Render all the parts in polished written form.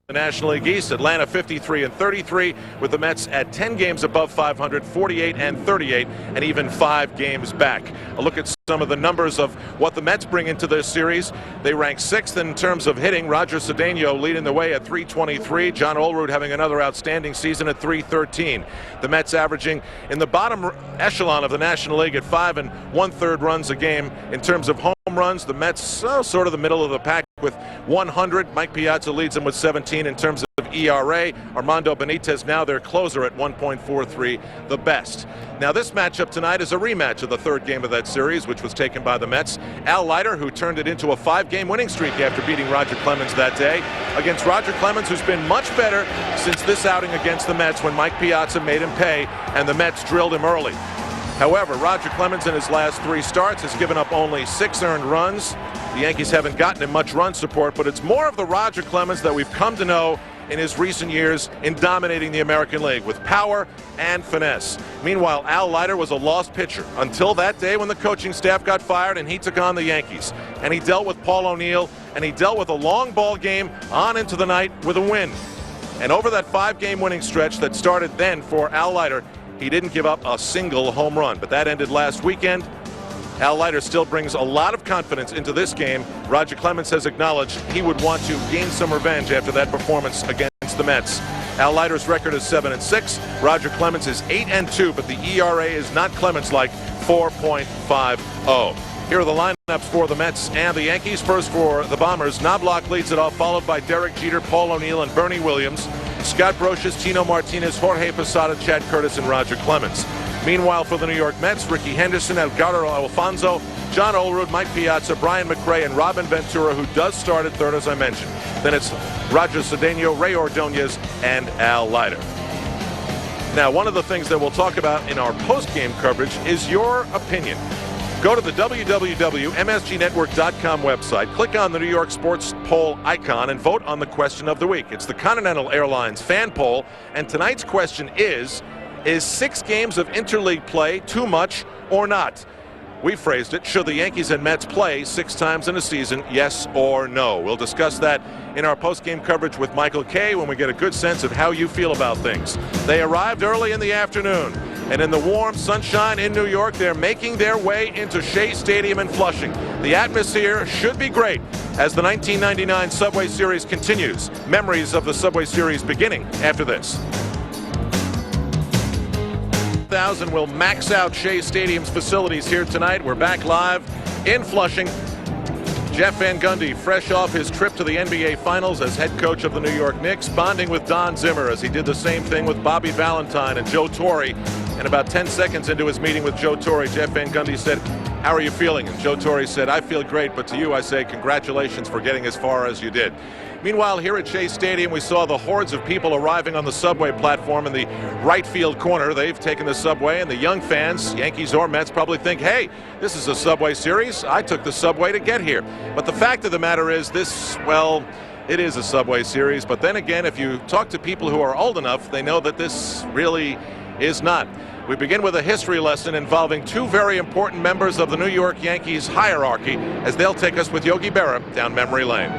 The National League East, Atlanta 53-33, with the Mets at 10 games above 500, 48-38, and even 5 games back. A look at some of the numbers of what the Mets bring into this series. They rank 6th in terms of hitting. Roger Cedeno leading the way at .323. John Olerud having another outstanding season at .313. The Mets averaging in the bottom echelon of the National League at 5 1/3 runs a game. In terms of home runs, the Mets sort of the middle of the pack with 100. Mike Piazza leads them with 17 in terms of ERA. Armando Benitez, now their closer, at 1.43, the best. Now this matchup tonight is a rematch of the 3rd game of that series, which was taken by the Mets. Al Leiter, who turned it into a 5-game winning streak after beating Roger Clemens that day, against Roger Clemens, who's been much better since this outing against the Mets when Mike Piazza made him pay and the Mets drilled him early. However, Roger Clemens in his last 3 starts has given up only 6 earned runs. The Yankees haven't gotten him much run support, but it's more of the Roger Clemens that we've come to know in his recent years in dominating the American League with power and finesse. Meanwhile, Al Leiter was a lost pitcher until that day when the coaching staff got fired and he took on the Yankees. And he dealt with Paul O'Neill, and he dealt with a long ball game on into the night with a win. And over that 5-game winning stretch that started then for Al Leiter, he didn't give up a single home run, but that ended last weekend. Al Leiter still brings a lot of confidence into this game. Roger Clemens has acknowledged he would want to gain some revenge after that performance against the Mets. Al Leiter's record is 7-6. Roger Clemens is 8-2, but the ERA is not Clemens-like, 4.50. Here are the lineups for the Mets and the Yankees. First for the Bombers, Knobloch leads it off, followed by Derek Jeter, Paul O'Neill, and Bernie Williams. Scott Brocious, Tino Martinez, Jorge Posada, Chad Curtis, and Roger Clemens. Meanwhile, for the New York Mets, Ricky Henderson, Edgardo Alfonso, John Olerud, Mike Piazza, Brian McRae, and Robin Ventura, who does start at 3rd, as I mentioned. Then it's Roger Cedeno, Ray Ordonez, and Al Leiter. Now, one of the things that we'll talk about in our post-game coverage is your opinion. Go to the www.msgnetwork.com website, click on the New York Sports Poll icon, and vote on the question of the week. It's the Continental Airlines fan poll, and tonight's question is 6 games of interleague play too much or not? We phrased it, should the Yankees and Mets play 6 times in a season, yes or no? We'll discuss that in our post-game coverage with Michael Kay when we get a good sense of how you feel about things. They arrived early in the afternoon, and in the warm sunshine in New York, they're making their way into Shea Stadium in Flushing. The atmosphere should be great as the 1999 Subway Series continues. Memories of the Subway Series beginning after this. 1,000 will max out Shea Stadium's facilities here tonight. We're back live in Flushing. Jeff Van Gundy, fresh off his trip to the NBA Finals as head coach of the New York Knicks, bonding with Don Zimmer as he did the same thing with Bobby Valentine and Joe Torre. And about 10 seconds into his meeting with Joe Torre, Jeff Van Gundy said, "How are you feeling?" And Joe Torre said, "I feel great, but to you I say congratulations for getting as far as you did." Meanwhile, here at Shea Stadium, we saw the hordes of people arriving on the subway platform in the right field corner. They've taken the subway, and the young fans, Yankees or Mets, probably think, hey, this is a Subway Series. I took the subway to get here. But the fact of the matter is this, well, it is a Subway Series. But then again, if you talk to people who are old enough, they know that this really is not. We begin with a history lesson involving 2 very important members of the New York Yankees hierarchy as they'll take us with Yogi Berra down memory lane.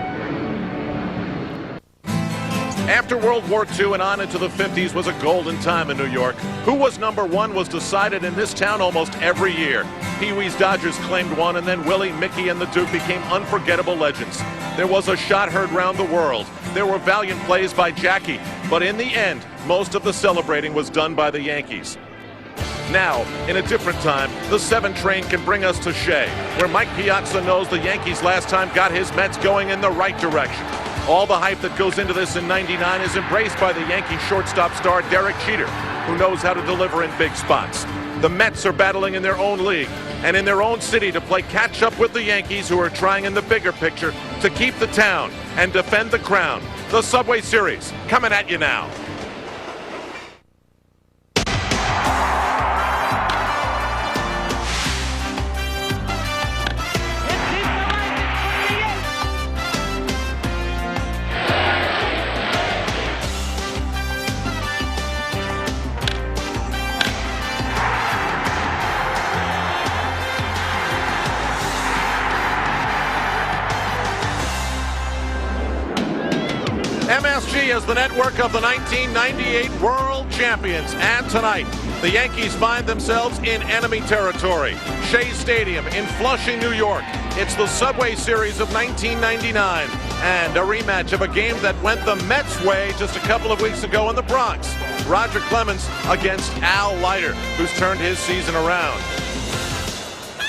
After World War II and on into the 50s was a golden time in New York. Who was number 1 was decided in this town almost every year. Pee Wee's Dodgers claimed 1, and then Willie, Mickey, and the Duke became unforgettable legends. There was a shot heard round the world. There were valiant plays by Jackie, but in the end, most of the celebrating was done by the Yankees. Now, in a different time, the 7 train can bring us to Shea, where Mike Piazza knows the Yankees last time got his Mets going in the right direction. All the hype that goes into this in '99 is embraced by the Yankee shortstop star Derek Jeter, who knows how to deliver in big spots. The Mets are battling in their own league and in their own city to play catch-up with the Yankees, who are trying in the bigger picture to keep the town and defend the crown. The Subway Series coming at you now. MSG is the network of the 1998 World Champions, and tonight the Yankees find themselves in enemy territory. Shea Stadium in Flushing, New York. It's the Subway Series of 1999 and a rematch of a game that went the Mets' way just a couple of weeks ago in the Bronx. Roger Clemens against Al Leiter, who's turned his season around.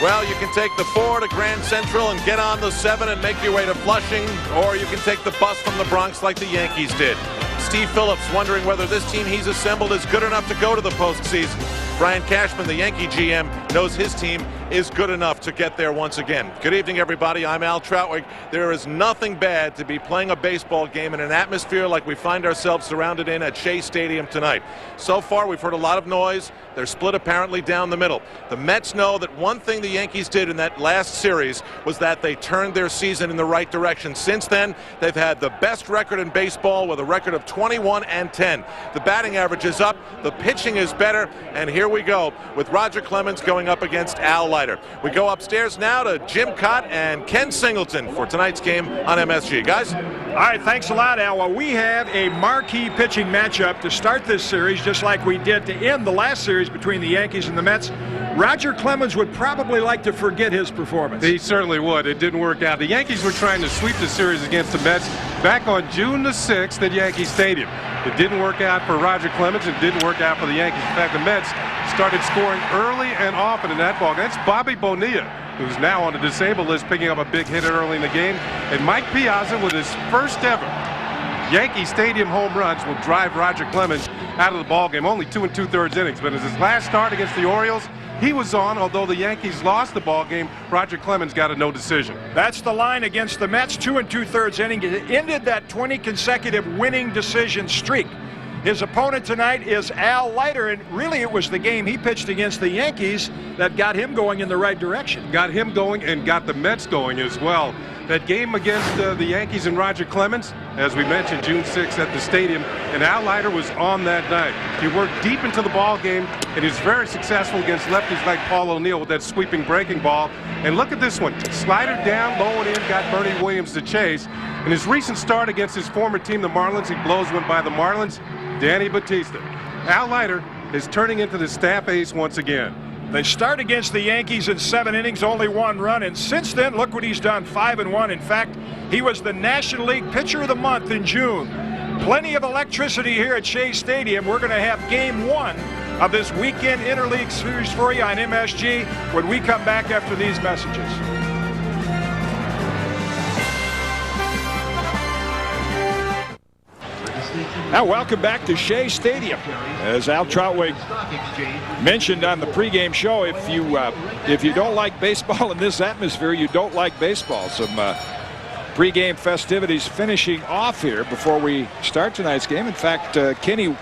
Well, you can take the 4 to Grand Central and get on the 7 and make your way to Flushing, or you can take the bus from the Bronx like the Yankees did. Steve Phillips wondering whether this team he's assembled is good enough to go to the postseason. Brian Cashman, the Yankee GM, knows his team is good enough to get there once again. Good evening, everybody. I'm Al Troutwig. There is nothing bad to be playing a baseball game in an atmosphere like we find ourselves surrounded in at Shea Stadium tonight. So far, we've heard a lot of noise. They're split apparently down the middle. The Mets know that one thing the Yankees did in that last series was that they turned their season in the right direction. Since then, they've had the best record in baseball with a record of 21-10. The batting average is up, the pitching is better, and here we go with Roger Clemens going up against Al Leiter. We go upstairs now to Jim Cott and Ken Singleton for tonight's game on MSG. Guys? All right, thanks a lot, Al. Well, we have a marquee pitching matchup to start this series, just like we did to end the last series between the Yankees and the Mets. Roger Clemens would probably like to forget his performance. He certainly would. It didn't work out. The Yankees were trying to sweep the series against the Mets back on June the 6th at Yankee Stadium. It didn't work out for Roger Clemens. It didn't work out for the Yankees. In fact, the Mets started scoring early and often in that ball. That's Bobby Bonilla, who's now on the disabled list, picking up a big hit early in the game. And Mike Piazza, with his first ever Yankee Stadium home runs, will drive Roger Clemens out of the ballgame. Only 2 2/3 innings, but as his last start against the Orioles, he was on. Although the Yankees lost the ballgame, Roger Clemens got a no decision. That's the line against the Mets. 2 2/3 inning. It ended that 20 consecutive winning decision streak. His opponent tonight is Al Leiter, and really it was the game he pitched against the Yankees that got him going in the right direction. Got him going and got the Mets going as well. That game against the Yankees and Roger Clemens, as we mentioned, June 6th at the stadium, and Al Leiter was on that night. He worked deep into the ball game, and he was very successful against lefties like Paul O'Neill with that sweeping breaking ball. And look at this one. Slider down, low and in, got Bernie Williams to chase. In his recent start against his former team, the Marlins, he blows one by the Marlins. Danny Batista. Al Leiter is turning into the staff ace once again. They start against the Yankees in 7 innings, only 1 run, and since then, look what he's done, 5-1. In fact, he was the National League Pitcher of the Month in June. Plenty of electricity here at Shea Stadium. We're going to have Game 1 of this weekend interleague series for you on MSG when we come back after these messages. Now, welcome back to Shea Stadium. As Al Troutwig mentioned on the pregame show, if you don't like baseball in this atmosphere, you don't like baseball. Some pregame festivities finishing off here before we start tonight's game. In fact, Kenny,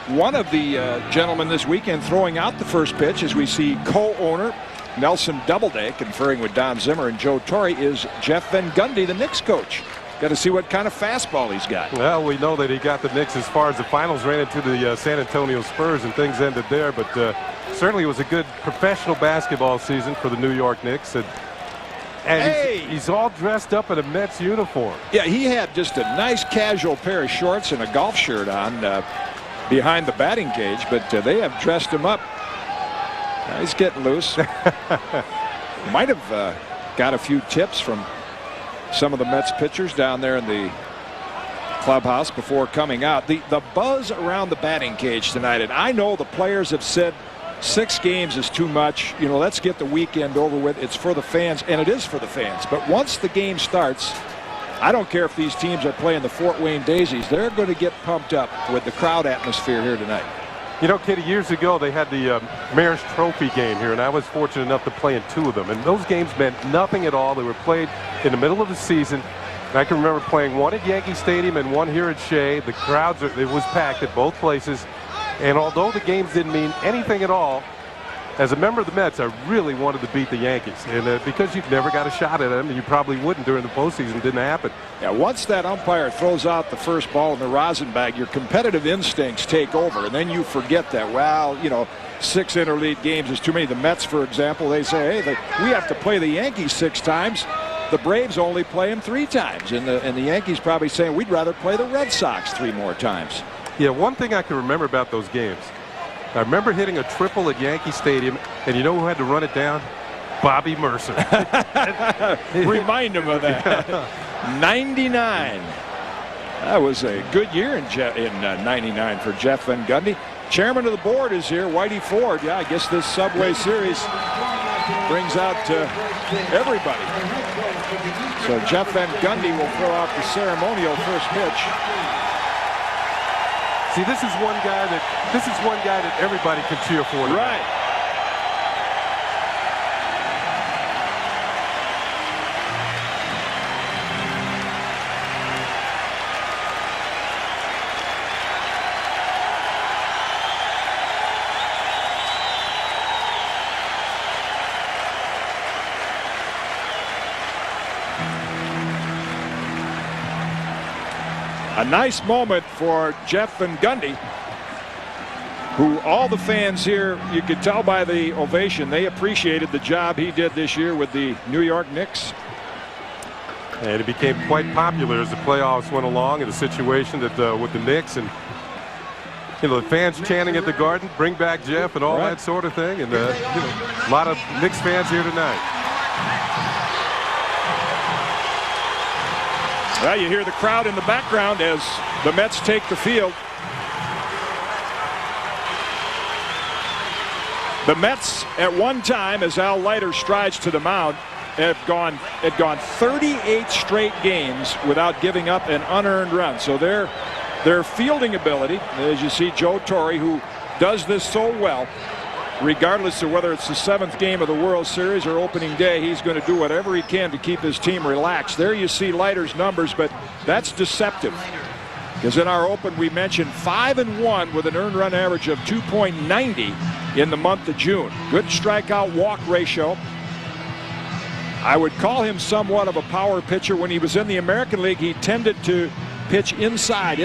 one of the gentlemen this weekend throwing out the first pitch, as we see co-owner Nelson Doubleday conferring with Don Zimmer and Joe Torre, is Jeff Van Gundy, the Knicks coach. Got to see what kind of fastball he's got. Well, we know that he got the Knicks as far as the finals, ran into the San Antonio Spurs, and things ended there. But certainly it was a good professional basketball season for the New York Knicks. And hey! he's all dressed up in a Mets uniform. Yeah, he had just a nice casual pair of shorts and a golf shirt on behind the batting cage, but they have dressed him up. Now he's getting loose. Might have got a few tips from some of the Mets pitchers down there in the clubhouse before coming out. The buzz around the batting cage tonight, and I know the players have said 6 games is too much. You know, let's get the weekend over with. It's for the fans, and it is for the fans. But once the game starts, I don't care if these teams are playing the Fort Wayne Daisies. They're going to get pumped up with the crowd atmosphere here tonight. You know, Kitty, years ago they had the Mayor's Trophy game here, and I was fortunate enough to play in 2 of them. And those games meant nothing at all. They were played in the middle of the season. And I can remember playing one at Yankee Stadium and one here at Shea. The crowds, it was packed at both places. And although the games didn't mean anything at all, as a member of the Mets, I really wanted to beat the Yankees. And because you've never got a shot at them, and you probably wouldn't during the postseason, it didn't happen. Yeah, once that umpire throws out the first ball in the rosin bag, your competitive instincts take over, and then you forget that, well, you know, 6 interleague games is too many. The Mets, for example, they say, hey, we have to play the Yankees 6 times. the Braves only play him 3 times, and the Yankees probably saying we'd rather play the Red Sox 3 more times. Yeah, one thing I can remember about those games, I remember hitting a triple at Yankee Stadium, and you know who had to run it down? Bobby Mercer. Remind him of that. 99. That was a good year in 99 for Jeff Van Gundy. Chairman of the board is here, Whitey Ford. Yeah, I guess this Subway Series brings out everybody. So Jeff Van Gundy will throw out the ceremonial first pitch. See, this is one guy that everybody can cheer for. Right. A nice moment for Jeff Van Gundy, who all the fans here, you could tell by the ovation, they appreciated the job he did this year with the New York Knicks. And it became quite popular as the playoffs went along, in the situation that with the Knicks, and you know, the fans chanting at the Garden, "Bring back Jeff," and all that sort of thing. And you know, a lot of Knicks fans here tonight. Well, you hear the crowd in the background as the Mets take the field. The Mets, at one time, as Al Leiter strides to the mound, had gone 38 straight games without giving up an unearned run. So their fielding ability, as you see Joe Torre, who does this so well, regardless of whether it's the 7th game of the World Series or opening day, he's going to do whatever he can to keep his team relaxed. There you see Leiter's numbers, but that's deceptive. Because in our open, we mentioned 5-1 with an earned run average of 2.90 in the month of June. Good strikeout walk ratio. I would call him somewhat of a power pitcher. When he was in the American League, he tended to pitch inside,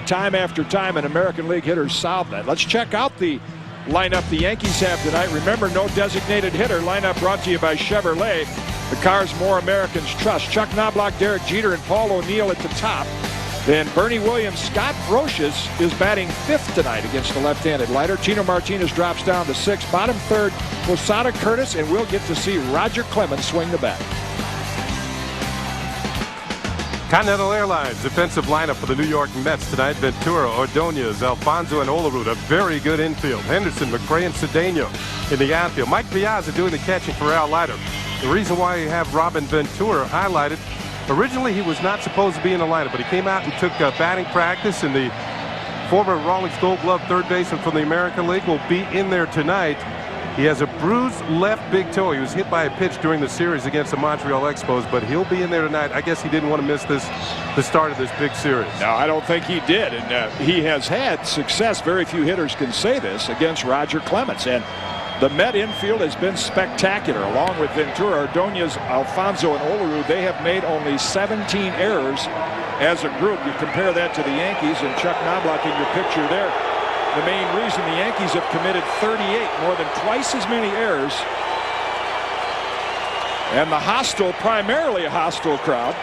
time after time, and American League hitters solved that. Let's check out the lineup the Yankees have tonight. Remember, no designated hitter. Lineup brought to you by Chevrolet, the cars more Americans trust. Chuck Knobloch, Derek Jeter, and Paul O'Neill at the top. Then Bernie Williams, Scott Brocious is batting 5th tonight against the left-handed Leiter. Tino Martinez drops down to 6th. Bottom 3rd, Posada Curtis, and we'll get to see Roger Clemens swing the bat. Continental Airlines defensive lineup for the New York Mets tonight. Ventura, Ordonez, Alfonso, and Olerud. A very good infield. Henderson, McRae, and Cedeno in the outfield. Mike Piazza doing the catching for Al Leiter. The reason why you have Robin Ventura highlighted, originally he was not supposed to be in the lineup, but he came out and took batting practice, and the former Rawlings Gold Glove third baseman from the American League will be in there tonight. He has a bruised left big toe. He was hit by a pitch during the series against the Montreal Expos, but he'll be in there tonight. I guess he didn't want to miss the start of this big series. No, I don't think he did, and he has had success. Very few hitters can say this against Roger Clemens, and the Met infield has been spectacular. Along with Ventura, Ordonez, Alfonso, and Olerud, they have made only 17 errors as a group. You compare that to the Yankees, and Chuck Knobloch in your picture there. The main reason the Yankees have committed 38, more than twice as many errors. And the hostile, primarily a hostile crowd.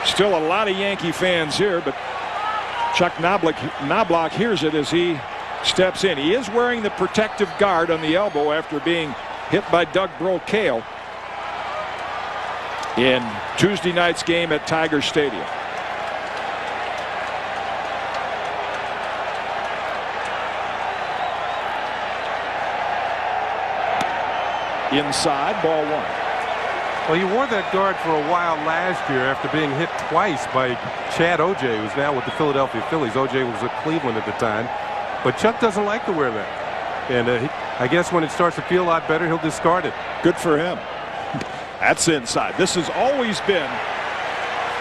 Still a lot of Yankee fans here, but Chuck Knobloch hears it as he steps in. He is wearing the protective guard on the elbow after being hit by Doug Brocale in Tuesday night's game at Tiger Stadium. Inside, ball 1. Well, he wore that guard for a while last year after being hit twice by Chad O.J., who's now with the Philadelphia Phillies. O.J. was at Cleveland at the time. But Chuck doesn't like to wear that. And I guess when it starts to feel a lot better, he'll discard it. Good for him. That's inside. This has always been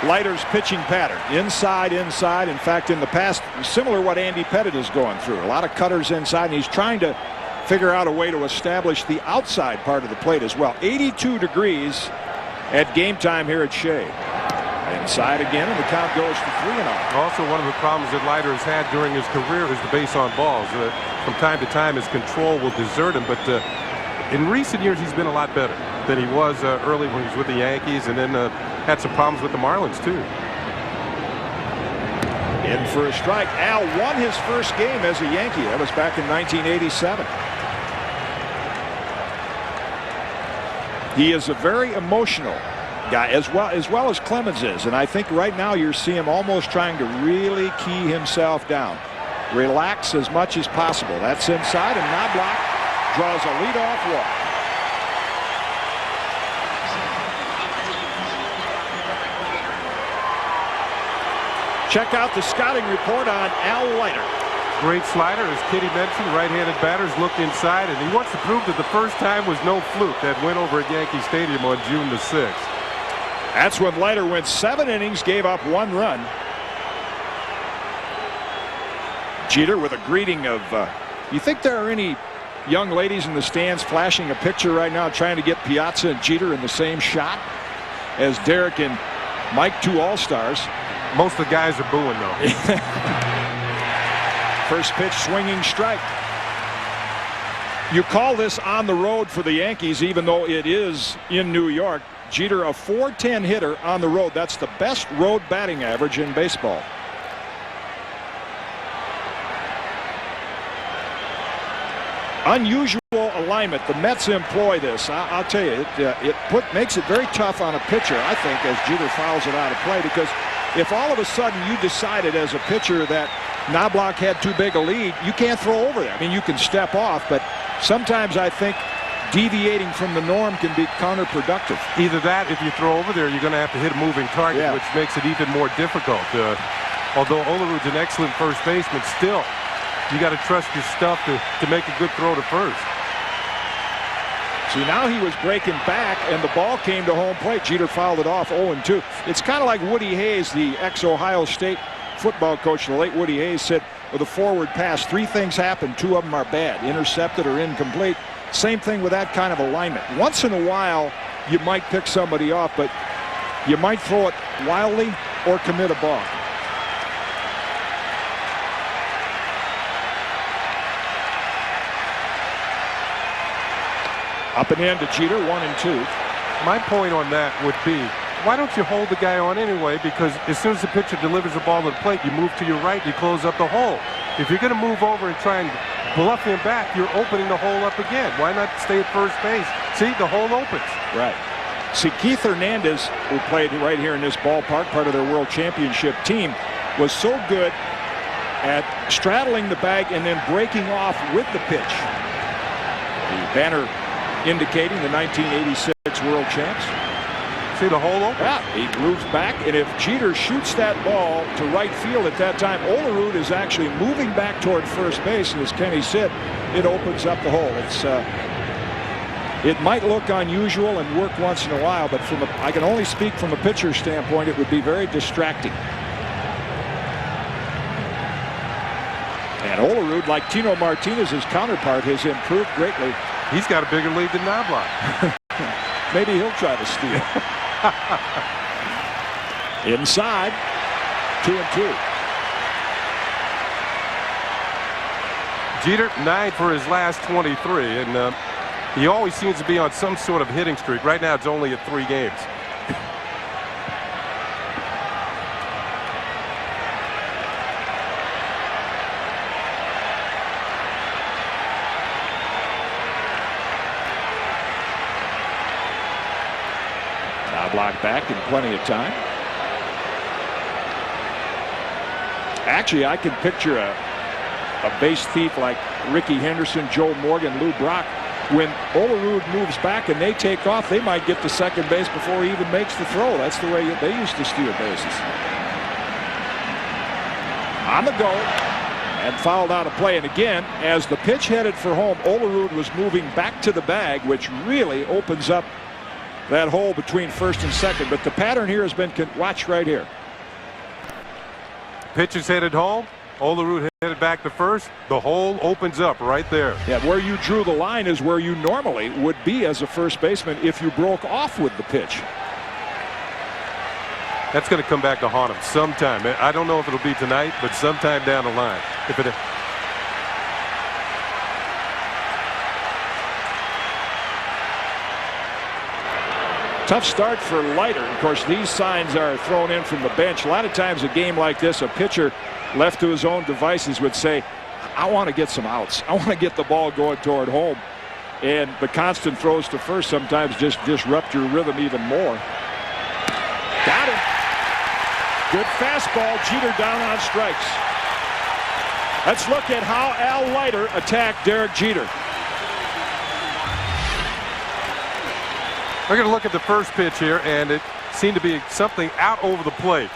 Leiter's pitching pattern. Inside, inside. In fact, in the past, similar to what Andy Pettitte is going through. A lot of cutters inside, and he's trying to figure out a way to establish the outside part of the plate as well. 82 degrees at game time here at Shea. Inside again, and the count goes to 3-0. Also, one of the problems that Leiter has had during his career is the base on balls. From time to time, his control will desert him, but in recent years, he's been a lot better than he was early when he was with the Yankees, and then had some problems with the Marlins, too. In for a strike. Al won his first game as a Yankee. That was back in 1987. He is a very emotional guy, as well as Clemens is. And I think right now you're seeing him almost trying to really key himself down. Relax as much as possible. That's inside, and Knobloch draws a leadoff walk. Check out the scouting report on Al Leiter. Great slider, as Kitty mentioned. Right-handed batters looked inside, and he wants to prove that the first time was no fluke. That win over at Yankee Stadium on June the 6th. That's when Leiter went 7 innings, gave up 1 run. Jeter with a greeting of, you think there are any young ladies in the stands flashing a picture right now trying to get Piazza and Jeter in the same shot as Derek and Mike, 2 All-Stars? Most of the guys are booing, though. First pitch, swinging strike. You call this on the road for the Yankees, even though it is in New York. Jeter, a .410 hitter on the road. That's the best road batting average in baseball. Unusual alignment. The Mets employ this. I'll tell you, it makes it very tough on a pitcher, I think, as Jeter fouls it out of play, because if all of a sudden you decided as a pitcher that Knobloch had too big a lead, you can't throw over there. I mean, you can step off, but sometimes I think deviating from the norm can be counterproductive. Either that, if you throw over there, you're going to have to hit a moving target, which makes it even more difficult. Although Olerud's an excellent first baseman, still, you got to trust your stuff to make a good throw to first. See, now he was breaking back, and the ball came to home plate. Jeter fouled it off 0-2. It's kind of like Woody Hayes, the ex-Ohio State football coach, the late Woody Hayes, said with a forward pass, 3 things happen, 2 of them are bad, intercepted or incomplete. Same thing with that kind of alignment. Once in a while, you might pick somebody off, but you might throw it wildly or commit a balk. Up and in to Jeter, 1-2. My point on that would be, why don't you hold the guy on anyway? Because as soon as the pitcher delivers the ball to the plate, you move to your right, you close up the hole. If you're going to move over and try and bluff him back, you're opening the hole up again. Why not stay at first base? See, the hole opens. Right. See, Keith Hernandez, who played right here in this ballpark, part of their World Championship team, was so good at straddling the bag and then breaking off with the pitch. The banner indicating the 1986 World Champs. See the hole open? Yeah, he moves back, and if Jeter shoots that ball to right field at that time, Olerud is actually moving back toward first base, and as Kenny said, it opens up the hole. It's it might look unusual and work once in a while, but I can only speak from a pitcher's standpoint, it would be very distracting. And Olerud, like Tino Martinez's counterpart, has improved greatly. He's got a bigger lead than Knobloch. Maybe he'll try to steal. Inside, 2-2. Jeter 9 for his last 23, and he always seems to be on some sort of hitting streak. Right now, it's only at 3 games. Block back in plenty of time. Actually, I can picture a base thief like Ricky Henderson, Joe Morgan, Lou Brock. When Olerud moves back and they take off, they might get to second base before he even makes the throw. That's the way they used to steal bases. On the go and fouled out of play. And again, as the pitch headed for home, Olerud was moving back to the bag, which really opens up that hole between first and second. But the pattern here has been, watch right here. Pitch is headed home. Olerud headed back to first. The hole opens up right there. Yeah, where you drew the line is where you normally would be as a first baseman if you broke off with the pitch. That's going to come back to haunt him sometime. I don't know if it'll be tonight, but sometime down the line. If it Tough start for Leiter. Of course, these signs are thrown in from the bench. A lot of times a game like this, a pitcher left to his own devices would say, I want to get some outs. I want to get the ball going toward home. And the constant throws to first sometimes just disrupt your rhythm even more. Got him. Good fastball. Jeter down on strikes. Let's look at how Al Leiter attacked Derek Jeter. We're going to look at the first pitch here, and it seemed to be something out over the plate.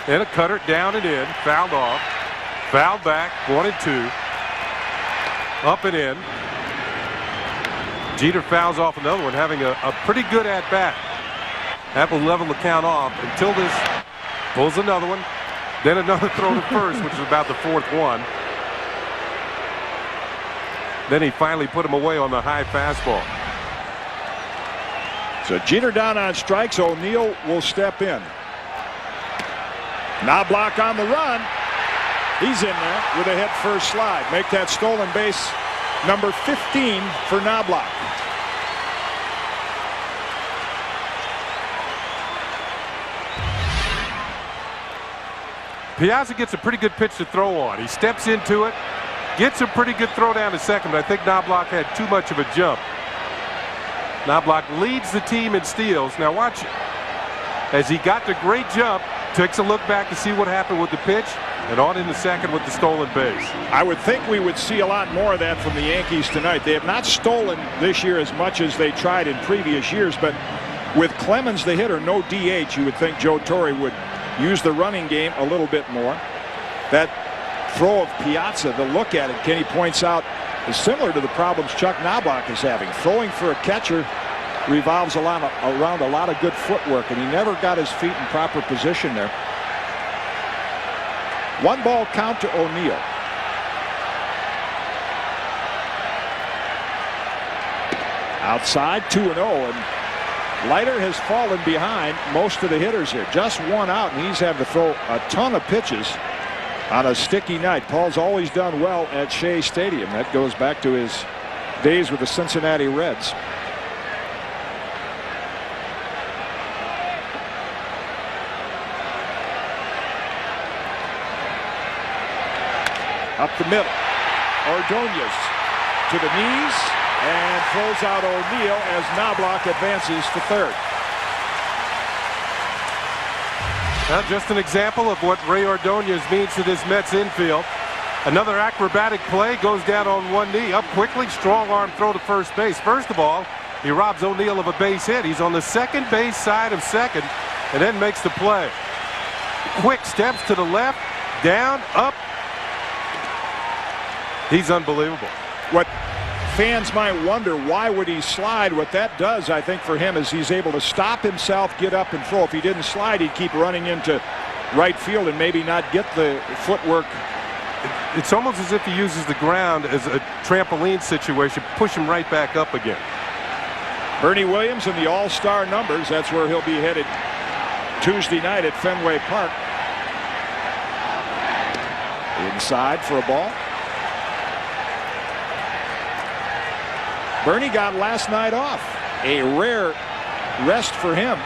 And a cutter down and in, fouled off, fouled back, 1-2, up and in. Jeter fouls off another one, having a pretty good at-bat. That will level the count off until this pulls another one, then another throw to first, which is about the fourth one. Then he finally put him away on the high fastball. So Jeter down on strikes. O'Neill will step in. Knobloch on the run. He's in there with a head-first slide. Make that stolen base number 15 for Knobloch. Piazza gets a pretty good pitch to throw on. He steps into it, gets a pretty good throw down to second, but I think Knobloch had too much of a jump. Knobloch leads the team in steals. Now watch it. As he got the great jump, takes a look back to see what happened with the pitch, and on into second with the stolen base. I would think we would see a lot more of that from the Yankees tonight. They have not stolen this year as much as they tried in previous years, but with Clemens, the hitter, no DH, you would think Joe Torre would use the running game a little bit more. That throw of Piazza, the look at it, Kenny points out, is similar to the problems Chuck Knobloch is having. Throwing for a catcher revolves around a lot of good footwork, and he never got his feet in proper position there. 1-ball count to O'Neill. Outside, 2-0, and Leiter has fallen behind most of the hitters here. Just one out, and he's had to throw a ton of pitches on a sticky night. Paul's always done well at Shea Stadium. That goes back to his days with the Cincinnati Reds. Up the middle. Ordonez to the knees and throws out O'Neill as Knobloch advances to third. Well, just an example of what Ray Ordonez means to this Mets infield. Another acrobatic play, goes down on one knee, up quickly, strong arm throw to first base. First of all, he robs O'Neill of a base hit. He's on the second base side of second and then makes the play. Quick steps to the left, down, up. He's unbelievable. What fans might wonder, why would he slide? What that does, I think, for him is he's able to stop himself, get up and throw. If he didn't slide, he'd keep running into right field and maybe not get the footwork. It's almost as if he uses the ground as a trampoline situation, push him right back up again. Bernie Williams in the all-star numbers. That's where he'll be headed Tuesday night at Fenway Park. Inside for a ball. Bernie got last night off. A rare rest for him.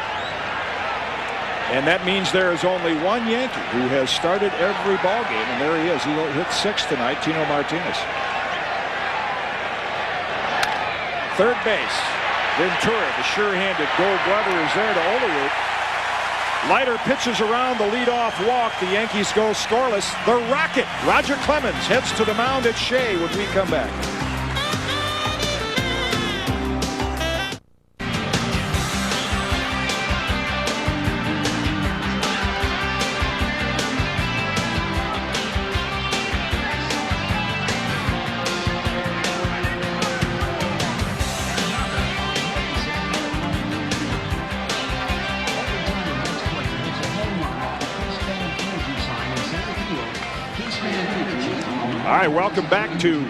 And that means there is only one Yankee who has started every ball game, and there he is. He hit 6 tonight, Tino Martinez. Third base. Ventura, the sure-handed Gold Glover, is there to Olerud. Leiter pitches around the leadoff walk. The Yankees go scoreless. The Rocket, Roger Clemens, heads to the mound at Shea when we come back. All right, welcome back to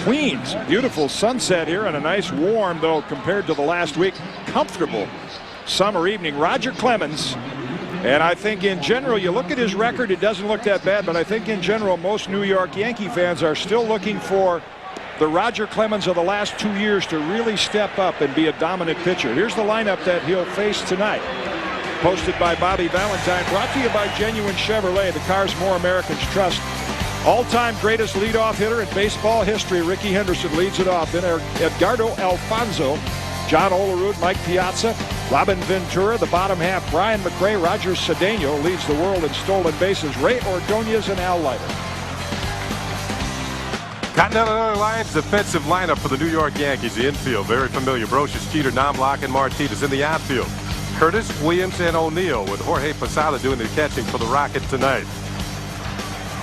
Queens. Beautiful sunset here and a nice warm, though compared to the last week, comfortable summer evening. Roger Clemens, and I think in general, you look at his record, it doesn't look that bad, but I think in general most New York Yankee fans are still looking for the Roger Clemens of the last 2 years to really step up and be a dominant pitcher. Here's the lineup that he'll face tonight. Posted by Bobby Valentine. Brought to you by Genuine Chevrolet, the cars more Americans trust. All-time greatest leadoff hitter in baseball history, Rickey Henderson leads it off. Then Edgardo Alfonzo, John Olerud, Mike Piazza, Robin Ventura, the bottom half, Brian McRae, Roger Cedeno leads the world in stolen bases, Ray Ordonez and Al Leiter. Continental Airlines defensive lineup for the New York Yankees. The infield, very familiar. Brocious, Jeter, Knobloch, and Martinez. In the outfield, Curtis, Williams, and O'Neill, with Jorge Posada doing the catching for the Rockets tonight.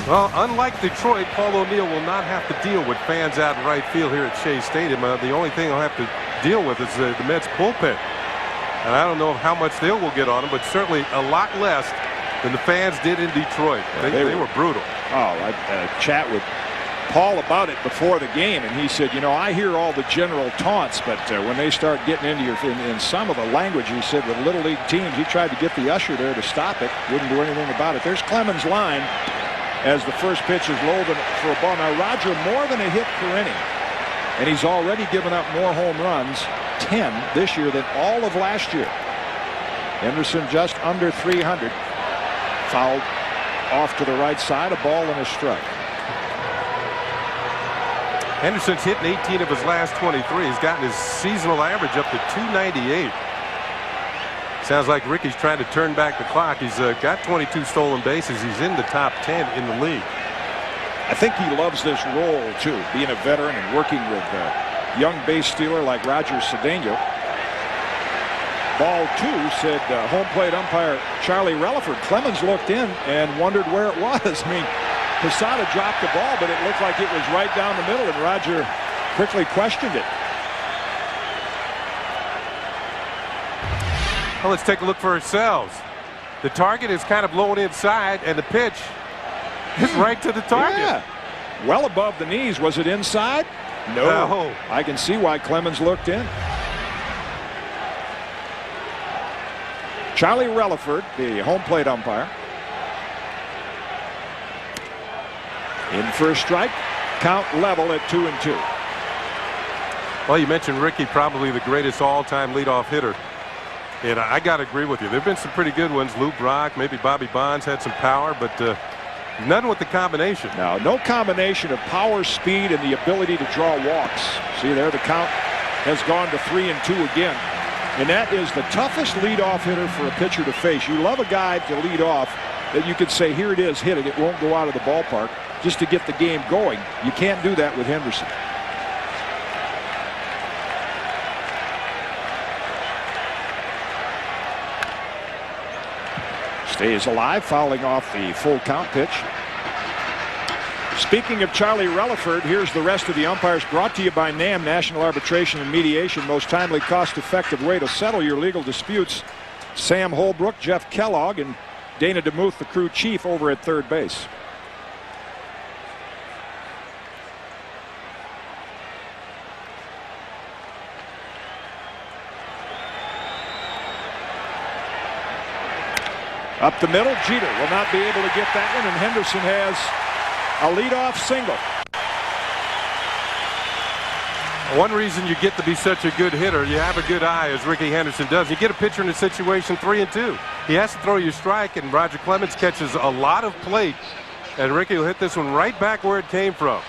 Well, unlike Detroit, Paul O'Neill will not have to deal with fans out in right field here at Shea Stadium. The only thing he'll have to deal with is the Mets bullpen. And I don't know how much they will get on him, but certainly a lot less than the fans did in Detroit. They were brutal. Oh, I had a chat with Paul about it before the game, and he said, you know, I hear all the general taunts, but when they start getting into in some of the language, he said, with little league teams, he tried to get the usher there to stop it. Wouldn't do anything about it. There's Clemens' line as the first pitch is low for a ball. Now, Roger, more than a hit per inning, and he's already given up more home runs, 10 this year, than all of last year. Henderson just under 300. Fouled off to the right side, a ball and a strike. Henderson's hitting 18 of his last 23. He's gotten his seasonal average up to 298. Sounds like Rickey's trying to turn back the clock. He's got 22 stolen bases. He's in the top 10 in the league. I think he loves this role, too, being a veteran and working with a young base stealer like Roger Cedeno. Ball 2, said home plate umpire Charlie Relaford. Clemens looked in and wondered where it was. I mean, Posada dropped the ball, but it looked like it was right down the middle, and Roger quickly questioned it. Well, let's take a look for ourselves. The target is kind of blown inside, and the pitch is right to the target. Yeah. Well above the knees. Was it inside? No. I can see why Clemens looked in. Charlie Relaford, the home plate umpire. In for a strike. Count level at 2-2. Well, you mentioned Rickey, probably the greatest all-time leadoff hitter. And I got to agree with you. There have been some pretty good ones. Lou Brock, maybe Bobby Bonds had some power, but none with the combination. No combination of power, speed, and the ability to draw walks. See there, the count has gone to 3-2 again. And that is the toughest leadoff hitter for a pitcher to face. You love a guy to lead off that you could say, here it is, hit it. It won't go out of the ballpark, just to get the game going. You can't do that with Henderson. Stays alive, fouling off the full count pitch. Speaking of Charlie Relaford, here's the rest of the umpires, brought to you by NAM, National Arbitration and Mediation, most timely, cost-effective way to settle your legal disputes. Sam Holbrook, Jeff Kellogg, and Dana DeMuth, the crew chief, over at third base. Up the middle, Jeter will not be able to get that one, and Henderson has a leadoff single. One reason you get to be such a good hitter, you have a good eye, as Rickey Henderson does. You get a pitcher in a situation 3-2. He has to throw you a strike, and Roger Clemens catches a lot of plate, and Rickey will hit this one right back where it came from.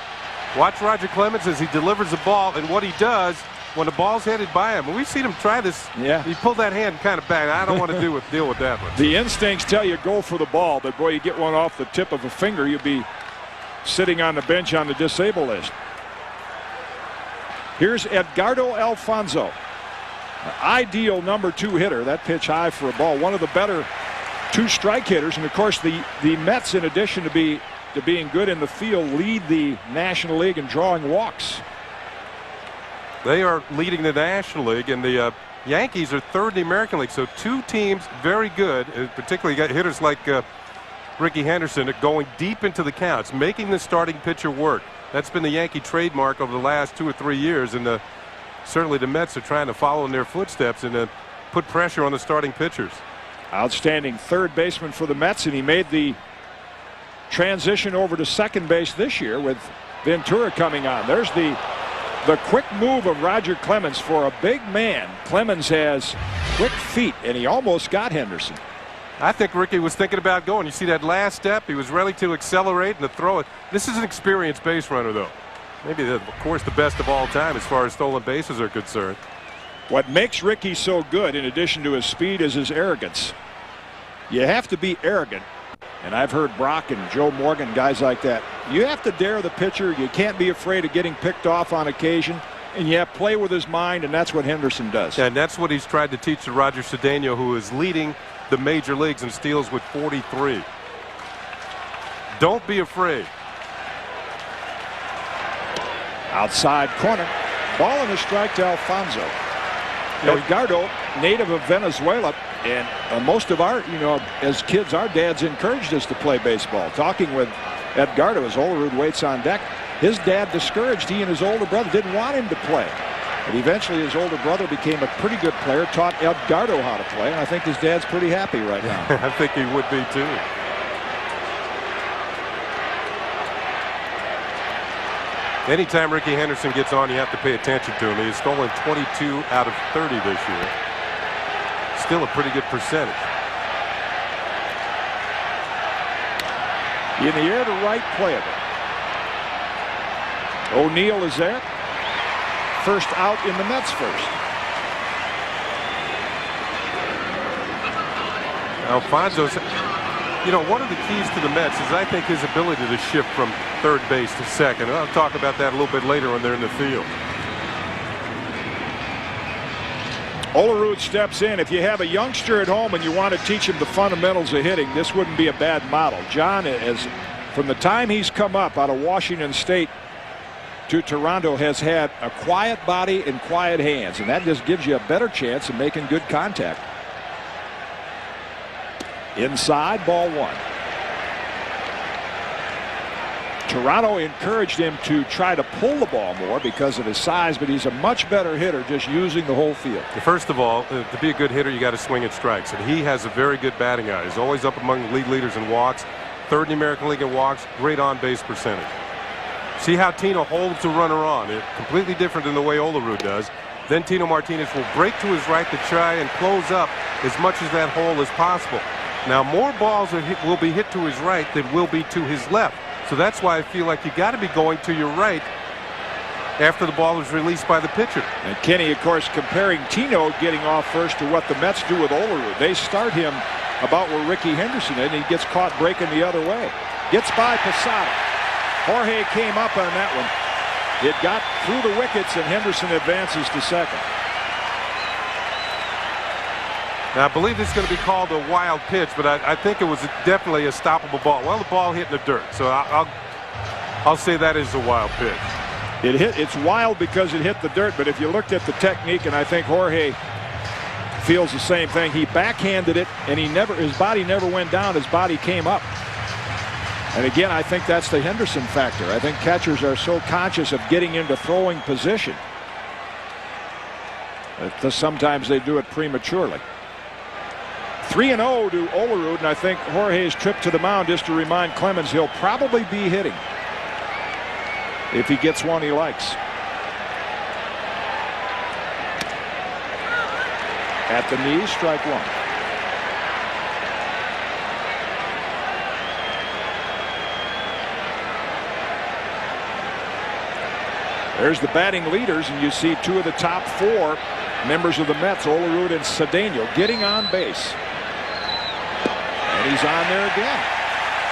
Watch Roger Clemens as he delivers the ball, and what he does when the ball's headed by him. And we've seen him try this. Yeah. He pulled that hand kind of back. I don't want to deal with that one. The instincts tell you go for the ball, but boy, you get one off the tip of a finger, you'll be sitting on the bench on the disabled list. Here's Edgardo Alfonzo, ideal number 2 hitter. That pitch high for a ball. One of the better 2-strike hitters, and of course the Mets, in addition to being good in the field, lead the National League in drawing walks. They are leading the National League, and the Yankees are third in the American League. So 2 teams very good, particularly got hitters like Rickey Henderson going deep into the counts, making the starting pitcher work. That's been the Yankee trademark over the last 2 or 3 years, and certainly the Mets are trying to follow in their footsteps and put pressure on the starting pitchers. Outstanding third baseman for the Mets, and he made the transition over to second base this year with Ventura coming on. There's the quick move of Roger Clemens for a big man. Clemens has quick feet, and he almost got Henderson. I think Ricky was thinking about going. You see that last step? He was ready to accelerate and to throw it. This is an experienced base runner, though. Maybe, of course, the best of all time as far as stolen bases are concerned. What makes Ricky so good, in addition to his speed, is his arrogance. You have to be arrogant. And I've heard Brock and Joe Morgan, guys like that. You have to dare the pitcher. You can't be afraid of getting picked off on occasion. And you have to play with his mind, and that's what Henderson does. Yeah, and that's what he's tried to teach to Roger Cedeno, who is leading the major leagues in steals with 43. Don't be afraid. Outside corner. Ball and a strike to Alfonso. Edgardo, native of Venezuela, and most of our, as kids, our dads encouraged us to play baseball. Talking with Edgardo as Olerud waits on deck, his dad discouraged he and his older brother, didn't want him to play. But eventually his older brother became a pretty good player, taught Edgardo how to play, and I think his dad's pretty happy right now. I think he would be too. Anytime Ricky Henderson gets on, you have to pay attention to him. He's stolen 22 out of 30 this year. Still a pretty good percentage. In the air to right, playable. O'Neill is there. First out in the Mets first. Alfonso's, one of the keys to the Mets is I think his ability to shift from third base to second. I'll talk about that a little bit later when they're in the field. Olerud steps in. If you have a youngster at home and you want to teach him the fundamentals of hitting, this wouldn't be a bad model. John, from the time he's come up out of Washington State to Toronto, has had a quiet body and quiet hands, and that just gives you a better chance of making good contact. Inside, ball one. Toronto encouraged him to try to pull the ball more because of his size, but he's a much better hitter just using the whole field. First of all, to be a good hitter, you got to swing at strikes, and he has a very good batting eye. He's always up among the league leaders in walks, third in the American League in walks, great on-base percentage. See how Tino holds the runner on. It's completely different than the way Olerud does. Then Tino Martinez will break to his right to try and close up as much as that hole as possible. Now, more balls will be hit to his right than will be to his left. So that's why I feel like you got to be going to your right after the ball is released by the pitcher. And Kenny, of course, comparing Tino getting off first to what the Mets do with Olerud. They start him about where Ricky Henderson is, and he gets caught breaking the other way. Gets by Posada. Jorge came up on that one. It got through the wickets, and Henderson advances to second. Now, I believe this is going to be called a wild pitch, but I think it was definitely a stoppable ball. Well, the ball hit in the dirt, so I'll say that is a wild pitch. It's wild because it hit the dirt, but if you looked at the technique, and I think Jorge feels the same thing, he backhanded it, and his body never went down, his body came up. And again, I think that's the Henderson factor. I think catchers are so conscious of getting into throwing position that sometimes they do it prematurely. 3-0 to Olerud, and I think Jorge's trip to the mound is to remind Clemens he'll probably be hitting if he gets one he likes. At the knees, strike one. There's the batting leaders, and you see two of the top four members of the Mets, Olerud and Cedeno, getting on base. And he's on there again.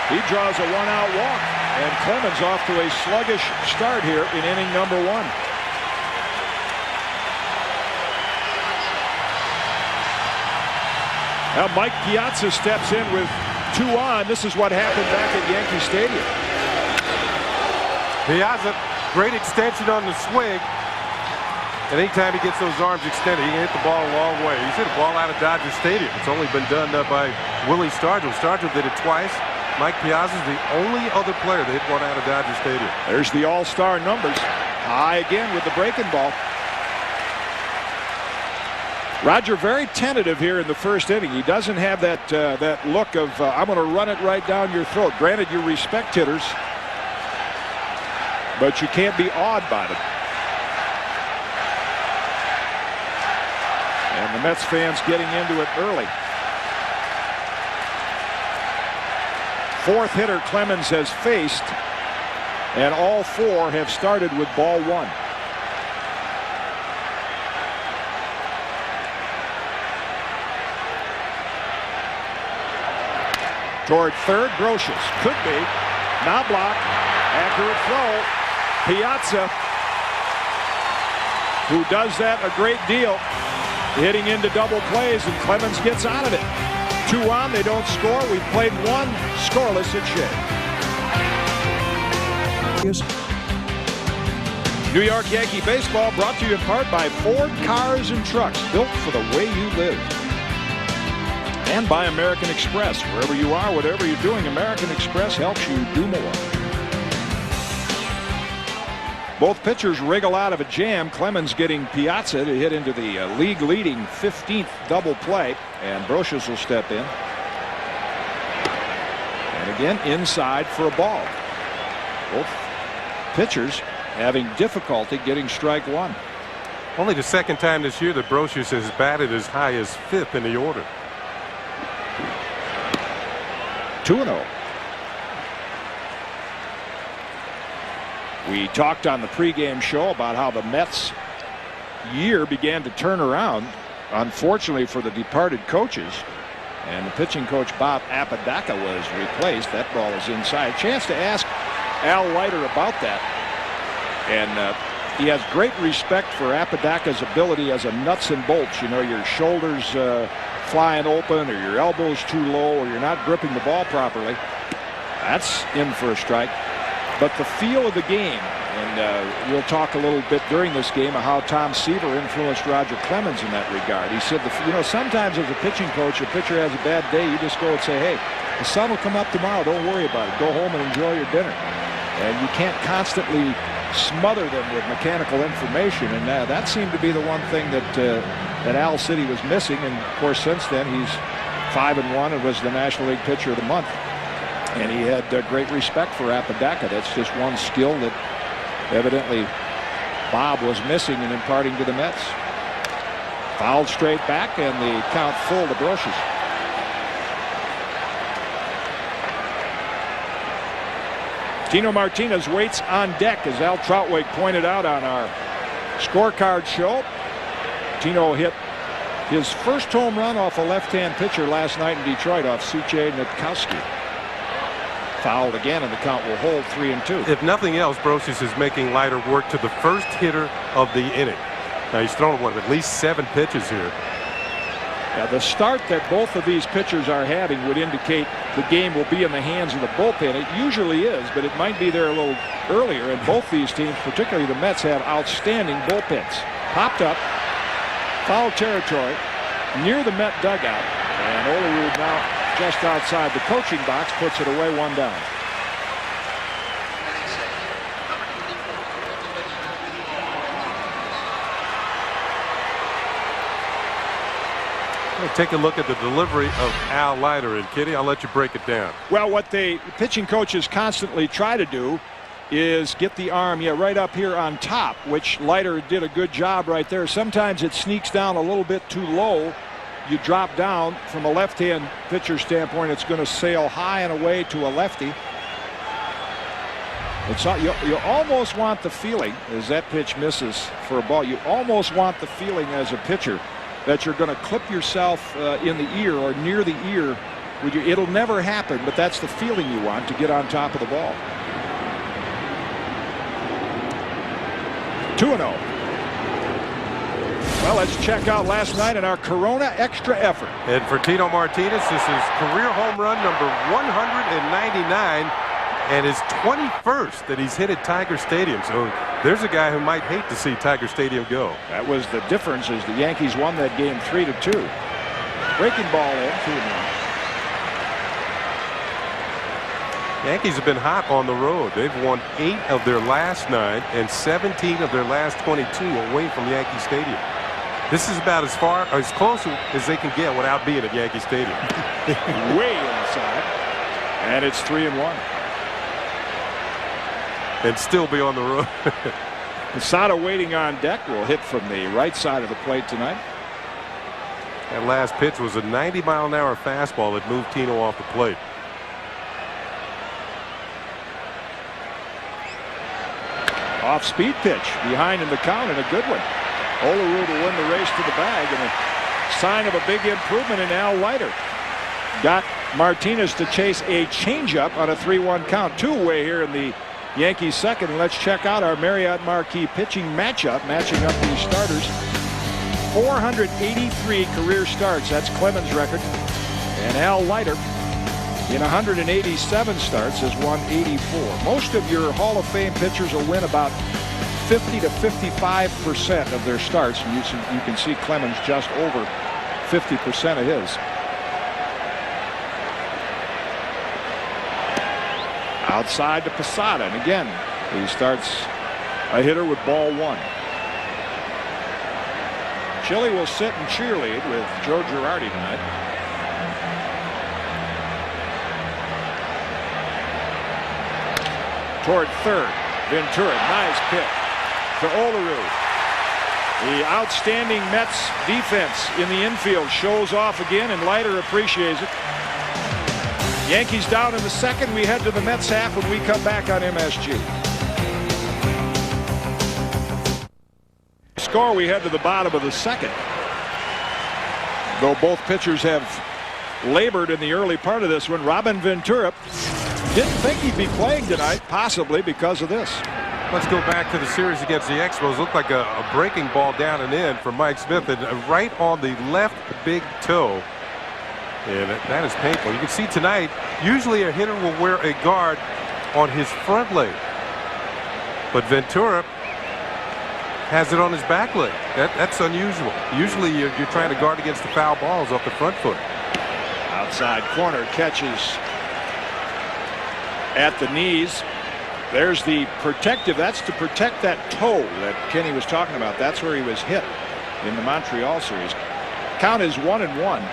He draws a one-out walk, and Clemens off to a sluggish start here in inning number one. Now Mike Piazza steps in with two on. This is what happened back at Yankee Stadium. Piazza, great extension on the swing. And anytime he gets those arms extended, he can hit the ball a long way. He's hit a ball out of Dodger Stadium. It's only been done by Willie Stargell. Stargell did it twice. Mike Piazza's the only other player that hit one out of Dodger Stadium. There's the all-star numbers. High again with the breaking ball. Roger very tentative here in the first inning. He doesn't have that look of I'm going to run it right down your throat. Granted, you respect hitters. but you can't be awed by them. And the Mets fans getting into it early. Fourth hitter Clemens has faced, and all four have started with ball one. Toward third, Brocious. Could be. Now block. Accurate throw. Piazza, who does that a great deal, hitting into double plays, and Clemens gets out of it. 2 on, they don't score. We've played 1 scoreless at Shea. New York Yankee baseball brought to you in part by Ford Cars and Trucks, built for the way you live. And by American Express. Wherever you are, whatever you're doing, American Express helps you do more. Both pitchers wriggle out of a jam. Clemens getting Piazza to hit into the league-leading 15th double play, and Brocious will step in. And again, inside for a ball. Both pitchers having difficulty getting strike one. Only the second time this year that Brocious has batted as high as 5th in the order. 2-0. We talked on the pregame show about how the Mets year began to turn around, unfortunately for the departed coaches, and the pitching coach Bob Apodaca was replaced. That ball is inside. Chance to ask Al Leiter about that, and he has great respect for Apodaca's ability as a nuts and bolts. You know, your shoulders flying open, or your elbows too low, or you're not gripping the ball properly. That's in for a strike. But the feel of the game, and we'll talk a little bit during this game of how Tom Seaver influenced Roger Clemens in that regard. He said, you know, sometimes as a pitching coach, a pitcher has a bad day, you just go and say, hey, the sun will come up tomorrow, don't worry about it, go home and enjoy your dinner. And you can't constantly smother them with mechanical information, and that seemed to be the one thing that Al City was missing. And of course, since then he's 5-1 and was the National League Pitcher of the Month. And he had great respect for Apodaca. That's just one skill that evidently Bob was missing in imparting to the Mets. Fouled straight back, and the count full to Brocious. Tino Martinez waits on deck, as Al Troutwig pointed out on our scorecard show. Tino hit his first home run off a left-hand pitcher last night in Detroit, off Suche Nitkowski. Fouled again, and the count will hold 3-2. If nothing else, Brocious is making Leiter work to the first hitter of the inning. Now he's thrown at least 7 pitches here. Now the start that both of these pitchers are having would indicate the game will be in the hands of the bullpen. It usually is, but it might be there a little earlier. And both these teams, particularly the Mets, have outstanding bullpens. Popped up, foul territory, near the Met dugout, and Olerud now just outside the coaching box puts it away, 1 down. Take a look at the delivery of Al Leiter, and Kitty, I'll let you break it down. Well, what the pitching coaches constantly try to do is get the arm right up here on top, which Leiter did a good job right there. Sometimes it sneaks down a little bit too low. You drop down. From a left-hand pitcher standpoint, it's going to sail high and away to a lefty. It's not, you almost want the feeling, as that pitch misses for a ball, you almost want the feeling as a pitcher that you're going to clip yourself in the ear or near the ear. It'll never happen, but that's the feeling you want to get on top of the ball. 2-0. Well, let's check out last night in our Corona Extra Effort. And for Tino Martinez, this is career home run number 199 and his 21st that he's hit at Tiger Stadium. So there's a guy who might hate to see Tiger Stadium go. That was the difference, as the Yankees won that game 3-2. Breaking ball in, 2-1. Yankees have been hot on the road. They've won 8 of their last 9 and 17 of their last 22 away from Yankee Stadium. This is about as far or as close as they can get without being at Yankee Stadium. Way inside, and it's 3-1. and still be on the road. Posada waiting on deck will hit from the right side of the plate tonight. That last pitch was a 90-mile-an-hour fastball that moved Tino off the plate. Off-speed pitch behind in the count, and a good one. Olerud will win the race to the bag, and a sign of a big improvement in Al Leiter. Got Martinez to chase a changeup on a 3-1 count. Two-way here in the Yankees second. And let's check out our Marriott Marquee pitching matchup, matching up these starters. 483 career starts. That's Clemens' record. And Al Leiter, in 187 starts, has won 84. Most of your Hall of Fame pitchers will win about 50 to 55% of their starts. And you can see Clemens just over 50% of his. Outside to Posada, and again he starts a hitter with ball one. Chile will sit and cheerlead with Joe Girardi tonight. Toward third, Ventura, nice pitch to Olerud. The outstanding Mets defense in the infield shows off again, and Leiter appreciates it. Yankees down in the second. We head to the Mets half when we come back on MSG. Score, we head to the bottom of the second. Though both pitchers have labored in the early part of this one, Robin Ventura didn't think he'd be playing tonight, possibly because of this. Let's go back to the series against the Expos. Looked like a breaking ball down and in for Mike Smith, and right on the left big toe. And that is painful. You can see tonight, usually a hitter will wear a guard on his front leg. But Ventura has it on his back leg. That's unusual. Usually you're trying to guard against the foul balls off the front foot. Outside corner, catches at the knees. There's the protective. That's to protect that toe that Kenny was talking about. That's where he was hit in the Montreal series. Count is 1-1.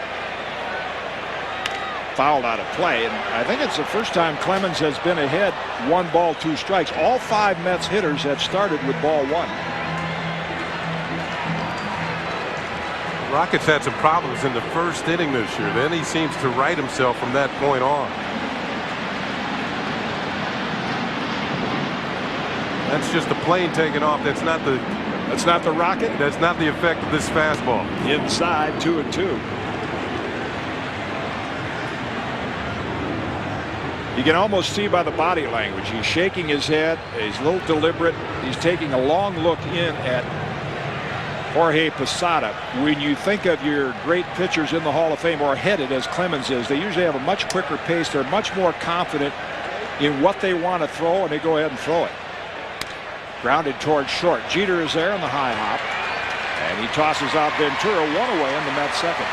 Fouled out of play, and I think it's the first time Clemens has been ahead 1 ball 2 strikes. All 5 Mets hitters have started with ball 1. Rockets had some problems in the first inning this year. Then he seems to right himself from that point on. That's just a plane taking off. That's not the rocket. That's not the effect of this fastball. Inside 2-2. You can almost see by the body language. He's shaking his head. He's a little deliberate. He's taking a long look in at Jorge Posada. When you think of your great pitchers in the Hall of Fame, or headed as Clemens is, they usually have a much quicker pace. They're much more confident in what they want to throw, and they go ahead and throw it. Grounded towards short. Jeter is there on the high hop, and he tosses out Ventura, 1 away in the Mets second.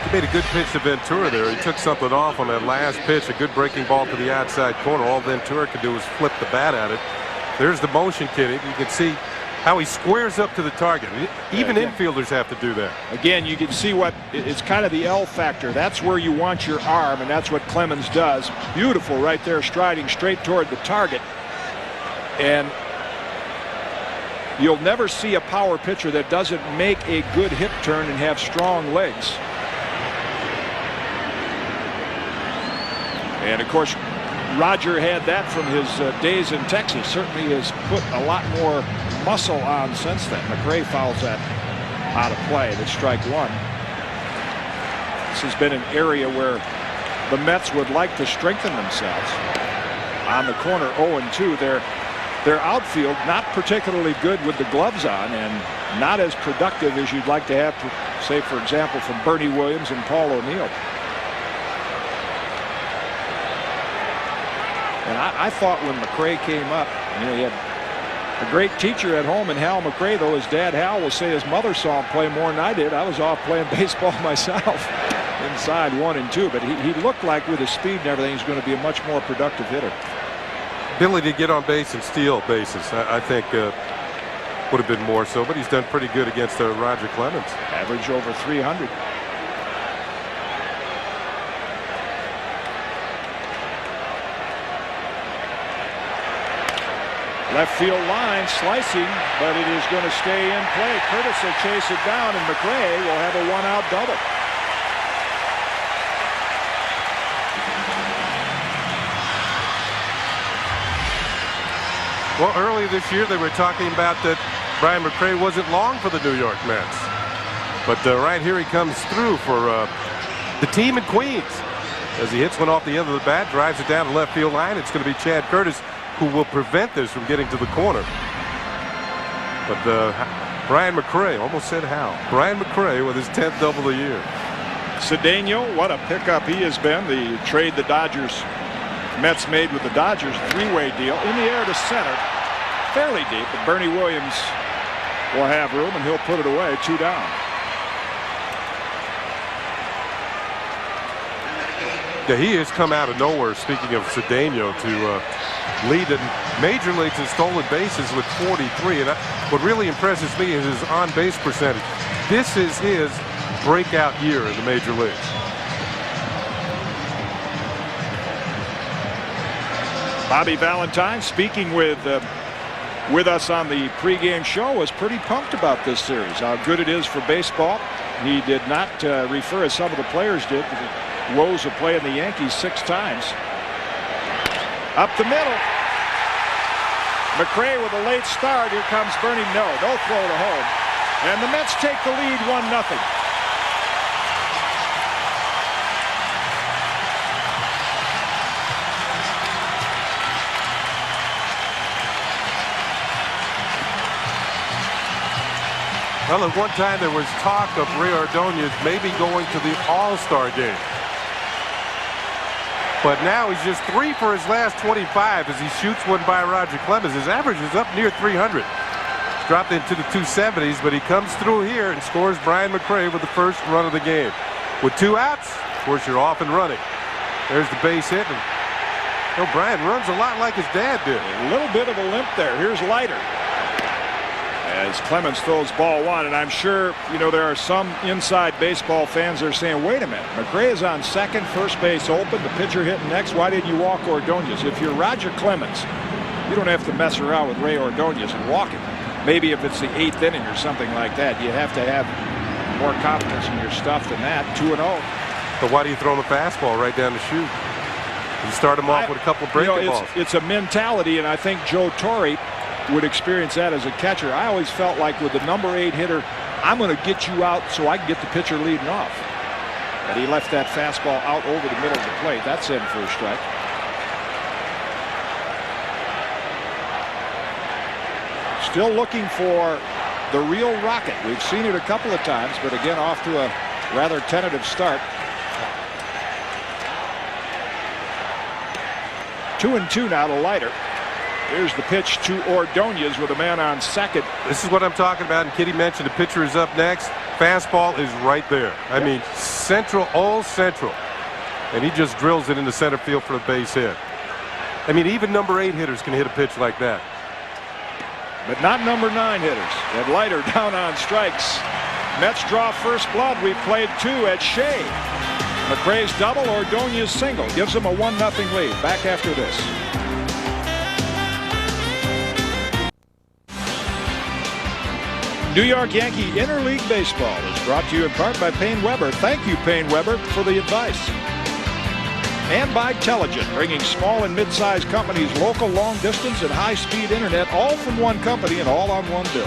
He made a good pitch to Ventura there. He took something off on that last pitch. A good breaking ball to the outside corner. All Ventura could do was flip the bat at it. There's the motion, Kenny. You can see how he squares up to the target. Even infielders have to do that. Again, you can see what it's kind of the L factor. That's where you want your arm, and that's what Clemens does. Beautiful right there, striding straight toward the target. And you'll never see a power pitcher that doesn't make a good hip turn and have strong legs. And of course, Roger had that from his days in Texas. Certainly has put a lot more muscle on since then. McRae fouls that out of play. That's strike 1. This has been an area where the Mets would like to strengthen themselves. On the corner, 0-2. Their outfield not particularly good with the gloves on, and not as productive as you'd like to have, say, for example, from Bernie Williams and Paul O'Neill. And I thought when McRae came up, he had a great teacher at home in Hal McRae, though his dad Hal will say his mother saw him play more than I did. I was off playing baseball myself inside 1-2, but he looked like with his speed and everything, he's going to be a much more productive hitter. Ability to get on base and steal bases, I think would have been more so, but he's done pretty good against Roger Clemens. Average over 300. Left field line slicing, but it is going to stay in play. Curtis will chase it down, and McRae will have a one-out double. Well, early this year they were talking about that Brian McRae wasn't long for the New York Mets. But right here he comes through for the team in Queens. As he hits one off the end of the bat, drives it down the left field line. It's going to be Chad Curtis who will prevent this from getting to the corner. But Brian McRae, almost said how. Brian McRae with his 10th double of the year. Cedeno, what a pickup he has been. The trade the Mets made with the Dodgers, three-way deal in the air to center, fairly deep, but Bernie Williams will have room and he'll put it away, 2 down. Yeah, he has come out of nowhere, speaking of Cedeno, to lead in major leagues in stolen bases with 43. And what really impresses me is his on-base percentage. This is his breakout year in the major leagues. Bobby Valentine, speaking with us on the pregame show, was pretty pumped about this series, how good it is for baseball. He did not refer, as some of the players did, to the woes of playing the Yankees 6 times. Up the middle. McRae with a late start. Here comes Bernie. No throw to home. And the Mets take the lead 1-0. Well, at one time there was talk of Ray Ordonez maybe going to the All-Star game. But now he's just 3 for his last 25 as he shoots one by Roger Clemens. His average is up near 300. He's dropped into the 270s, but he comes through here and scores Brian McRae with the first run of the game. With 2 outs, of course, you're off and running. There's the base hit. And, you know, Brian runs a lot like his dad did. A little bit of a limp there. Here's Leiter. As Clemens throws ball 1, and I'm sure, you know, there are some inside baseball fans that are saying, wait a minute, McRae is on second, first base open, the pitcher hitting next. Why didn't you walk Ordonez? If you're Roger Clemens, you don't have to mess around with Ray Ordonez and walk him. Maybe if it's the 8th inning or something like that, you have to have more confidence in your stuff than that. 2-0. But why do you throw the fastball right down the chute? You start him off with a couple of breaking balls. It's a mentality, and I think Joe Torre would experience that as a catcher. I always felt like with the number 8 hitter, I'm going to get you out so I can get the pitcher leading off. But he left that fastball out over the middle of the plate. That's in for a strike. Still looking for the real rocket. We've seen it a couple of times, but again off to a rather tentative start. 2-2 now to Leiter. Here's the pitch to Ordonez with a man on second. This is what I'm talking about, and Kitty mentioned the pitcher is up next. Fastball is right there. I mean, central, all central. And he just drills it into center field for a base hit. I mean, even number 8 hitters can hit a pitch like that. But not number 9 hitters. And Leiter down on strikes. Mets draw first blood. We've played 2 at Shea. McRae's double, Ordonez single. Gives them a 1-0 lead. Back after this. New York Yankee Interleague Baseball is brought to you in part by Payne Weber. Thank you, Payne Weber, for the advice. And by Telligent, bringing small and mid-sized companies local, long-distance, and high-speed internet, all from one company and all on one bill.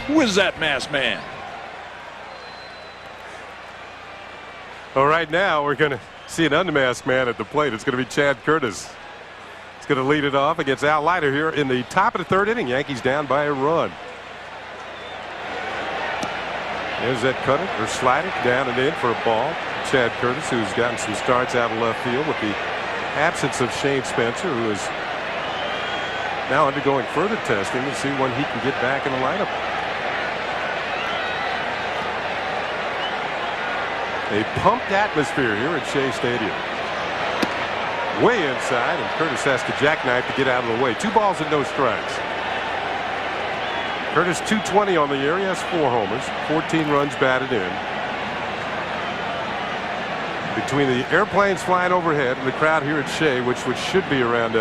Who is that masked man? Well, right now we're going to see an unmasked man at the plate. It's going to be Chad Curtis. He's going to lead it off against Al Leiter here in the top of the 3rd inning. Yankees down by a run. There's that cutter or slider down and in for a ball. Chad Curtis, who's gotten some starts out of left field with the absence of Shane Spencer, who is now undergoing further testing to see when he can get back in the lineup. A pumped atmosphere here at Shea Stadium. Way inside, and Curtis has to jackknife to get out of the way. 2 balls and no strikes. Curtis 220 on the year. He has 4 homers, 14 runs batted in. between the airplanes flying overhead and the crowd here at Shea, which should be around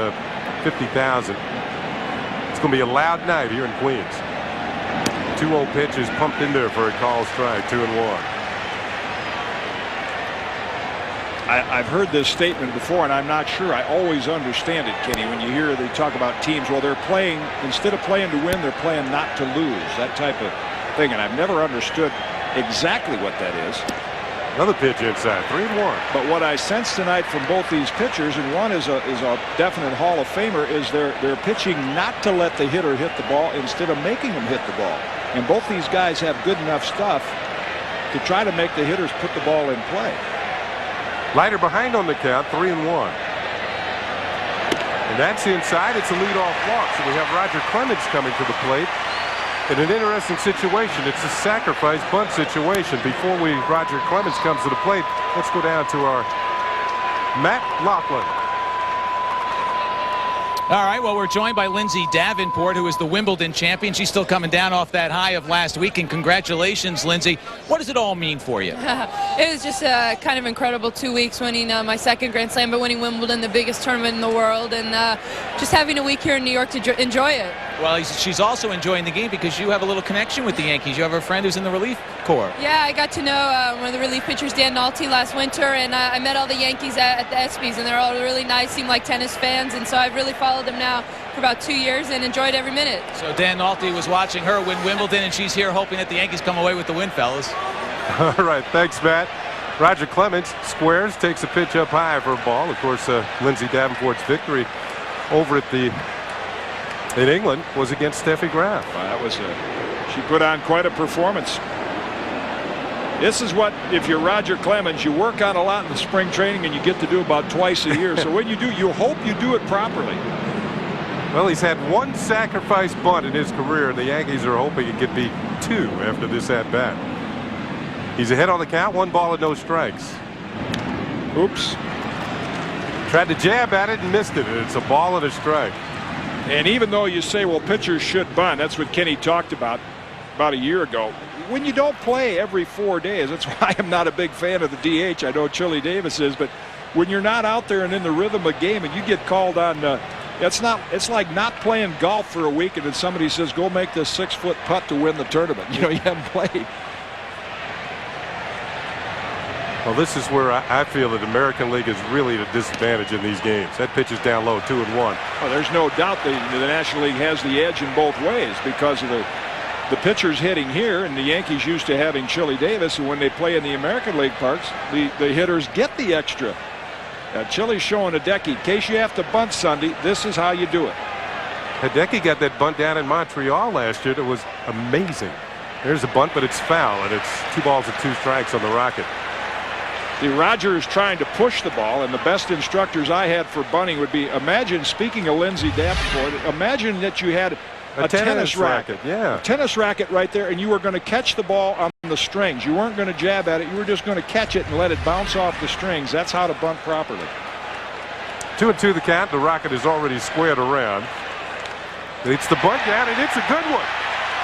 50,000. It's going to be a loud night here in Queens. 2-0 pitches pumped in there for a call strike, 2-1. I've heard this statement before, and I'm not sure I always understand it, Kenny. When you hear they talk about teams, well, they're playing, instead of playing to win, they're playing not to lose, that type of thing. And I've never understood exactly what that is. Another pitch inside, 3-1. But what I sense tonight from both these pitchers, and one is a definite Hall of Famer, is they're pitching not to let the hitter hit the ball instead of making them hit the ball. And both these guys have good enough stuff to try to make the hitters put the ball in play. Leiter behind on the count, 3-1. And that's inside. It's a leadoff walk. So we have Roger Clemens coming to the plate in an interesting situation. It's a sacrifice bunt situation. Before Roger Clemens comes to the plate, let's go down to our Matt Laughlin. All right, well, we're joined by Lindsay Davenport, who is the Wimbledon champion. She's still coming down off that high of last week, and congratulations, Lindsay. What does it all mean for you? It was just a kind of incredible 2 weeks, winning my second Grand Slam, but winning Wimbledon, the biggest tournament in the world, and just having a week here in New York to enjoy it. Well, she's also enjoying the game because you have a little connection with the Yankees. You have a friend who's in the relief corps. Yeah, I got to know one of the relief pitchers, Dan Nolte, last winter, and I met all the Yankees at the ESPYs, and they're all really nice, seem like tennis fans, and so I've really followed them now for about 2 years and enjoyed every minute. So Dan Nolte was watching her win Wimbledon, and she's here hoping that the Yankees come away with the win, fellas. All right, thanks, Matt. Roger Clemens squares, takes a pitch up high for a ball. Of course, Lindsay Davenport's victory over in England was against Steffi Graf. That was she put on quite a performance. This is what, if you're Roger Clemens, you work on a lot in the spring training and you get to do about twice a year. So when you do, you hope you do it properly. Well, he's had one sacrifice bunt in his career, and the Yankees are hoping it could be 2 after this at-bat. He's ahead on the count, 1 ball and no strikes. Oops. Tried to jab at it and missed it. It's a ball and a strike. And even though you say, well, pitchers should bunt, that's what Kenny talked about a year ago. When you don't play every 4 days, that's why I'm not a big fan of the DH. I know Chili Davis is, but when you're not out there and in the rhythm of the game and you get called on, it's like not playing golf for a week and then somebody says, go make this 6-foot putt to win the tournament. You know, you haven't played. Well, this is where I feel that the American League is really at a disadvantage in these games. That pitch is down low, 2-1. Well, there's no doubt the National League has the edge in both ways because of the pitchers hitting here, and the Yankees used to having Chili Davis, and when they play in the American League parks, the hitters get the extra. Chili's showing Hideki, in case you have to bunt Sunday, this is how you do it. Hideki got that bunt down in Montreal last year that was amazing. There's a bunt, but it's foul, and it's 2 balls and 2 strikes on the Rocket. The Roger is trying to push the ball, and the best instructors I had for bunting would be, imagine, speaking of Lindsay Davenport, imagine that you had a tennis racket. Yeah. A tennis racket right there, and you were going to catch the ball on the strings. You weren't going to jab at it. You were just going to catch it and let it bounce off the strings. That's how to bunt properly. 2-2 the count. The Rocket is already squared around. It's the bunt down, and it's a good one.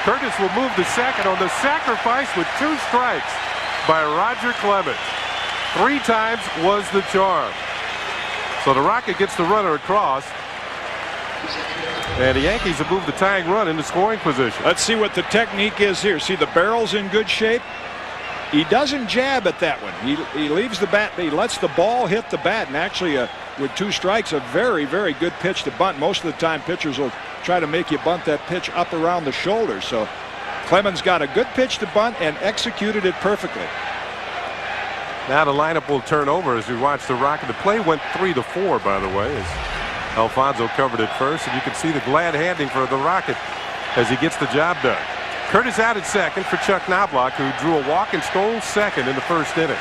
Curtis will move to second on the sacrifice with 2 strikes by Roger Clemens. 3 times was the charm. So the Rocket gets the runner across. And the Yankees have moved the tying run into scoring position. Let's see what the technique is here. See, the barrel's in good shape. He doesn't jab at that one. He leaves the bat. He lets the ball hit the bat. And actually, with 2 strikes, a very, very good pitch to bunt. Most of the time, pitchers will try to make you bunt that pitch up around the shoulder. So Clemens got a good pitch to bunt and executed it perfectly. Now the lineup will turn over as we watch the Rocket. The play went 3-4, by the way, as Alfonso covered it first. And you can see the glad handing for the Rocket as he gets the job done. Curtis out at second for Chuck Knobloch, who drew a walk and stole second in the first inning.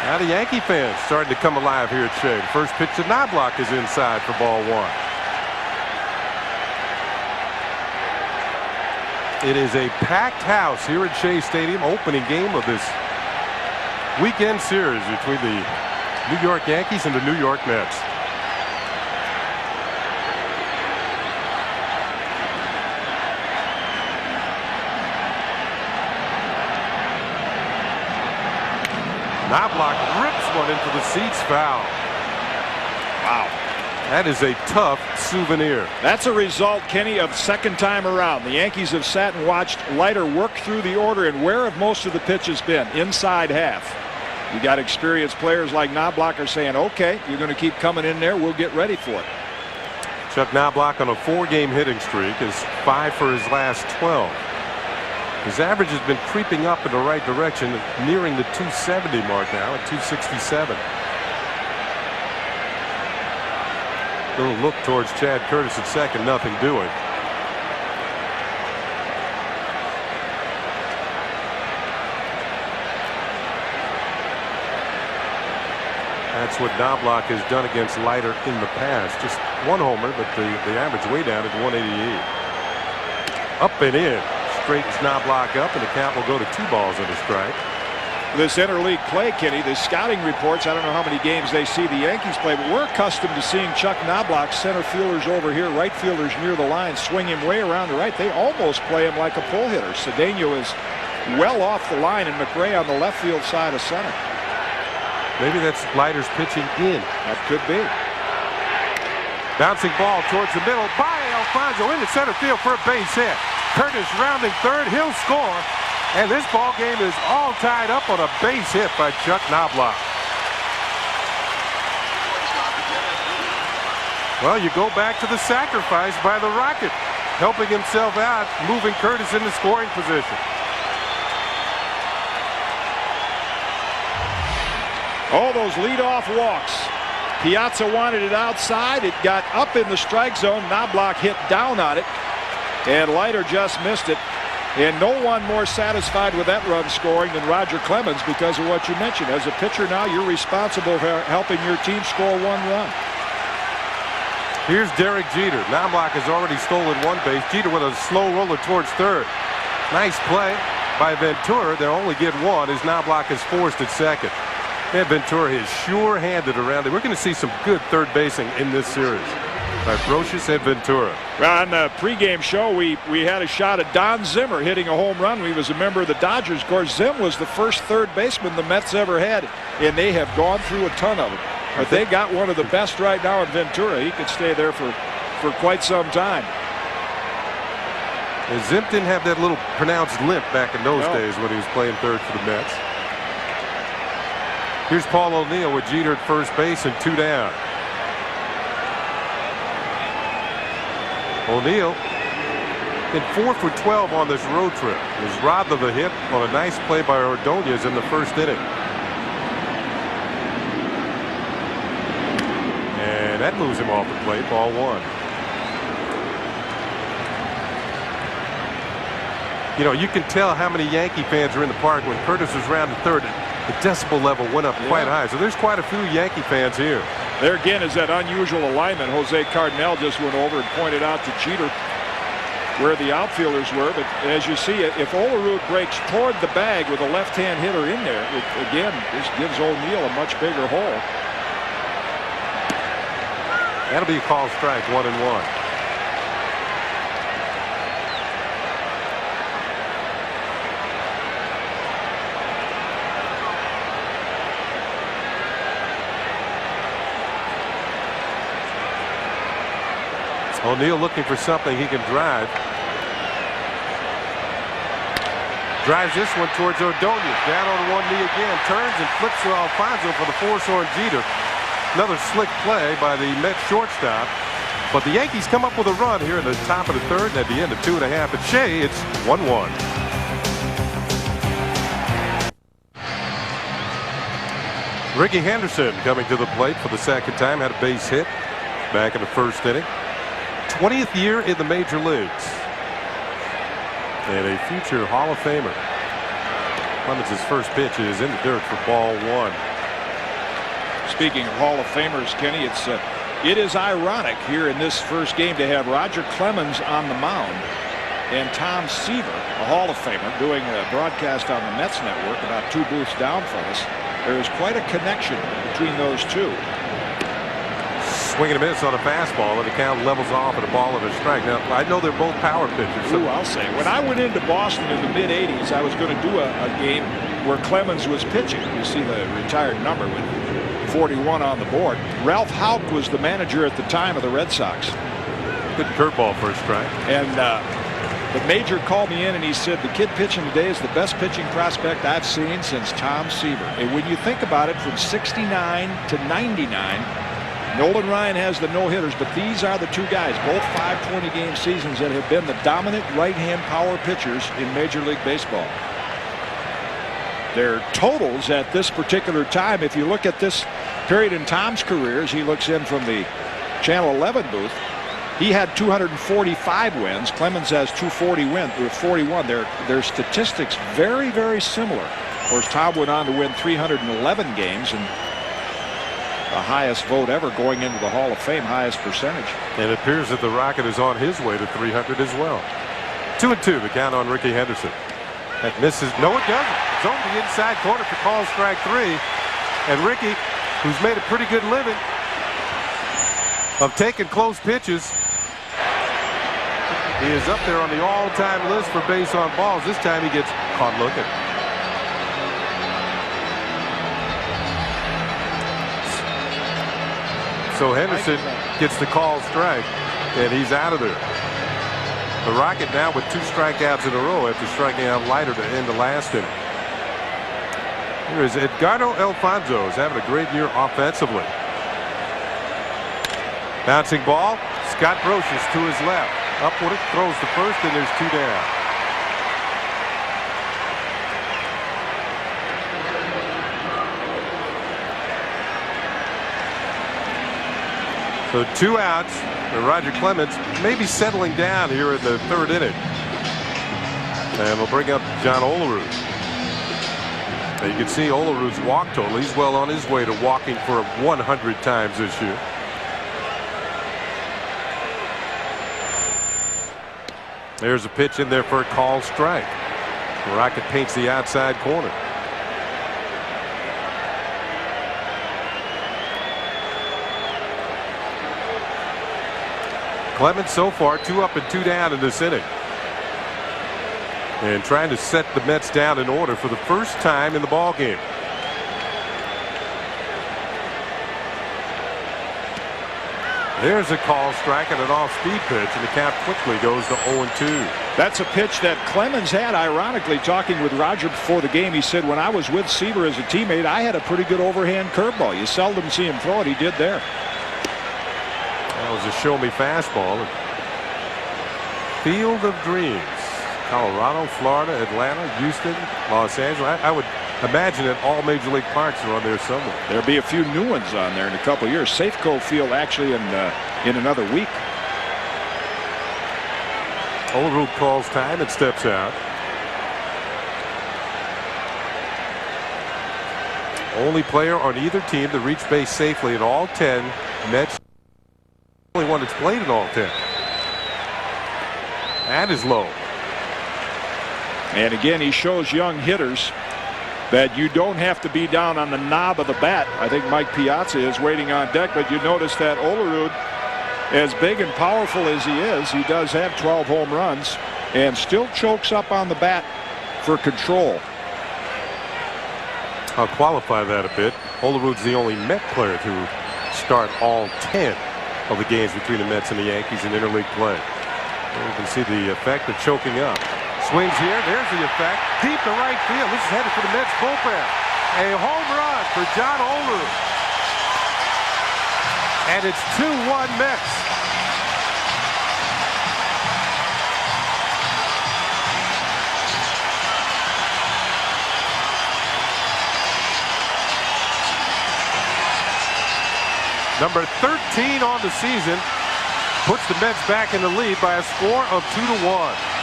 Now the Yankee fans starting to come alive here at Shea. The first pitch to Knobloch is inside for ball 1. It is a packed house here at Shea Stadium, opening game of this weekend series between the New York Yankees and the New York Mets. Knobloch rips one into the seats, foul. Wow. That is a tough souvenir. That's a result, Kenny, of second time around. The Yankees have sat and watched Leiter work through the order, and where have most of the pitches been? Inside half. You got experienced players like Knobloch are saying, okay, you're going to keep coming in there, we'll get ready for it. Chuck Knobloch on a 4-game hitting streak is 5 for his last 12. His average has been creeping up in the right direction, nearing the 270 mark now at 267. Little look towards Chad Curtis at second, nothing doing. That's what Knobloch has done against Leiter in the past. Just one homer, but the average way down at 188. Up and in. Straightens Knobloch up, and the count will go to 2 balls and a strike. This interleague play, Kenny, the scouting reports, I don't know how many games they see the Yankees play, but we're accustomed to seeing Chuck Knobloch, center fielders over here, right fielders near the line, swing him way around the right. They almost play him like a pull hitter. Cedeno is well off the line, and McRae on the left field side of center. Maybe that's Leiter's pitching in. That could be. Bouncing ball towards the middle by Alfonso into center field for a base hit. Curtis rounding third. He'll score. And this ball game is all tied up on a base hit by Chuck Knobloch. Well, you go back to the sacrifice by the Rocket, helping himself out, moving Curtis into scoring position. Oh, those leadoff walks. Piazza wanted it outside. It got up in the strike zone. Knobloch hit down on it, and Leiter just missed it. And no one more satisfied with that run scoring than Roger Clemens because of what you mentioned. As a pitcher now, you're responsible for helping your team score 1 run. Here's Derek Jeter. Knobloch has already stolen 1 base. Jeter with a slow roller towards third. Nice play by Ventura. They'll only get 1 as Knobloch is forced at second. And Ventura is sure-handed around it. We're going to see some good third basing in this series by Brocious and Ventura. On the pregame show, we had a shot at Don Zimmer hitting a home run. He was a member of the Dodgers. Of course, Zim was the first third baseman the Mets ever had, and they have gone through a ton of them. But they got one of the best right now in Ventura. He could stay there for quite some time. And Zim didn't have that little pronounced limp back in those days when he was playing third for the Mets. Here's Paul O'Neill with Jeter at first base and 2 down. O'Neill in 4 for 12 on this road trip. Was robbed of a hit on a nice play by Ordonez in the first inning. And that moves him off the plate. Ball 1. You know, you can tell how many Yankee fans are in the park. When Curtis was rounded third, the decibel level went up quite high. So there's quite a few Yankee fans here. There again is that unusual alignment. Jose Cardinal just went over and pointed out to Jeter where the outfielders were. But as you see, if Olerud breaks toward the bag with a left-hand hitter in there, again, this gives O'Neill a much bigger hole. That'll be a call strike, 1-1. O'Neill looking for something he can drive. Drives this one towards Ordonez. Down on one knee again. Turns and flips to Alfonso for the force on Jeter. Another slick play by the Mets shortstop. But the Yankees come up with a run here in the top of the third, and at the end of 2.5 at Shea, it's 1-1. Ricky Henderson coming to the plate for the second time. Had a base hit back in the first inning. 20th year in the major leagues. And a future Hall of Famer. Clemens' first pitch is in the dirt for ball 1. Speaking of Hall of Famers, Kenny, it is ironic here in this first game to have Roger Clemens on the mound and Tom Seaver, a Hall of Famer, doing a broadcast on the Mets network about 2 booths down from us. There is quite a connection between those two. Swing and a miss on a fastball, and the count levels off at a ball and a strike. Now, I know they're both power pitchers. Ooh, I'll say. When I went into Boston in the mid-'80s, I was going to do a game where Clemens was pitching. You see the retired number with 41 on the board. Ralph Houck was the manager at the time of the Red Sox. Good curveball first strike. And the major called me in and he said the kid pitching today is the best pitching prospect I've seen since Tom Seaver. And when you think about it, from 69 to 99, Nolan Ryan has the no-hitters, but these are the two guys, both 520 game seasons, that have been the dominant right-hand power pitchers in Major League Baseball. Their totals at this particular time, if you look at this period in Tom's career, as he looks in from the Channel 11 booth, he had 245 wins. Clemens has 241. Their statistics very, very similar. Of course, Tom went on to win 311 games and the highest vote ever going into the Hall of Fame, highest percentage. And it appears that the Rocket is on his way to 300 as well. 2-2, the count on Ricky Henderson. That misses. No, it doesn't. It's over the inside corner for call strike 3. And Ricky, who's made a pretty good living of taking close pitches, he is up there on the all-time list for base on balls. This time he gets caught looking. So Henderson gets the call strike, and he's out of there. The Rocket now with 2 strikeouts in a row after striking out Leiter to end the last inning. Here is Edgardo Alfonso, is having a great year offensively. Bouncing ball. Scott Brocious to his left. Upward it throws to first, and there's 2 down. So 2 outs. And Roger Clemens may be settling down here in the 3rd inning. And we'll bring up John Olerud. Now you can see Olerud's walk total. He's well on his way to walking for 100 times this year. There's a pitch in there for a call strike. The Rocket paints the outside corner. Clemens so far 2 up and 2 down in this inning. And trying to set the Mets down in order for the first time in the ball game. There's a call strike and an off-speed pitch, and the count quickly goes to 0-2. That's a pitch that Clemens had, ironically, talking with Roger before the game. He said, when I was with Seaver as a teammate, I had a pretty good overhand curveball. You seldom see him throw it. He did there. That was a show-me fastball. Field of Dreams. Colorado, Florida, Atlanta, Houston, Los Angeles. I would imagine that all major league parks are on there somewhere. There'll be a few new ones on there in a couple of years. Safeco Field actually in another week. Olerud calls time and steps out. Only player on either team to reach base safely in all 10 Mets. Only one that's played in all 10. That is low. And again, he shows young hitters that you don't have to be down on the knob of the bat. I think Mike Piazza is waiting on deck, but you notice that Olerud, as big and powerful as he is, he does have 12 home runs and still chokes up on the bat for control. I'll qualify that a bit. Olerud's the only Met player to start all 10 of the games between the Mets and the Yankees in interleague play. And you can see the effect of choking up. Swings here. There's the effect. Deep to right field. This is headed for the Mets bullpen. A home run for John Olerud. And it's 2-1 Mets. Number 13 on the season puts the Mets back in the lead by a score of 2-1.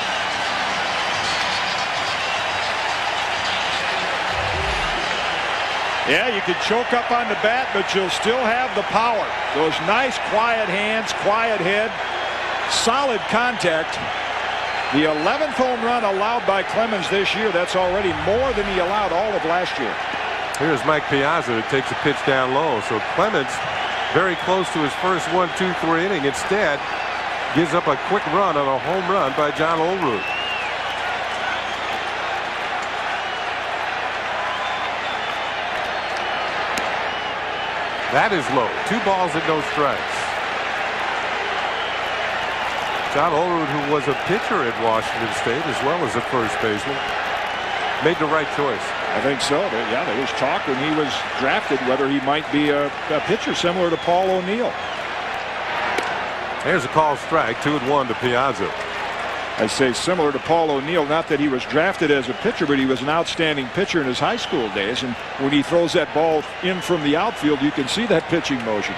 Yeah, you can choke up on the bat, but you'll still have the power. Those nice, quiet hands, quiet head, solid contact. The 11th home run allowed by Clemens this year. That's already more than he allowed all of last year. Here's Mike Piazza who takes a pitch down low. So Clemens very close to his first 1-2-3 inning. Instead, gives up a quick run on a home run by John Olerud. That is low. 2 balls and no strikes. John Olerud, who was a pitcher at Washington State as well as a first baseman, made the right choice. I think so. Yeah, there was talk when he was drafted whether he might be a pitcher similar to Paul O'Neill. There's a call strike. 2-1 to Piazza. I say similar to Paul O'Neill, not that he was drafted as a pitcher, but he was an outstanding pitcher in his high school days. And when he throws that ball in from the outfield, you can see that pitching motion.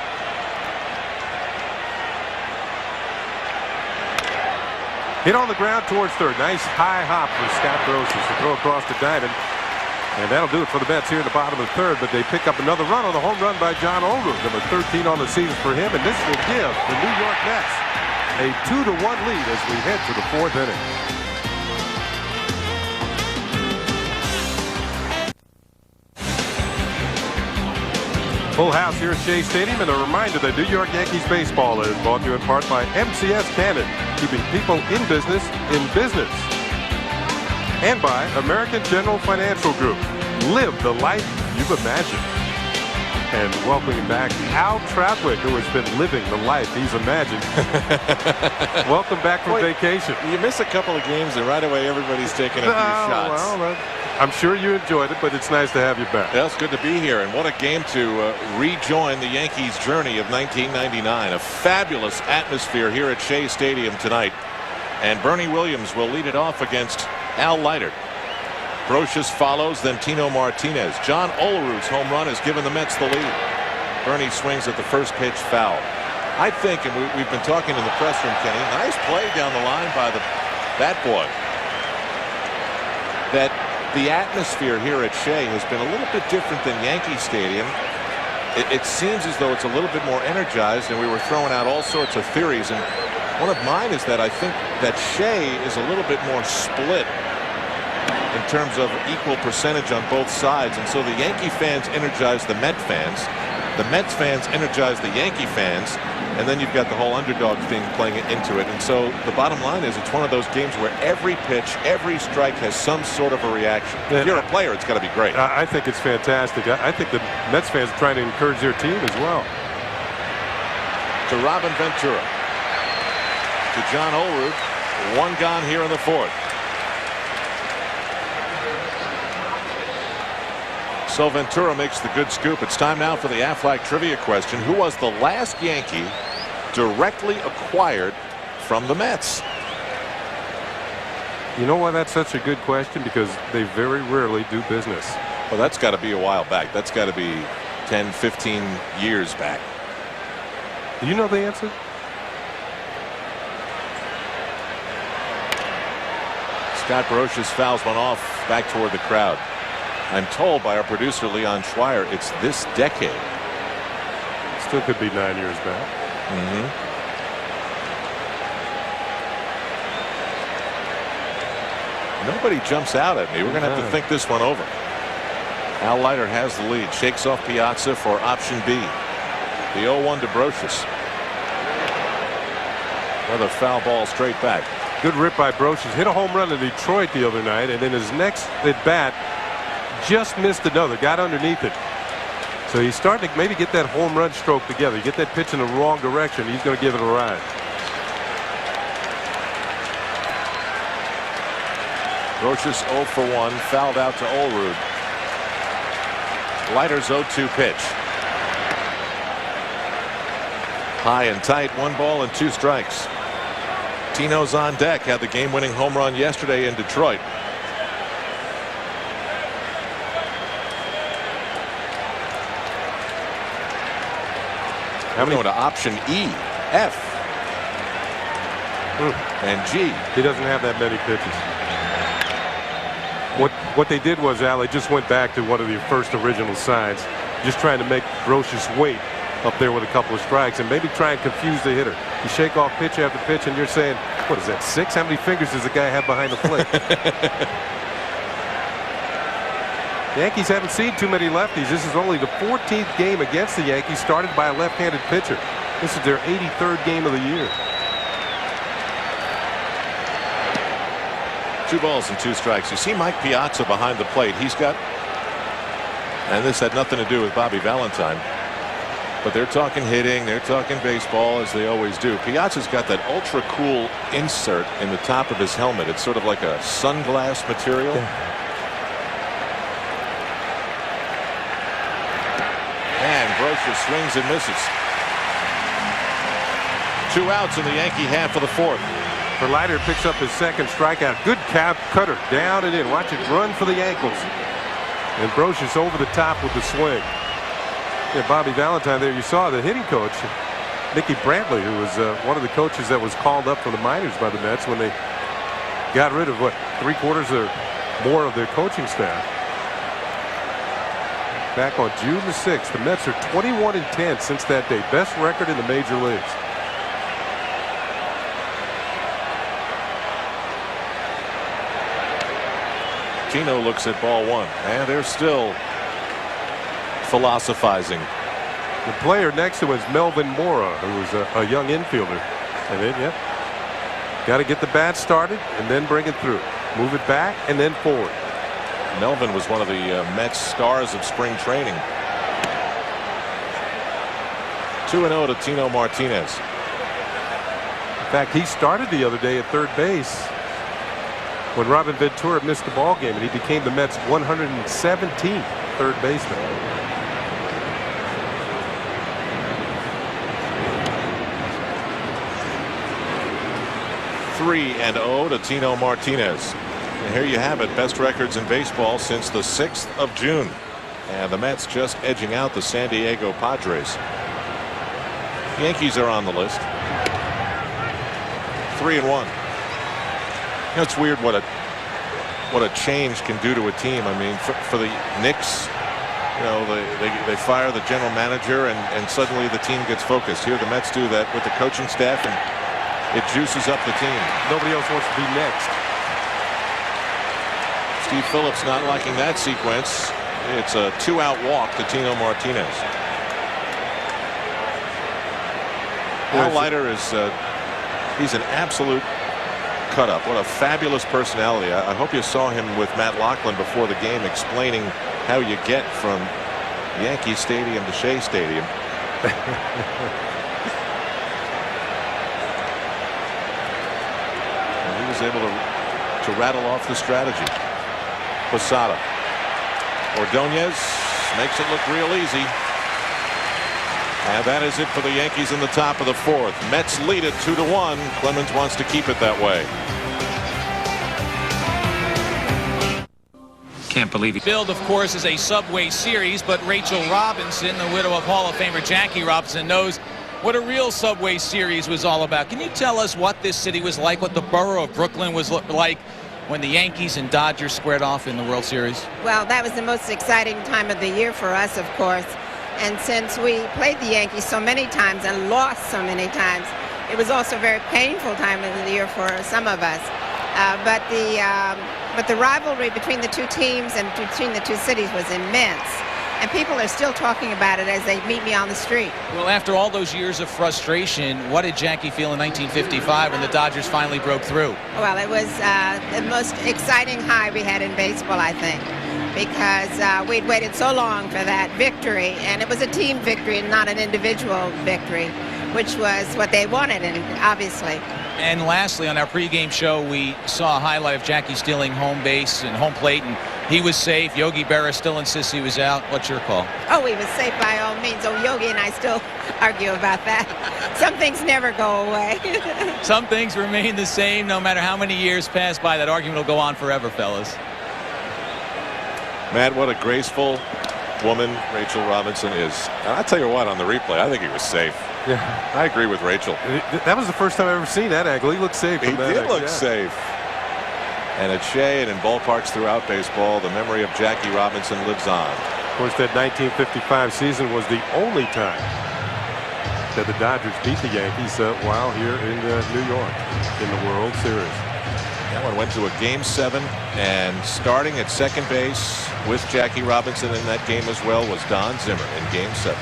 Hit on the ground towards third. Nice high hop for Scott Brosius to throw across the diamond. And that'll do it for the Mets here in the bottom of the third. But they pick up another run on the home run by John Olerud, number 13 on the season for him. And this will give the New York Mets a 2-1 lead as we head to the 4th inning. Full house here at Shea Stadium, and a reminder that New York Yankees baseball is brought to you in part by MCS Cannon, keeping people in business, and by American General Financial Group. Live the life you've imagined. And welcoming back Al Trautwig, who has been living the life he's imagined. Welcome back from vacation. You miss a couple of games, and right away everybody's taking a few shots. Well, I'm sure you enjoyed it, but it's nice to have you back. Yeah, it's good to be here, and what a game to rejoin the Yankees' journey of 1999. A fabulous atmosphere here at Shea Stadium tonight, and Bernie Williams will lead it off against Al Leiter. Brosius follows, then Tino Martinez. John Olerud's home run has given the Mets the lead. Bernie swings at the first pitch, foul. I think, and we've been talking in the press room, Kenny, nice play down the line by the bat boy, that the atmosphere here at Shea has been a little bit different than Yankee Stadium. It seems as though it's a little bit more energized, and we were throwing out all sorts of theories. And one of mine is that I think that Shea is a little bit more split in terms of equal percentage on both sides. And so the Yankee fans energize the Met fans. The Mets fans energize the Yankee fans. And then you've got the whole underdog thing playing into it. And so the bottom line is it's one of those games where every pitch, every strike has some sort of a reaction. If you're a player, it's got to be great. I think it's fantastic. I think the Mets fans are trying to encourage their team as well. To Robin Ventura. To John Olerud. One gone here in the 4th. So Ventura makes the good scoop. It's time now for the Aflac trivia question. Who was the last Yankee directly acquired from the Mets? You know why that's such a good question? Because they very rarely do business. Well, that's got to be a while back. That's got to be 10, 15 years back. Do you know the answer? Scott Brosius fouls one off back toward the crowd. I'm told by our producer Leon Schweier it's this decade. Still could be 9 years back. Nobody jumps out at me. We're going to have to think this one over. Al Leiter has the lead. Shakes off Piazza for option B. The 0-1 to Brosius. Another foul ball straight back. Good rip by Brosius. Hit a home run in Detroit the other night, and then his next at bat just missed another. Got underneath it. So he's starting to maybe get that home run stroke together. You get that pitch in the wrong direction, he's going to give it a ride. Brosius 0 for 1, fouled out to Olerud. Leiter's 0-2 pitch. High and tight, 1 ball and 2 strikes. Tino's on deck, had the game-winning home run yesterday in Detroit. How many? Going to option E, F, and G. He doesn't have that many pitches. What they did was, Al, they just went back to one of the first original signs, just trying to make Brosius wait up there with a couple of strikes and maybe try and confuse the hitter. You shake off pitch after pitch, and you're saying, what is that, 6? How many fingers does the guy have behind the plate? The Yankees haven't seen too many lefties. This is only the 14th game against the Yankees started by a left-handed pitcher. This is their 83rd game of the year. 2 balls and 2 strikes. You see Mike Piazza behind the plate. He's got, and this had nothing to do with Bobby Valentine. But they're talking hitting, they're talking baseball, as they always do. Piazza's got that ultra cool insert in the top of his helmet. It's sort of like a sunglass material. And Brosher swings and misses. 2 outs in the Yankee half of the 4th. Verlander picks up his second strikeout. Good cutter down and in. Watch it run for the ankles. And Brosher's over the top with the swing. Yeah, Bobby Valentine there, you saw the hitting coach, Mickey Brantley, who was one of the coaches that was called up from the minors by the Mets when they got rid of, what, 3/4 or more of their coaching staff. Back on June the 6th, the Mets are 21-10 since that day. Best record in the major leagues. Tino looks at ball 1, and they're still philosophizing. The player next to him is Melvin Mora, who was a young infielder. And then, yep, got to get the bat started and then bring it through. Move it back and then forward. Melvin was one of the Mets stars of spring training. 2-0 to Tino Martinez. In fact, he started the other day at third base when Robin Ventura missed the ball game, and he became the Mets' 117th third baseman. 3-0 to Tino Martinez. And here you have it, best records in baseball since the 6th of June. And the Mets just edging out the San Diego Padres. Yankees are on the list. 3-1. You know, it's weird what a change can do to a team. I mean, for the Knicks, you know, they fire the general manager and suddenly the team gets focused. Here the Mets do that with the coaching staff, and it juices up the team. Nobody else wants to be next. Steve Phillips not liking that sequence. It's a 2-out walk to Tino Martinez. Al Leiter is he's an absolute cut up. What a fabulous personality. I hope you saw him with Matt Lachlan before the game explaining how you get from Yankee Stadium to Shea Stadium. And he was able to rattle off the strategy. Posada. Ordonez makes it look real easy. And that is it for the Yankees in the top of the 4th. Mets lead it 2-1. Clemens wants to keep it that way. Can't believe it. Billed, of course, is a Subway Series, but Rachel Robinson, the widow of Hall of Famer Jackie Robinson, knows what a real Subway Series was all about. Can you tell us what this city was like, what the borough of Brooklyn was like when the Yankees and Dodgers squared off in the World Series? Well, that was the most exciting time of the year for us, of course. And since we played the Yankees so many times and lost so many times, it was also a very painful time of the year for some of us. But the rivalry between the two teams and between the two cities was immense. And people are still talking about it as they meet me on the street. Well, after all those years of frustration, what did Jackie feel in 1955 when the Dodgers finally broke through? Well, it was the most exciting high we had in baseball, I think, because we'd waited so long for that victory, and it was a team victory and not an individual victory, which was what they wanted, and obviously. And lastly, on our pregame show, we saw a highlight of Jackie stealing home base and home plate, and he was safe. Yogi Berra still insists he was out. What's your call? Oh, he was safe by all means. Oh, Yogi and I still argue about that. Some things never go away. Some things remain the same no matter how many years pass by. That argument will go on forever, fellas. Matt, what a graceful woman Rachel Robinson is. And I'll tell you what, on the replay, I think he was safe. Yeah, I agree with Rachel. That was the first time I've ever seen that angle. He looked safe. He did look safe. And at Shea and in ballparks throughout baseball, the memory of Jackie Robinson lives on. Of course, that 1955 season was the only time that the Dodgers beat the Yankees while here in New York in the World Series. That one went to a Game 7, and starting at second base with Jackie Robinson in that game as well was Don Zimmer in Game 7.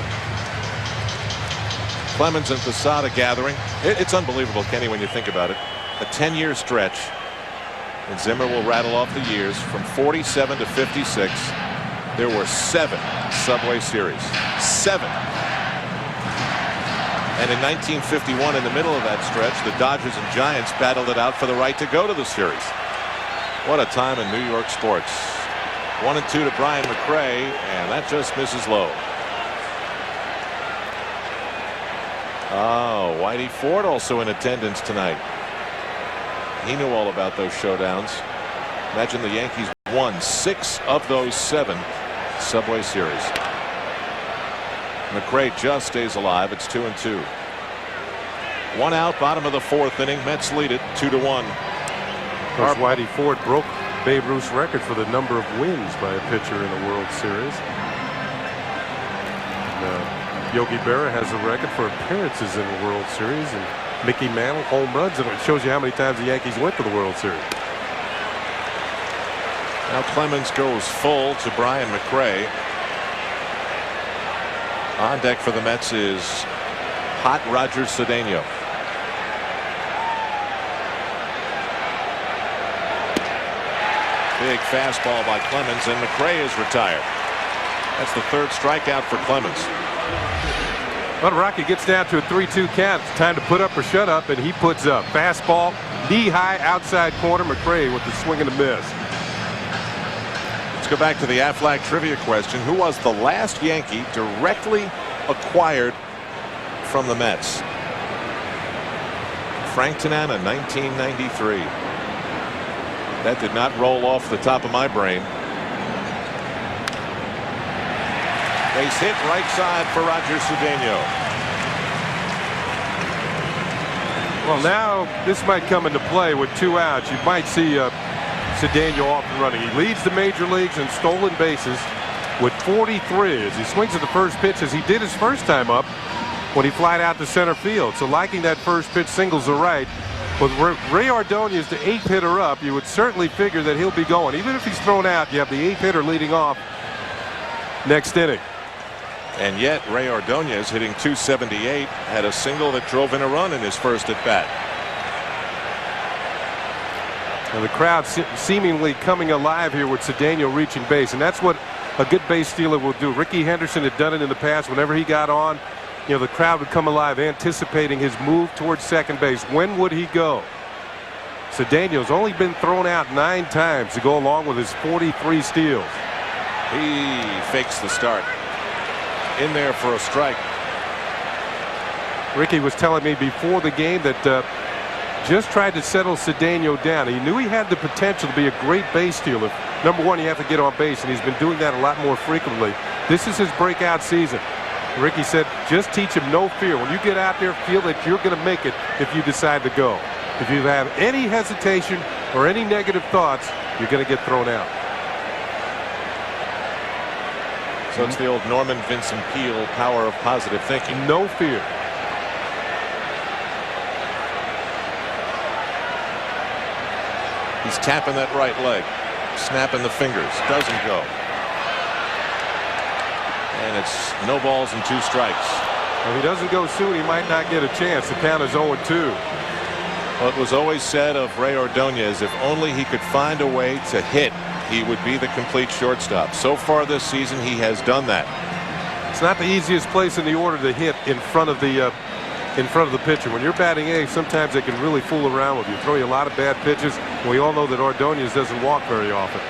Clemens and Posada gathering. It's unbelievable, Kenny, when you think about it. A 10-year stretch, and Zimmer will rattle off the years from 47 to 56. There were 7 Subway Series. 7. And in 1951, in the middle of that stretch, the Dodgers and Giants battled it out for the right to go to the series. What a time in New York sports. 1-2 to Brian McRae, and that just misses low. Oh, Whitey Ford also in attendance tonight. He knew all about those showdowns. Imagine the Yankees won 6 of those 7 Subway Series. McRae just stays alive. It's 2-2. 1 out, bottom of the 4th inning. Mets lead it 2-1. Of course, Whitey Ford broke Babe Ruth's record for the number of wins by a pitcher in a World Series. And, Yogi Berra has a record for appearances in the World Series, and Mickey Mantle home runs, and it shows you how many times the Yankees went to the World Series. Now Clemens goes full to Brian McRae. On deck for the Mets is hot Roger Cedeno. Big fastball by Clemens, and McRae is retired. That's the 3rd strikeout for Clemens. Well, Rocky gets down to a 3-2 count. It's time to put up or shut up, and he puts up. Fastball, knee-high outside corner. McRae with the swing and a miss. Let's go back to the Aflac trivia question. Who was the last Yankee directly acquired from the Mets? Frank Tanana, 1993. That did not roll off the top of my brain. Base hit right side for Roger Cedeno. Well, now this might come into play with 2 outs. You might see Cedeno off and running. He leads the major leagues in stolen bases with 43 as he swings at the first pitch, as he did his first time up when he flied out to center field. So liking that first pitch singles to right. With Ray Ordonez, the 8th hitter up, you would certainly figure that he'll be going. Even if he's thrown out, you have the 8th hitter leading off next inning. And yet Ray Ordonez, hitting .278, had a single that drove in a run in his first at bat. And the crowd seemingly coming alive here with Cedeno reaching base, and that's what a good base stealer will do. Ricky Henderson had done it in the past. Whenever he got on, you know, the crowd would come alive, anticipating his move towards second base. When would he go? Cedeno's only been thrown out 9 times to go along with his 43 steals. He fakes the start. In there for a strike. Ricky was telling me before the game that just tried to settle Cedeno down. He knew he had the potential to be a great base stealer. Number one, you have to get on base, and he's been doing that a lot more frequently. This is his breakout season. Ricky said, just teach him no fear. When you get out there, feel that you're going to make it if you decide to go. If you have any hesitation or any negative thoughts, you're going to get thrown out. So it's the old Norman Vincent Peale power of positive thinking. No fear. He's tapping that right leg, snapping the fingers, doesn't go. And it's no balls and 2 strikes. If he doesn't go soon, he might not get a chance. The count is 0-2. Well, it was always said of Ray Ordonez, if only he could find a way to hit, he would be the complete shortstop. So far this season, he has done that. It's not the easiest place in the order to hit in front of the pitcher. When you're batting eighth, sometimes they can really fool around with you, throw you a lot of bad pitches. We all know that Ordonez doesn't walk very often.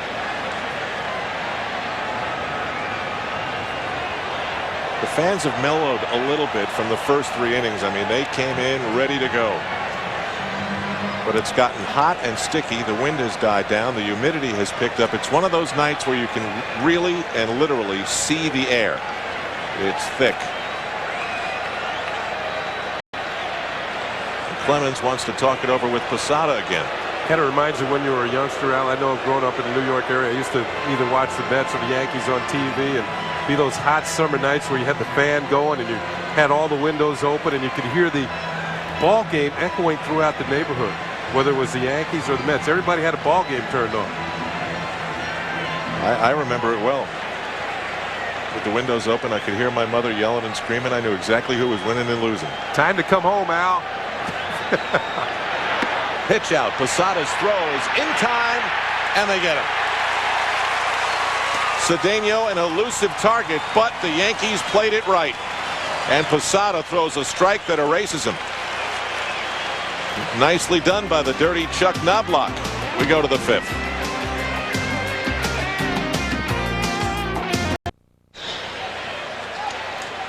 The fans have mellowed a little bit from the first 3 innings. I mean, they came in ready to go. But it's gotten hot and sticky. The wind has died down. The humidity has picked up. It's one of those nights where you can really and literally see the air. It's thick. Clemens wants to talk it over with Posada again. Kind of reminds you when you were a youngster, Al. I know growing up in the New York area, I used to either watch the Mets or the Yankees on TV, and be those hot summer nights where you had the fan going and you had all the windows open and you could hear the ball game echoing throughout the neighborhood, whether it was the Yankees or the Mets. Everybody had a ball game turned on. I remember it well. With the windows open, I could hear my mother yelling and screaming. I knew exactly who was winning and losing. Time to come home, Al. Pitch out. Posada's throw is in time, and they get him. Cedeno, an elusive target, but the Yankees played it right. And Posada throws a strike that erases him. Nicely done by the dirty Chuck Knobloch. We go to the 5th.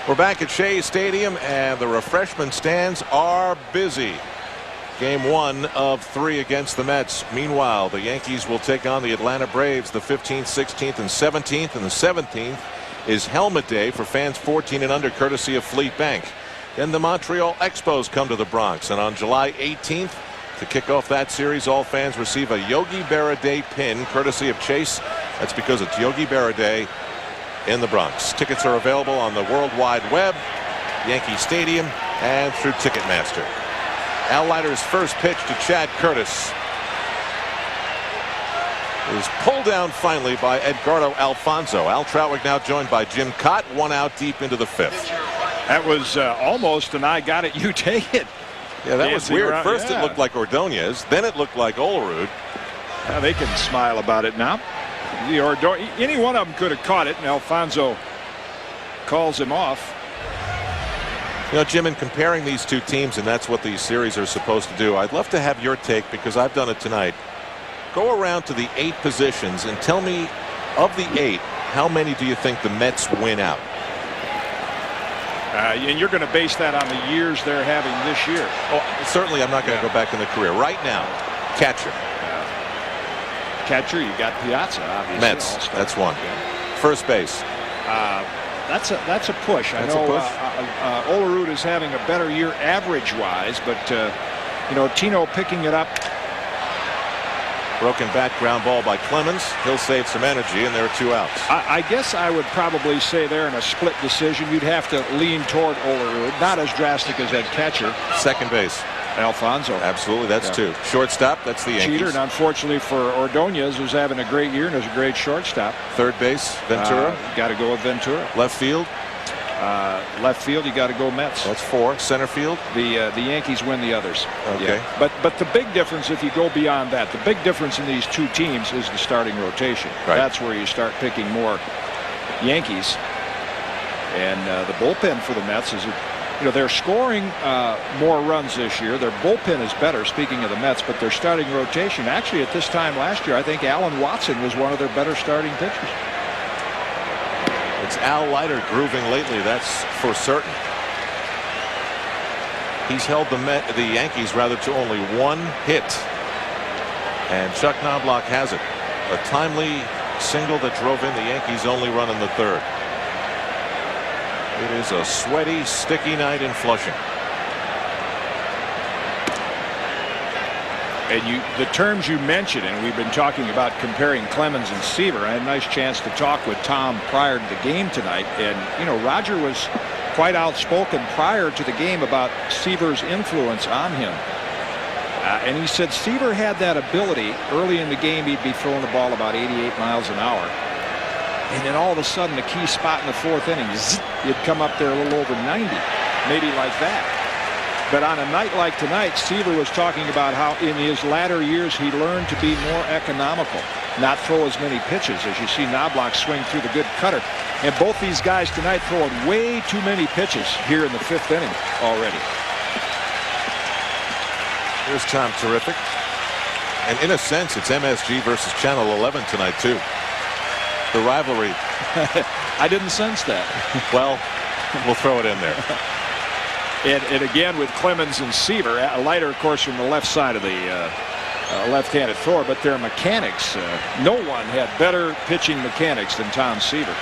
We're back at Shea Stadium, and the refreshment stands are busy. Game 1 of 3 against the Mets. Meanwhile, the Yankees will take on the Atlanta Braves the 15th, 16th, and 17th. And the 17th is Helmet Day for fans 14 and under, courtesy of Fleet Bank. Then the Montreal Expos come to the Bronx. And on July 18th, to kick off that series, all fans receive a Yogi Berra Day pin, courtesy of Chase. That's because it's Yogi Berra Day in the Bronx. Tickets are available on the World Wide Web, Yankee Stadium, and through Ticketmaster. Al Leiter's first pitch to Chad Curtis is pulled down finally by Edgardo Alfonzo. Al Troutwig now joined by Jim Cott, 1 out deep into the 5th. That was almost an I got it, you take it. Yeah, that was weird. Around, first yeah. It looked like Ordonez, then it looked like Olerud. They can smile about it now. Any one of them could have caught it, and Alfonzo calls him off. You know, Jim, in comparing these two teams, and that's what these series are supposed to do, I'd love to have your take, because I've done it tonight. Go around to the 8 positions and tell me, of the 8, how many do you think the Mets win out? And you're going to base that on the years they're having this year. Oh, certainly I'm not going to go back in the career. Right now, catcher. Catcher, you got Piazza, obviously. Mets, that's one. First base. That's a push. I know Olerud is having a better year average-wise, but you know, Tino picking it up. Broken bat, ground ball by Clemens. He'll save some energy, and there are 2 outs. I guess I would probably say there in a split decision, you'd have to lean toward Olerud. Not as drastic as that catcher. Second base. Alfonso. Absolutely, that's 2. Shortstop, that's the Yankees. Cheater, and unfortunately for Ordonez, who's having a great year and is a great shortstop. Third base, Ventura. Got to go with Ventura. Left field. Left field, you got to go Mets. That's 4. Center field. The Yankees win the others. Okay. Yeah. But the big difference, if you go beyond that, the big difference in these two teams is the starting rotation. Right. That's where you start picking more Yankees. And the bullpen for the Mets is, you know, they're scoring more runs this year. Their bullpen is better, speaking of the Mets, but their starting rotation, actually at this time last year, I think Alan Watson was one of their better starting pitchers. It's Al Leiter grooving lately, that's for certain. He's held the Yankees rather to only 1 hit. And Chuck Knobloch has it. A timely single that drove in the Yankees' only run in the 3rd. It is a sweaty, sticky night in Flushing. And the terms you mentioned, and we've been talking about comparing Clemens and Seaver. I had a nice chance to talk with Tom prior to the game tonight, and you know, Roger was quite outspoken prior to the game about Seaver's influence on him. And he said Seaver had that ability early in the game. He'd be throwing the ball about 88 miles an hour, and then all of a sudden, a key spot in the 4th inning, he'd come up there a little over 90, maybe like that. But on a night like tonight, Seaver was talking about how in his latter years he learned to be more economical, not throw as many pitches, as you see Knobloch swing through the good cutter. And both these guys tonight throwing way too many pitches here in the 5th inning already. Here's Tom Terrific. And in a sense, it's MSG versus Channel 11 tonight, too. The rivalry. I didn't sense that. Well, we'll throw it in there. And again with Clemens and Seaver, Leiter, of course, from the left side of the left-handed thrower, but their mechanics, no one had better pitching mechanics than Tom Seaver.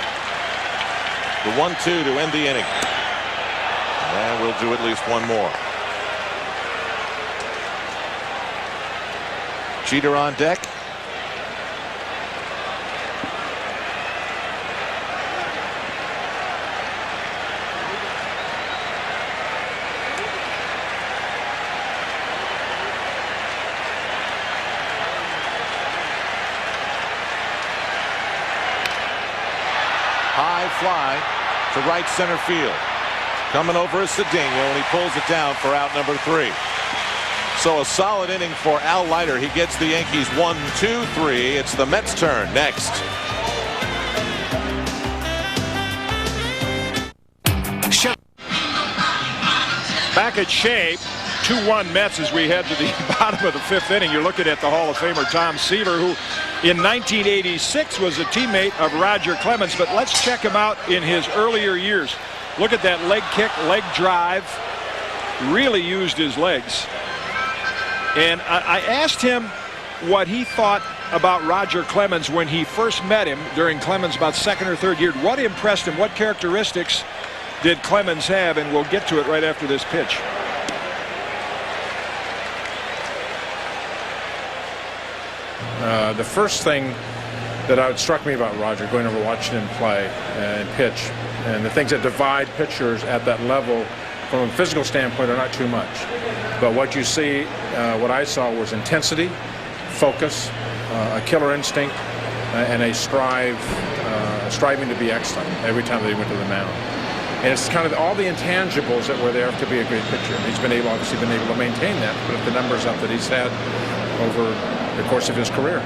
The 1-2 to end the inning. And we'll do at least one more. Jeter on deck. High fly to right center field. Coming over is Cedeno, and he pulls it down for out number 3. So a solid inning for Al Leiter. He gets the Yankees 1-2-3. It's the Mets' turn next. Back at Shea, 2-1 Mets as we head to the bottom of the 5th inning. You're looking at the Hall of Famer Tom Seaver, who in 1986 was a teammate of Roger Clemens. But let's check him out in his earlier years. Look at that leg kick, leg drive. Really used his legs. And I asked him what he thought about Roger Clemens when he first met him during Clemens' about 2nd or 3rd year. What impressed him? What characteristics did Clemens have? And we'll get to it right after this pitch. The first thing that struck me about Roger, going over watching him play and pitch, and the things that divide pitchers at that level from a physical standpoint are not too much. But what you see, what I saw was intensity, focus, a killer instinct, and a striving to be excellent every time they went to the mound. And it's kind of all the intangibles that were there to be a great pitcher. And he's obviously been able to maintain that, put the numbers up that he's had over the course of his career.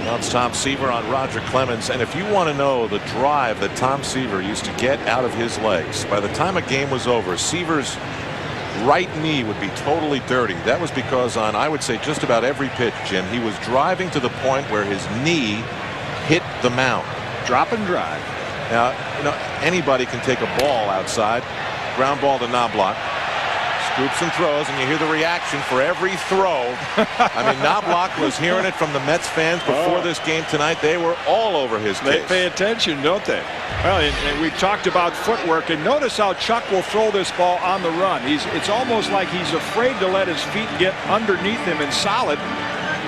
Well, it's Tom Seaver on Roger Clemens, and if you want to know the drive that Tom Seaver used to get out of his legs, by the time a game was over, Seaver's right knee would be totally dirty. That was because on, I would say, just about every pitch, Jim, he was driving to the point where his knee hit the mound. Drop and drive. Now, anybody can take a ball outside, ground ball to Knobloch, scoops and throws, and you hear the reaction for every throw. I mean, Knobloch was hearing it from the Mets fans before this game tonight. They were all over his case. They pay attention, don't they? Well, and we talked about footwork, and notice how Chuck will throw this ball on the run. It's almost like he's afraid to let his feet get underneath him and solid,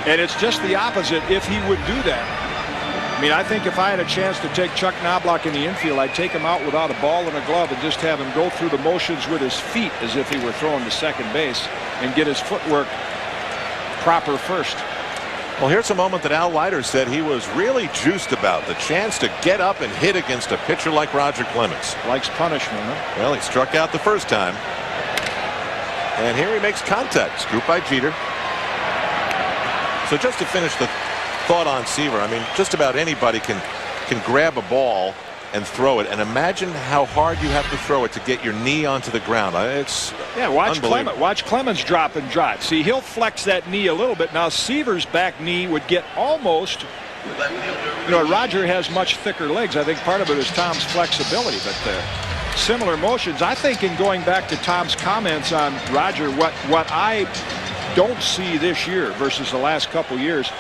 and it's just the opposite if he would do that. I mean, I think if I had a chance to take Chuck Knobloch in the infield, I'd take him out without a ball and a glove and just have him go through the motions with his feet as if he were throwing to second base and get his footwork proper first. Well, here's a moment that Al Leiter said he was really juiced about, the chance to get up and hit against a pitcher like Roger Clemens. Likes punishment, huh? Well, he struck out the first time. And here he makes contact. Scoop by Jeter. So just to finish the thought on Seaver, I mean, just about anybody can grab a ball and throw it, and imagine how hard you have to throw it to get your knee onto the ground. It's watch Clemens drop and drive. See, he'll flex that knee a little bit. Now Seaver's back knee would get almost, Roger has much thicker legs. I think part of it is Tom's flexibility, but similar motions. I think in going back to Tom's comments on Roger, what I don't see this year versus the last couple years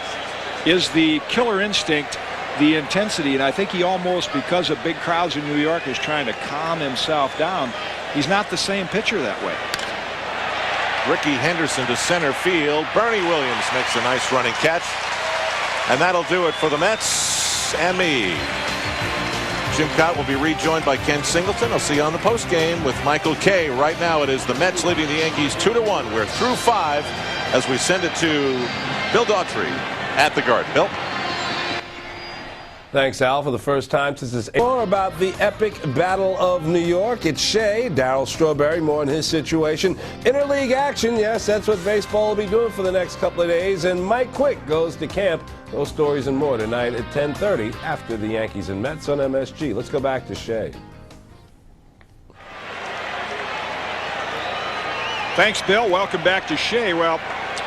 is the killer instinct, the intensity, and I think he almost, because of big crowds in New York, is trying to calm himself down. He's not the same pitcher that way. Ricky Henderson to center field. Bernie Williams makes a nice running catch, and that'll do it for the Mets and me. Jim Cott will be rejoined by Ken Singleton. I'll see you on the post game with Michael Kay. Right now it is the Mets leading the Yankees 2-1. We're through 5 as we send it to Bill Daughtry at the Garden. Bill. Thanks, Al, for the first time since this. More about the epic Battle of New York. It's Shea, Darryl Strawberry, more on his situation. Interleague action, yes, that's what baseball will be doing for the next couple of days. And Mike Quick goes to camp. Those stories and more tonight at 10:30 after the Yankees and Mets on MSG. Let's go back to Shea. Thanks, Bill. Welcome back to Shea. Well,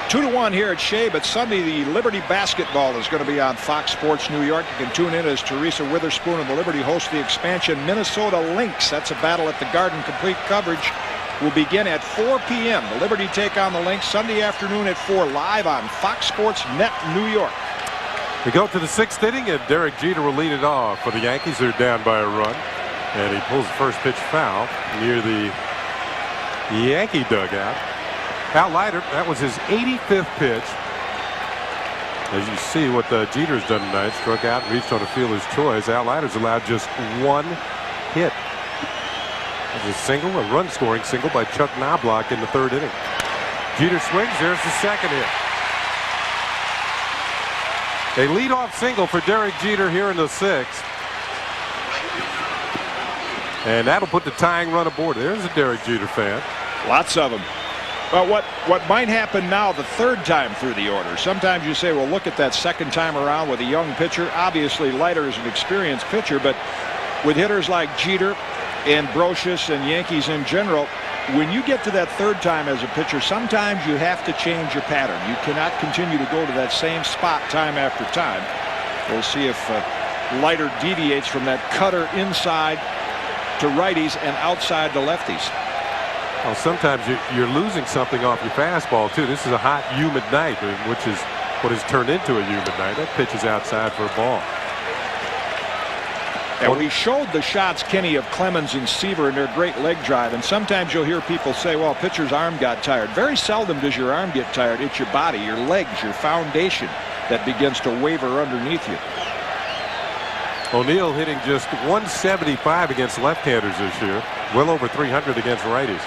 2-1 here at Shea, but Sunday the Liberty basketball is going to be on Fox Sports New York. You can tune in as Teresa Witherspoon of the Liberty host the expansion Minnesota Lynx. That's a battle at the Garden. Complete coverage will begin at 4 p.m. The Liberty take on the Lynx Sunday afternoon at 4 live on Fox Sports Net New York. We go to the 6th inning, and Derek Jeter will lead it off for the Yankees. They're down by a run, and he pulls the first pitch foul near the Yankee dugout. Al Leiter, that was his 85th pitch. As you see what Jeter's done tonight, struck out and reached on a fielder's choice. Al Leiter's allowed just one hit. There's a single, a run-scoring single by Chuck Knobloch in the 3rd inning. Jeter swings, there's the 2nd hit. A leadoff single for Derek Jeter here in the 6th. And that'll put the tying run aboard. There's a Derek Jeter fan. Lots of them. Well, what might happen now the 3rd time through the order? Sometimes you say, well, look at that 2nd time around with a young pitcher. Obviously, Leiter is an experienced pitcher, but with hitters like Jeter and Brocious and Yankees in general, when you get to that third time as a pitcher, sometimes you have to change your pattern. You cannot continue to go to that same spot time after time. We'll see if Leiter deviates from that cutter inside to righties and outside to lefties. Well, sometimes you're losing something off your fastball, too. This is a hot, humid night, which is what has turned into a humid night. That pitch is outside for a ball. And we showed the shots, Kenny, of Clemens and Seaver and their great leg drive. And sometimes you'll hear people say, well, pitcher's arm got tired. Very seldom does your arm get tired. It's your body, your legs, your foundation that begins to waver underneath you. O'Neill hitting just 175 against left-handers this year. Well over 300 against righties.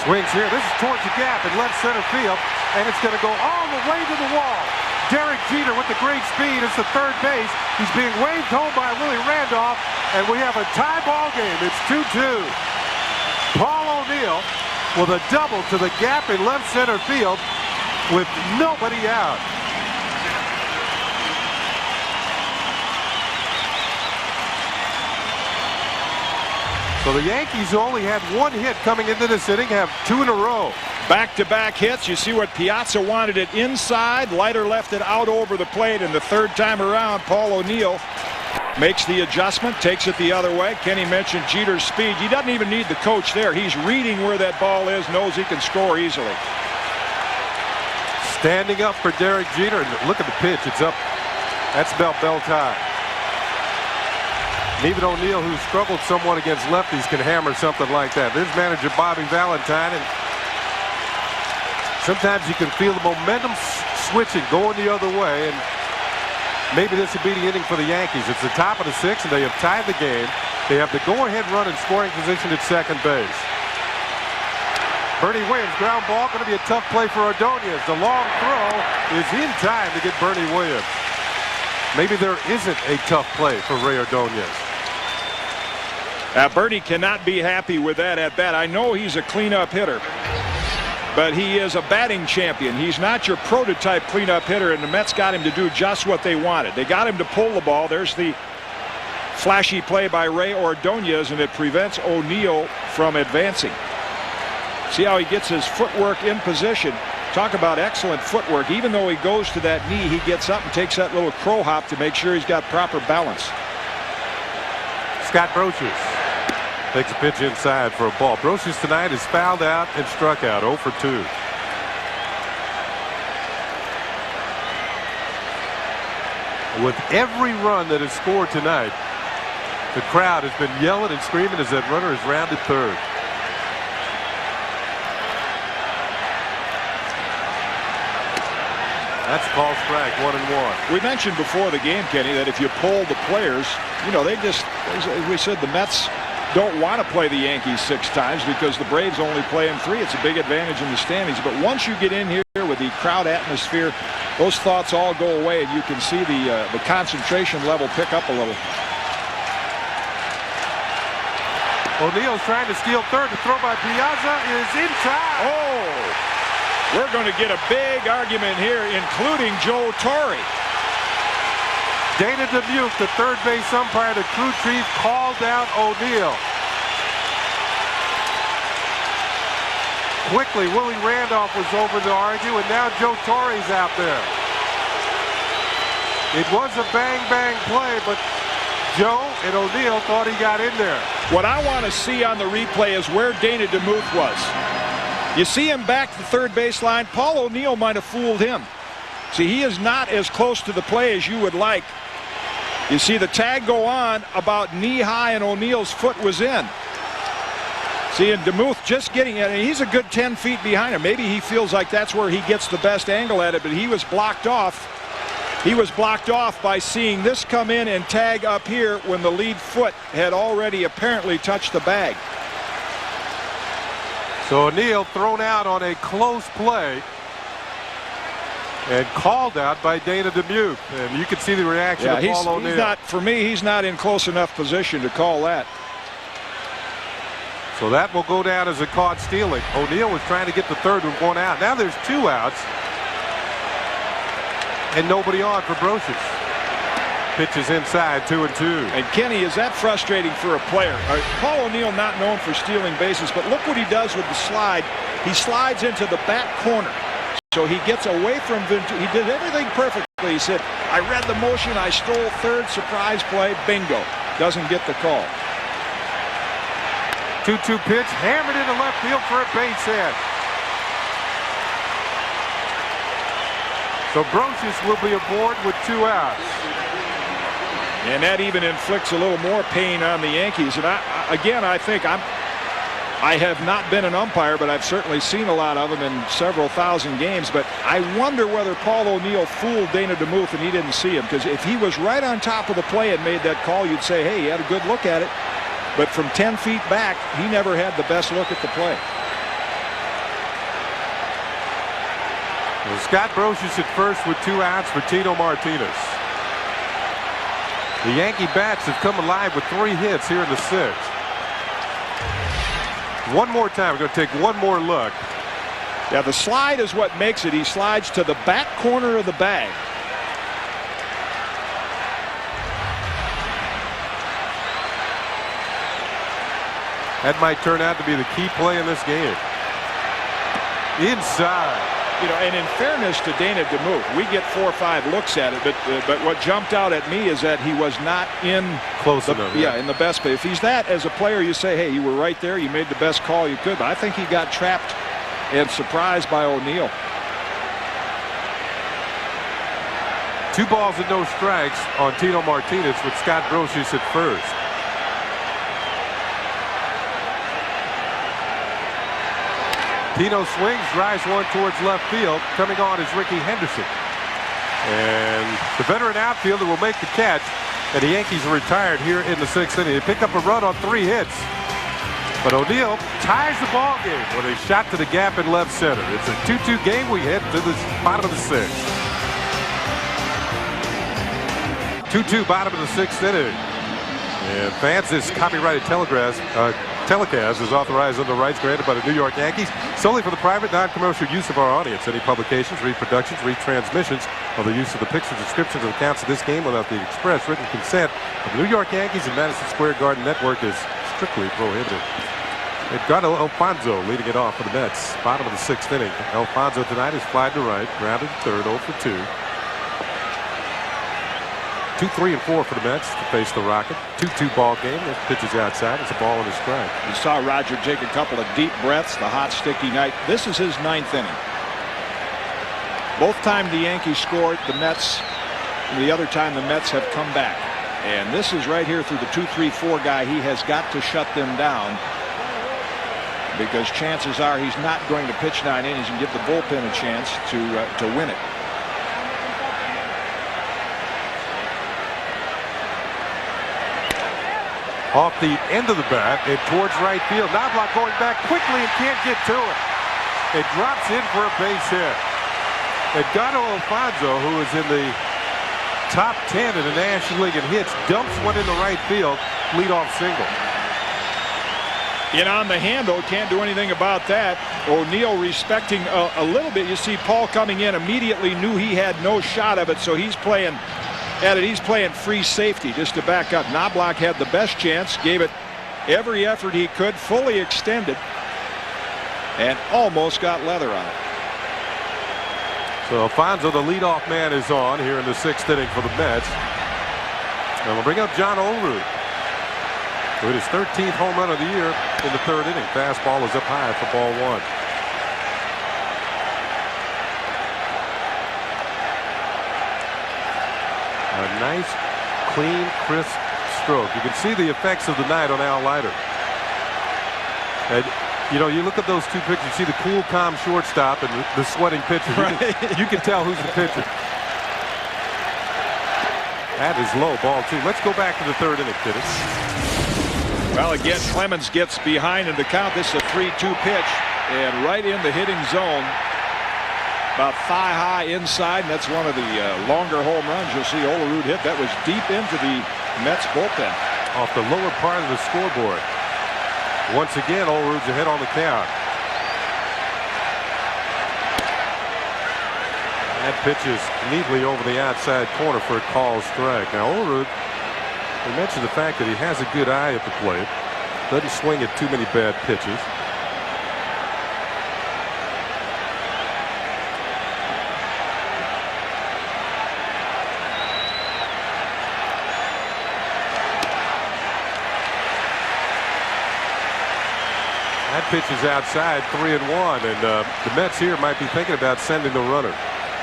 Swings here. This is towards the gap in left center field. And it's going to go all the way to the wall. Derek Jeter with the great speed. It's the third base. He's being waved home by Willie Randolph. And we have a tie ball game. It's 2-2. Paul O'Neill with a double to the gap in left center field with nobody out. So the Yankees, who only had one hit coming into this inning, have two in a row. Back-to-back hits. You see what Piazza wanted it inside. Leiter left it out over the plate, and the third time around, Paul O'Neill makes the adjustment, takes it the other way. Kenny mentioned Jeter's speed. He doesn't even need the coach there. He's reading where that ball is, knows he can score easily. Standing up for Derek Jeter, and look at the pitch. It's up. That's about bell time. And even O'Neill, who struggled somewhat against lefties, can hammer something like that. There's manager Bobby Valentine, and sometimes you can feel the momentum switching, going the other way, and maybe this will be the inning for the Yankees. It's the top of the sixth, and they have tied the game. They have the go-ahead run in scoring position at second base. Bernie Williams, ground ball, going to be a tough play for Ordonez. The long throw is in time to get Bernie Williams. Maybe there isn't a tough play for Ray Ordonez. Bernie cannot be happy with that at bat. I know he's a cleanup hitter, but he is a batting champion. He's not your prototype cleanup hitter, and the Mets got him to do just what they wanted. They got him to pull the ball. There's the flashy play by Ray Ordonez, and it prevents O'Neill from advancing. See how he gets his footwork in position. Talk about excellent footwork. Even though he goes to that knee, he gets up and takes that little crow hop to make sure he's got proper balance. Scott Brocious takes a pitch inside for a ball. Brocious tonight is fouled out and struck out, 0 for 2. With every run that is scored tonight, the crowd has been yelling and screaming as that runner is rounded third. That's a call strike, 1-1. We mentioned before the game, Kenny, that if you poll the players, you know, they just, as we said, the Mets don't want to play the Yankees 6 times because the Braves only play them 3. It's a big advantage in the standings. But once you get in here with the crowd atmosphere, those thoughts all go away, and you can see the concentration level pick up a little. O'Neill's trying to steal third. The throw by Piazza is in time. Oh! We're going to get a big argument here, including Joe Torre. Dana Dubuque, the third base umpire, the crew chief, called out O'Neill. Quickly, Willie Randolph was over to argue, and now Joe Torre's out there. It was a bang-bang play, but Joe and O'Neill thought he got in there. What I want to see on the replay is where Dana Dubuque was. You see him back to the third baseline. Paul O'Neill might have fooled him. See, he is not as close to the play as you would like. You see the tag go on about knee-high, and O'Neill's foot was in. See, and DeMuth just getting it, and he's a good 10 feet behind him. Maybe he feels like that's where he gets the best angle at it, but he was blocked off. He was blocked off by seeing this come in and tag up here when the lead foot had already apparently touched the bag. So O'Neill thrown out on a close play and called out by Dana Dubuque. And you can see the reaction of Paul O'Neill. For me, he's not in close enough position to call that. So that will go down as a caught stealing. O'Neill was trying to get the third one going out. Now there's 2 outs. And nobody on for Brocious. Pitches inside, 2-2. And Kenny, is that frustrating for a player? Paul O'Neill not known for stealing bases, but look what he does with the slide. He slides into the back corner. So he gets away from Ventura. He did everything perfectly. He said, I read the motion, I stole third, surprise play, bingo. Doesn't get the call. 2-2 pitch, hammered into left field for a base hit. So Brocious will be aboard with 2 outs. And that even inflicts a little more pain on the Yankees. And I think I have not been an umpire, but I've certainly seen a lot of them in several thousand games. But I wonder whether Paul O'Neill fooled Dana DeMuth and he didn't see him. Because if he was right on top of the play and made that call, you'd say, hey, he had a good look at it. But from 10 feet back, he never had the best look at the play. Well, Scott Brocious at first with 2 outs for Tino Martinez. The Yankee bats have come alive with 3 hits here in the 6th. One more time, we're going to take one more look. Yeah, the slide is what makes it. He slides to the back corner of the bag. That might turn out to be the key play in this game. Inside. You know, and in fairness to Dana DeMuth, we get 4 or 5 looks at it, but what jumped out at me is that he was not in close enough. Yeah, in the best play. If he's that as a player, you say, hey, you were right there, you made the best call you could. But I think he got trapped and surprised by O'Neill. 2 balls and no strikes on Tino Martinez with Scott Brocious at first. Tino swings, drives one towards left field. Coming on is Ricky Henderson. And the veteran outfielder will make the catch. And the Yankees are retired here in the 6th inning. They pick up a run on 3 hits. But O'Neill ties the ball game with a shot to the gap in left center. It's a 2-2 game. We head to the bottom of the 6th. 2-2 bottom of the 6th inning. And fans, this copyrighted telecast is authorized under rights granted by the New York Yankees solely for the private non-commercial use of our audience. Any publications, reproductions, retransmissions of the use of the pictures, descriptions, or accounts of this game without the express written consent of the New York Yankees and Madison Square Garden Network is strictly prohibited. Edgardo Alfonzo leading it off for the Mets. Bottom of the 6th inning. Alfonzo tonight is fly to right, grounded to third, 0 for 2. 2, 3, and 4 for the Mets to face the Rocket. 2-2 ball game. If pitches outside, it's a ball and a strike. You saw Roger take a couple of deep breaths. The hot, sticky night. This is his 9th inning. Both times the Yankees scored, the Mets, and the other time the Mets have come back. And this is right here through the 2-3-4 guy. He has got to shut them down because chances are he's not going to pitch 9 innings and give the bullpen a chance to win it. Off the end of the bat and towards right field. Knobloch going back quickly and can't get to it. It drops in for a base hit. Edgardo Alfonzo, who is in the top 10 in the National League in hits, dumps one into right field, leadoff single. In on the handle, can't do anything about that. O'Neill respecting a little bit. You see Paul coming in, immediately knew he had no shot of it, so he's playing at it. He's playing free safety just to back up. Knobloch had the best chance, gave it every effort he could, fully extended, and almost got leather on it. So Alfonzo, the leadoff man, is on here in the 6th inning for the Mets. And we'll bring up John Olerud with his 13th home run of the year in the 3rd inning. Fastball is up high for ball 1. A nice, clean, crisp stroke. You can see the effects of the night on Al Leiter. And, you know, you look at those 2 pictures, you see the cool, calm shortstop and the sweating pitcher. Right. You can tell who's the pitcher. That is low, ball 2. Let's go back to the 3rd inning, Kittis. Well, again, Clemens gets behind in the count. This is a 3-2 pitch, and right in the hitting zone. About thigh high inside, and that's one of the longer home runs you'll see Olerud hit. That was deep into the Mets bullpen. Off the lower part of the scoreboard. Once again, Olerud's ahead on the count. That pitches neatly over the outside corner for a called strike. Now, Olerud, we mentioned the fact that he has a good eye at the plate. Doesn't swing at too many bad pitches. That pitch is outside, 3-1, and the Mets here might be thinking about sending the runner.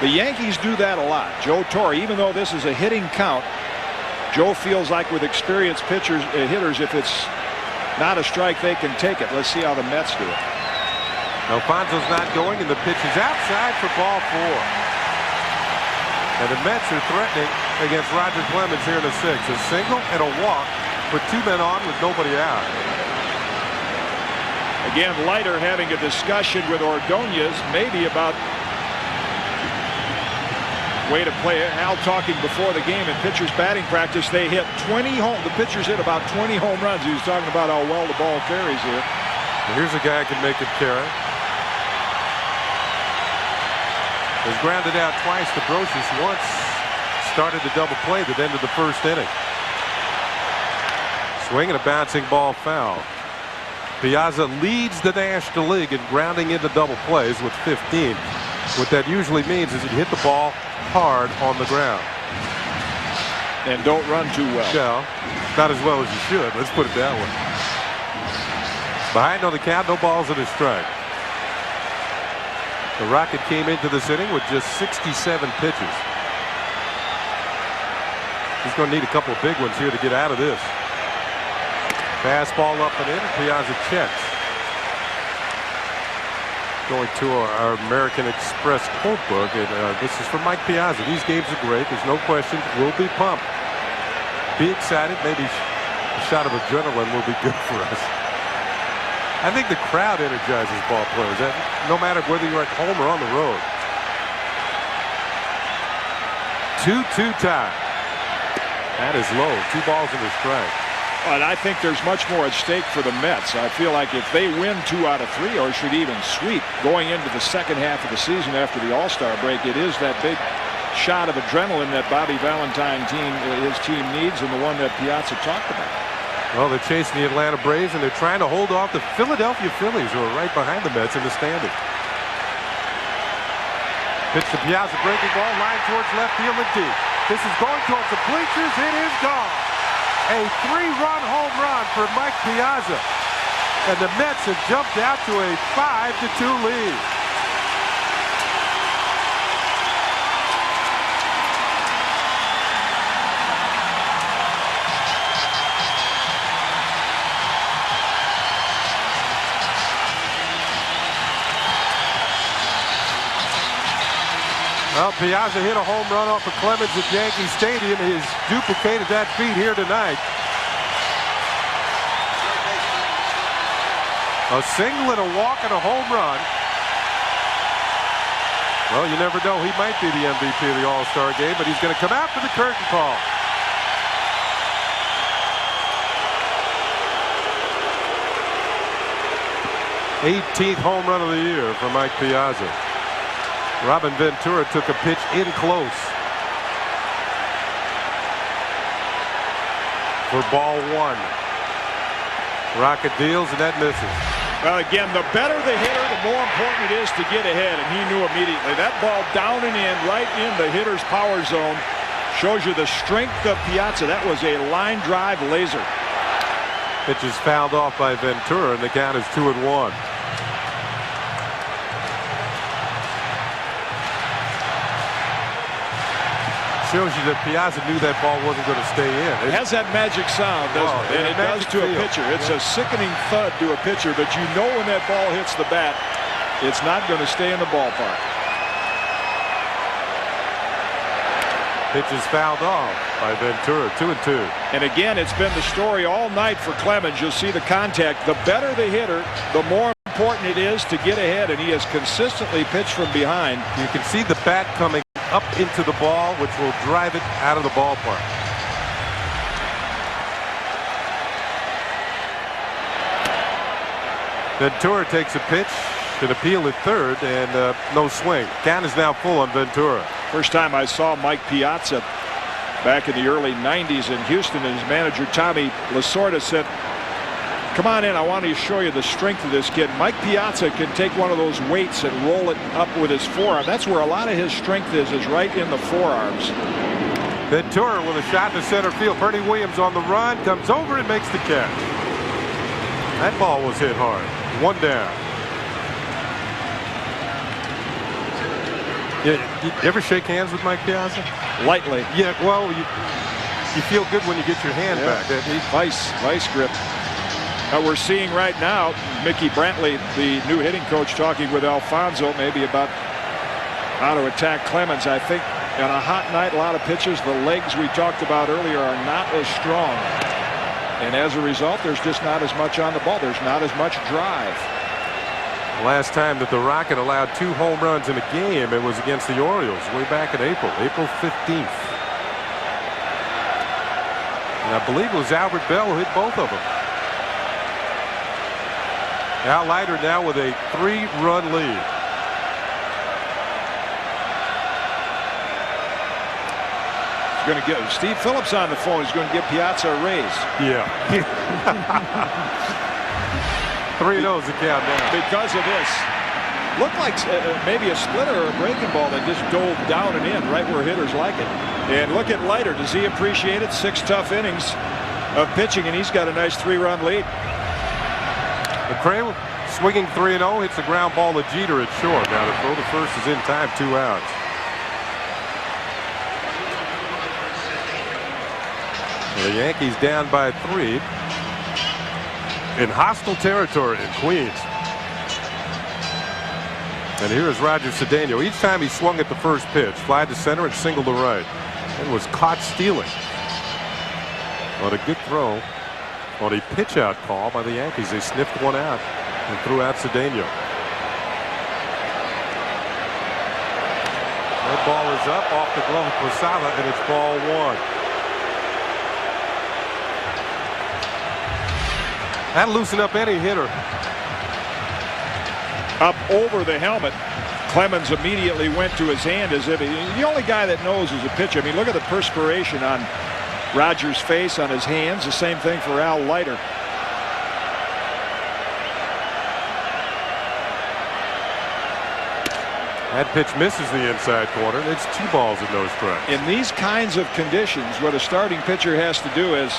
The Yankees do that a lot. Joe Torre, even though this is a hitting count, Joe feels like with experienced hitters, if it's not a strike, they can take it. Let's see how the Mets do it. Alfonso's not going, and the pitch is outside for ball 4. And the Mets are threatening against Roger Clemens here in the 6th. A single and a walk, with 2 men on with nobody out. Again, Leiter having a discussion with Ordonez, maybe about way to play it. Al talking before the game in pitchers batting practice, they hit 20 home. The pitchers hit about 20 home runs. He was talking about how well the ball carries here. And here's a guy who can make it carry. Was grounded out twice to Brocious. Once started the double play that ended the 1st inning. Swinging a bouncing ball foul. Piazza leads the National League in grounding into double plays with 15. What that usually means is you hit the ball hard on the ground. And don't run too well. Yeah, not as well as you should. Let's put it that way. Behind on the count, no balls and a strike. The Rocket came into this inning with just 67 pitches. He's going to need a couple of big ones here to get out of this. Fastball up and in. Piazza checks. Going to our American Express quote book, and this is from Mike Piazza. These games are great. There's no question. We'll be pumped. Be excited. Maybe a shot of adrenaline will be good for us. I think the crowd energizes ball players, no matter whether you're at home or on the road. 2-2 tie. That is low. 2 balls and a strike. And I think there's much more at stake for the Mets. I feel like if they win 2 out of 3 or should even sweep going into the second half of the season after the All-Star break, it is that big shot of adrenaline that Bobby Valentine his team needs, and the one that Piazza talked about. Well, they're chasing the Atlanta Braves, and they're trying to hold off the Philadelphia Phillies, who are right behind the Mets in the standings. Pitch to Piazza, breaking ball, line towards left field and deep. This is going towards the bleachers. It is gone. A 3-run home run for Mike Piazza. And the Mets have jumped out to a 5-2 lead. Well, Piazza hit a home run off of Clemens at Yankee Stadium. He's duplicated that feat here tonight. A single and a walk and a home run. Well, you never know. He might be the MVP of the All-Star game, but he's going to come out for the curtain call. '18th home run of the year for Mike Piazza. Robin Ventura took a pitch in close for ball 1. Rocket deals, and that misses. Well, again, the better the hitter, the more important it is to get ahead, and he knew immediately. That ball down and in, right in the hitter's power zone, shows you the strength of Piazza. That was a line drive laser. Pitch is fouled off by Ventura, and the count is 2-1. Shows you that Piazza knew that ball wasn't going to stay in. It has that magic sound, doesn't it? And it does to a pitcher. It's a sickening thud to a pitcher, but you know when that ball hits the bat, it's not going to stay in the ballpark. Pitch is fouled off by Ventura, 2-2. And again, it's been the story all night for Clemens. You'll see the contact. The better the hitter, the more important it is to get ahead, and he has consistently pitched from behind. You can see the bat coming up into the ball, which will drive it out of the ballpark. Ventura takes a pitch An appeal at third and no swing. Count is now full on Ventura. First time I saw Mike Piazza back in the early 90s in Houston, and his manager Tommy Lasorda said, "Come on in, I want to show you the strength of this kid." Mike Piazza can take one of those weights and roll it up with his forearm. That's where a lot of his strength is right in the forearms. Ventura with a shot to center field. Bernie Williams on the run, comes over and makes the catch. That ball was hit hard. One down. Yeah, you ever shake hands with Mike Piazza? Lightly. Yeah, well, you feel good when you get your hand back. Vice grip. We're seeing right now Mickey Brantley, the new hitting coach, talking with Alfonso maybe about how to attack Clemens. I think on a hot night, a lot of pitchers, the legs we talked about earlier are not as strong. And as a result, there's just not as much on the ball. There's not as much drive. Last time that the Rocket allowed 2 home runs in a game, it was against the Orioles way back in April 15th. And I believe it was Albert Bell who hit both of them. Al Leiter now with a 3-run lead. He's going to give Steve Phillips on the phone. He's going to give Piazza a raise. Yeah. 3-0 is the count now. Because of this. Looked like maybe a splitter or a breaking ball that just dove down and in right where hitters like it. And look at Leiter. Does he appreciate it? 6 tough innings of pitching, and he's got a nice 3-run lead. McCray swinging 3-0, hits a ground ball to Jeter at short. Now the throw to first is in time, 2 outs. The Yankees down by 3 in hostile territory in Queens. And here is Roger Cedeno. Each time he swung at the first pitch, fly to center and single to right, and was caught stealing on a good throw on a pitch out call by the Yankees. They sniffed one out and threw out Cedeno. That ball is up off the glove of Posada, and it's ball 1. That'll loosen up any hitter. Up over the helmet. Clemens immediately went to his hand as if the only guy that knows is a pitcher. I mean, look at the perspiration on Rogers' face, on his hands. The same thing for Al Leiter. That pitch misses the inside corner, and it's 2 balls and no strikes. In these kinds of conditions, what a starting pitcher has to do is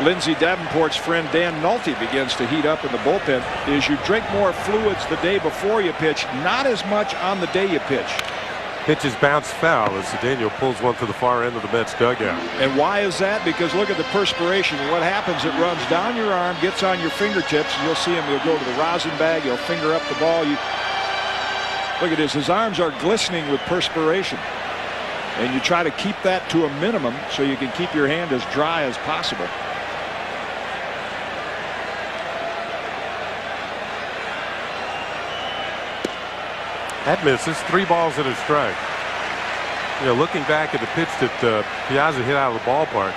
Lindsey Davenport's friend Dan Nolte begins to heat up in the bullpen is you drink more fluids the day before you pitch, not as much on the day you pitch. Pitches bounce foul as Cedeno pulls one to the far end of the Mets dugout. And why is that? Because look at the perspiration. What happens, it runs down your arm, gets on your fingertips. You'll see him, he'll go to the rosin bag, he'll finger up the ball. Look at this, his arms are glistening with perspiration. And you try to keep that to a minimum so you can keep your hand as dry as possible. That misses. 3 balls and a strike. You know, looking back at the pitch that Piazza hit out of the ballpark,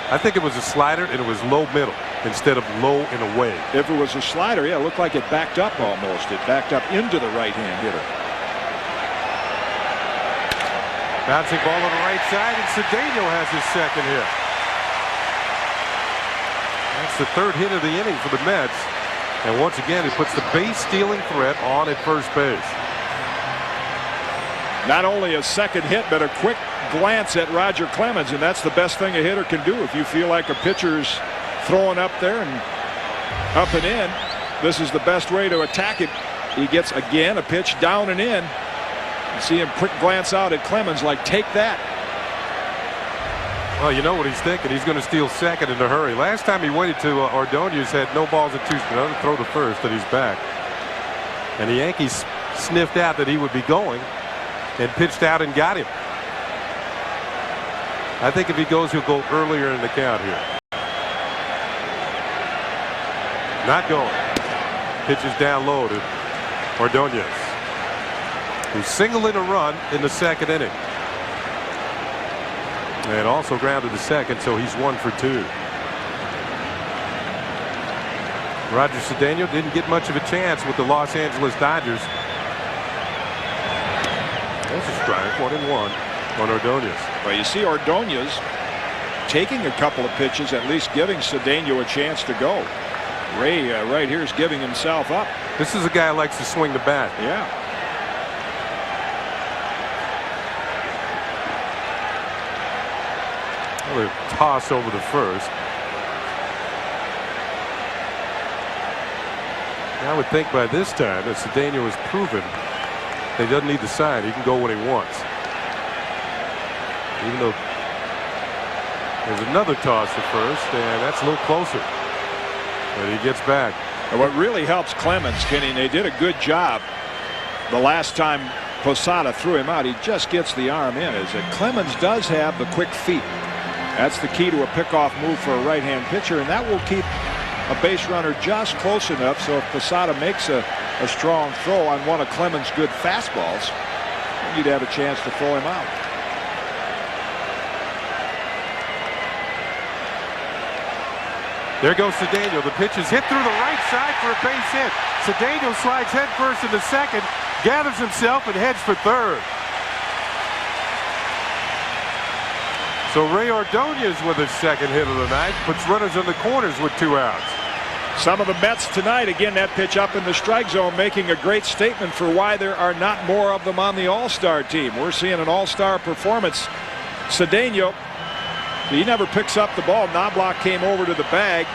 I think it was a slider and it was low middle instead of low and away. If it was a slider, yeah, it looked like it backed up almost. It backed up into the right-hand hitter. Bouncing ball on the right side, and Cedeno has his second hit. That's the 3rd hit of the inning for the Mets. And once again, it puts the base-stealing threat on at first base. Not only a second hit, but a quick glance at Roger Clemens, and that's the best thing a hitter can do. If you feel like a pitcher's throwing up there and up and in, this is the best way to attack it. He gets, again, a pitch down and in. You see him quick glance out at Clemens like, take that. Well, you know what he's thinking. He's going to steal second in a hurry. Last time he waited to Ordonez had no balls at 2, another throw to first, and he's back. And the Yankees sniffed out that he would be going and pitched out and got him. I think if he goes, he'll go earlier in the count here. Not going. Pitches down low to Ordonez, who singled in a run in the 2nd inning. And also grounded to second, so he's 1 for 2. Roger Cedeno didn't get much of a chance with the Los Angeles Dodgers. That's a strike, 1-1 on Ordonez. Well, you see Ordonez taking a couple of pitches, at least giving Cedeno a chance to go. Ray right here is giving himself up. This is a guy who likes to swing the bat. Yeah. Another toss over the first. I would think by this time that Cedeno has proven that he doesn't need the sign. He can go when he wants. Even though there's another toss to first, and that's a little closer. But he gets back. And what really helps Clemens, Kenny, they did a good job the last time Posada threw him out. He just gets the arm in. Is that Clemens does have the quick feet. That's the key to a pickoff move for a right-hand pitcher, and that will keep a base runner just close enough so if Posada makes a strong throw on one of Clemens' good fastballs, you'd have a chance to throw him out. There goes Cedeno. The pitch is hit through the right side for a base hit. Cedeno slides head first into second, gathers himself, and heads for third. So Ray Ordonez with his second hit of the night puts runners in the corners with 2 outs. Some of the Mets tonight, again, that pitch up in the strike zone, making a great statement for why there are not more of them on the All-Star team. We're seeing an All-Star performance. Cedeno, he never picks up the ball. Knobloch came over to the bag,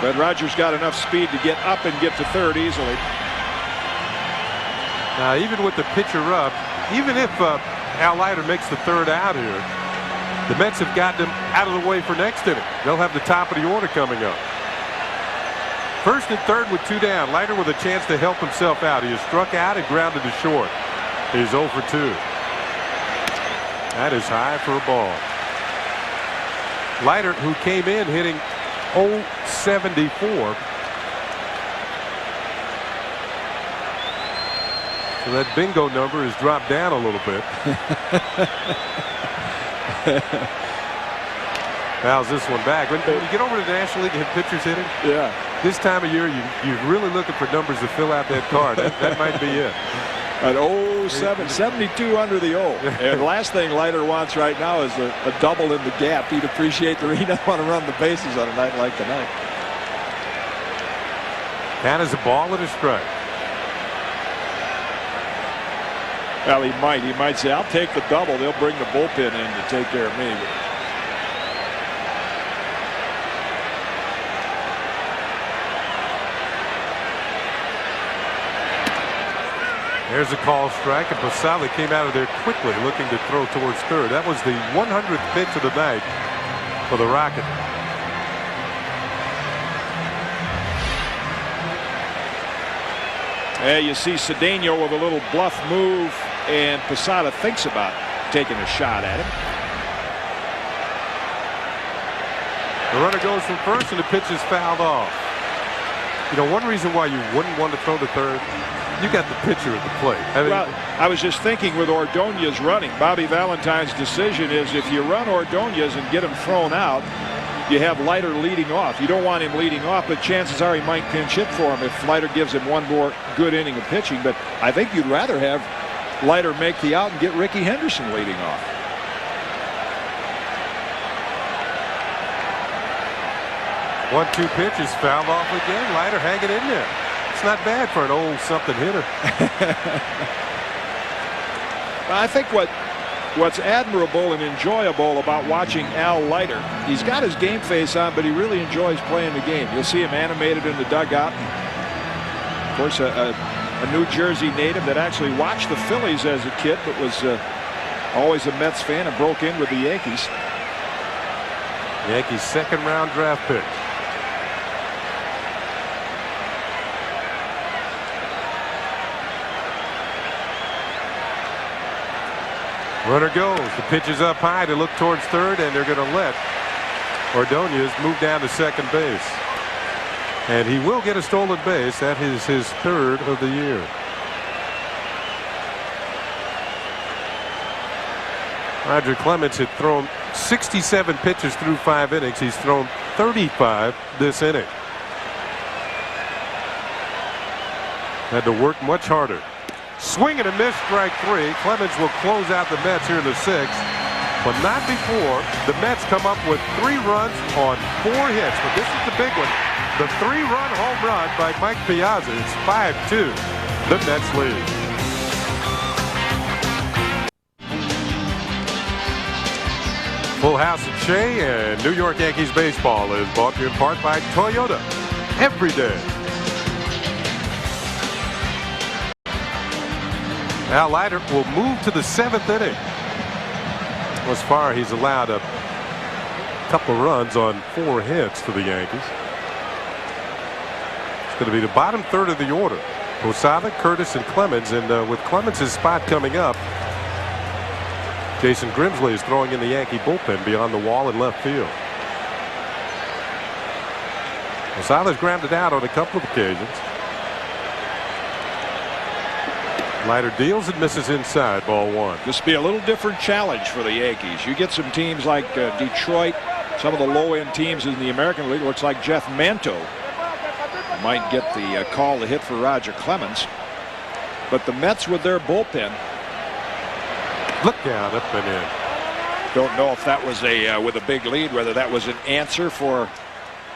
but Rogers got enough speed to get up and get to third easily. Now, even with the pitcher up, even if Al Leiter makes the third out here, the Mets have got them out of the way for next inning. They'll have the top of the order coming up. First and third with 2 down. Leiter with a chance to help himself out. He is struck out and grounded to short. He's 0 for 2. That is high for a ball. Leiter, who came in hitting .074. So that bingo number has dropped down a little bit. Fouls this one back. When you get over to the National League and hit pitchers hitting, yeah, this time of year you're really looking for numbers to fill out that card. that might be it. At 72 under the O. And the last thing Leiter wants right now is a double in the gap. He'd appreciate he doesn't want to run the bases on a night like tonight. That is a ball and a strike. Well, he might say, I'll take the double. They'll bring the bullpen in to take care of me. There's a call strike, and Posada came out of there quickly looking to throw towards third. That was the 100th pitch of the night for the Rocket. You see Cedeno with a little bluff move, and Posada thinks about taking a shot at him. The runner goes from first, and the pitch is fouled off. You know, one reason why you wouldn't want to throw to third, you got the pitcher at the plate. Well, I was just thinking with Ordonez running, Bobby Valentine's decision is if you run Ordonez and get him thrown out, you have Leiter leading off. You don't want him leading off, but chances are he might pinch hit for him if Leiter gives him one more good inning of pitching. But I think you'd rather have Leiter make the out and get Ricky Henderson leading off. One-two pitch is fouled off again. Leiter hanging in there. It's not bad for an old something hitter. I think what's admirable and enjoyable about watching Al Leiter, he's got his game face on, but he really enjoys playing the game. You'll see him animated in the dugout. Of course, a New Jersey native that actually watched the Phillies as a kid, but was always a Mets fan and broke in with the Yankees. Yankees' second-round draft pick. Runner goes. The pitch is up high to look towards third, and they're going to let Ordonez move down to second base. And he will get a stolen base. That is his third of the year. Roger Clemens had thrown 67 pitches through 5 innings. He's thrown 35 this inning. Had to work much harder. Swing and a miss, strike 3. Clemens will close out the Mets here in the 6th, but not before the Mets come up with 3 runs on 4 hits. But this is the big one. The 3-run home run by Mike Piazza. It's 5-2. The Mets lead. Full house at Shea, and New York Yankees baseball is brought to you in part by Toyota. Every day. Al Leiter will move to the 7th inning. Thus far, he's allowed a couple runs on 4 hits to the Yankees. It's going to be the bottom third of the order. Posada, Curtis, and Clemens. And with Clemens' spot coming up, Jason Grimsley is throwing in the Yankee bullpen beyond the wall in left field. Posada's grounded out on a couple of occasions. Leiter deals and misses inside, ball 1. This will be a little different challenge for the Yankees. You get some teams like Detroit, some of the low-end teams in the American League. Looks like Jeff Manto might get the call to hit for Roger Clemens. But the Mets with their bullpen. Look down, up and in. Don't know if that was with a big lead, whether that was an answer for